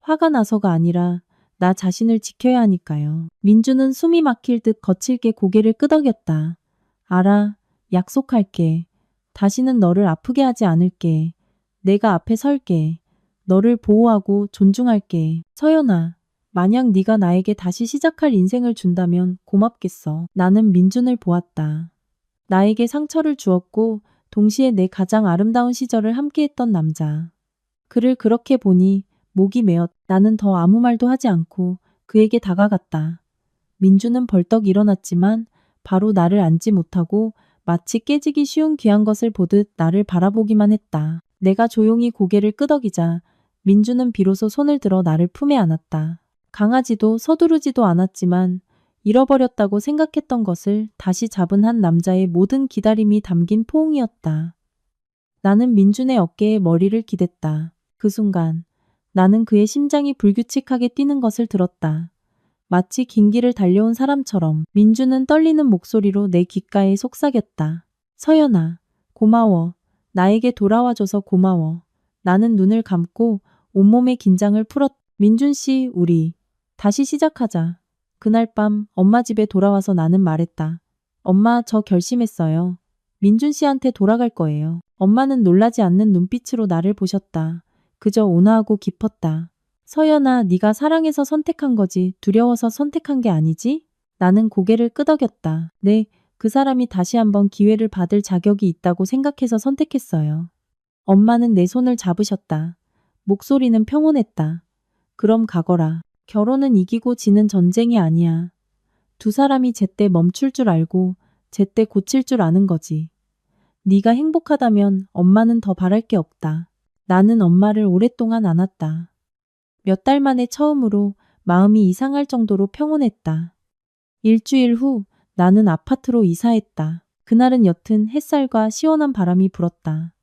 화가 나서가 아니라 나 자신을 지켜야 하니까요. 민주는 숨이 막힐 듯 거칠게 고개를 끄덕였다. 알아, 약속할게. 다시는 너를 아프게 하지 않을게. 내가 앞에 설게. 너를 보호하고 존중할게. 서연아, 만약 네가 나에게 다시 시작할 인생을 준다면 고맙겠어. 나는 민준을 보았다. 나에게 상처를 주었고 동시에 내 가장 아름다운 시절을 함께했던 남자. 그를 그렇게 보니 목이 메었. 나는 더 아무 말도 하지 않고 그에게 다가갔다. 민주는 벌떡 일어났지만 바로 나를 안지 못하고 마치 깨지기 쉬운 귀한 것을 보듯 나를 바라보기만 했다. 내가 조용히 고개를 끄덕이자 민주는 비로소 손을 들어 나를 품에 안았다. 강하지도 서두르지도 않았지만 잃어버렸다고 생각했던 것을 다시 잡은 한 남자의 모든 기다림이 담긴 포옹이었다. 나는 민준의 어깨에 머리를 기댔다. 그 순간 나는 그의 심장이 불규칙하게 뛰는 것을 들었다. 마치 긴 길을 달려온 사람처럼. 민주는 떨리는 목소리로 내 귓가에 속삭였다. 서연아, 고마워. 나에게 돌아와줘서 고마워. 나는 눈을 감고 온몸의 긴장을 풀었. 민준 씨, 우리 다시 시작하자. 그날 밤 엄마 집에 돌아와서 나는 말했다. 엄마, 저 결심했어요. 민준 씨한테 돌아갈 거예요. 엄마는 놀라지 않는 눈빛으로 나를 보셨다. 그저 온화하고 깊었다. 서연아, 네가 사랑해서 선택한 거지 두려워서 선택한 게 아니지? 나는 고개를 끄덕였다. 네, 그 사람이 다시 한번 기회를 받을 자격이 있다고 생각해서 선택했어요. 엄마는 내 손을 잡으셨다. 목소리는 평온했다. 그럼 가거라. 결혼은 이기고 지는 전쟁이 아니야. 두 사람이 제때 멈출 줄 알고 제때 고칠 줄 아는 거지. 네가 행복하다면 엄마는 더 바랄 게 없다. 나는 엄마를 오랫동안 안았다. 몇 달 만에 처음으로 마음이 이상할 정도로 평온했다. 일주일 후 나는 아파트로 이사했다. 그날은 옅은 햇살과 시원한 바람이 불었다.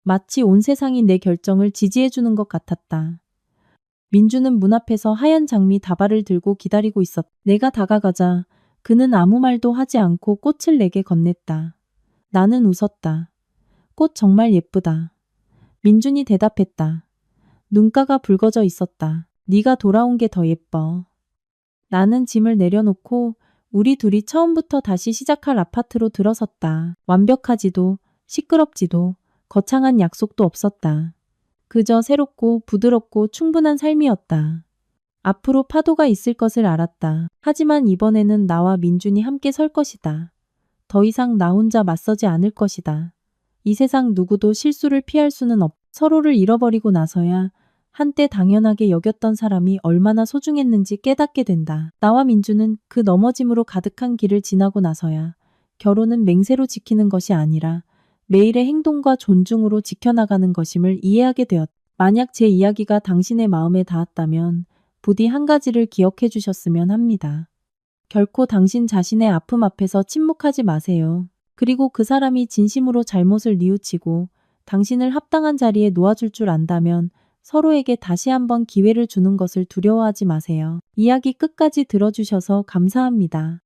마치 온 세상이 내 결정을 지지해주는 것 같았다. 민주는 문 앞에서 하얀 장미 다발을 들고 기다리고 있었다. 내가 다가가자 그는 아무 말도 하지 않고 꽃을 내게 건넸다. 나는 웃었다. 꽃 정말 예쁘다. 민준이 대답했다. 눈가가 붉어져 있었다. 네가 돌아온 게 더 예뻐. 나는 짐을 내려놓고 우리 둘이 처음부터 다시 시작할 아파트로 들어섰다. 완벽하지도 시끄럽지도 거창한 약속도 없었다. 그저 새롭고 부드럽고 충분한 삶이었다. 앞으로 파도가 있을 것을 알았다. 하지만 이번에는 나와 민준이 함께 설 것이다. 더 이상 나 혼자 맞서지 않을 것이다. 이 세상 누구도 실수를 피할 수는 없. 서로를 잃어버리고 나서야 한때 당연하게 여겼던 사람이 얼마나 소중했는지 깨닫게 된다. 나와 민주는 그 넘어짐으로 가득한 길을 지나고 나서야 결혼은 맹세로 지키는 것이 아니라 매일의 행동과 존중으로 지켜나가는 것임을 이해하게 되었다. 만약 제 이야기가 당신의 마음에 닿았다면 부디 한 가지를 기억해 주셨으면 합니다. 결코 당신 자신의 아픔 앞에서 침묵하지 마세요. 그리고 그 사람이 진심으로 잘못을 뉘우치고 당신을 합당한 자리에 놓아줄 줄 안다면 서로에게 다시 한번 기회를 주는 것을 두려워하지 마세요. 이야기 끝까지 들어주셔서 감사합니다.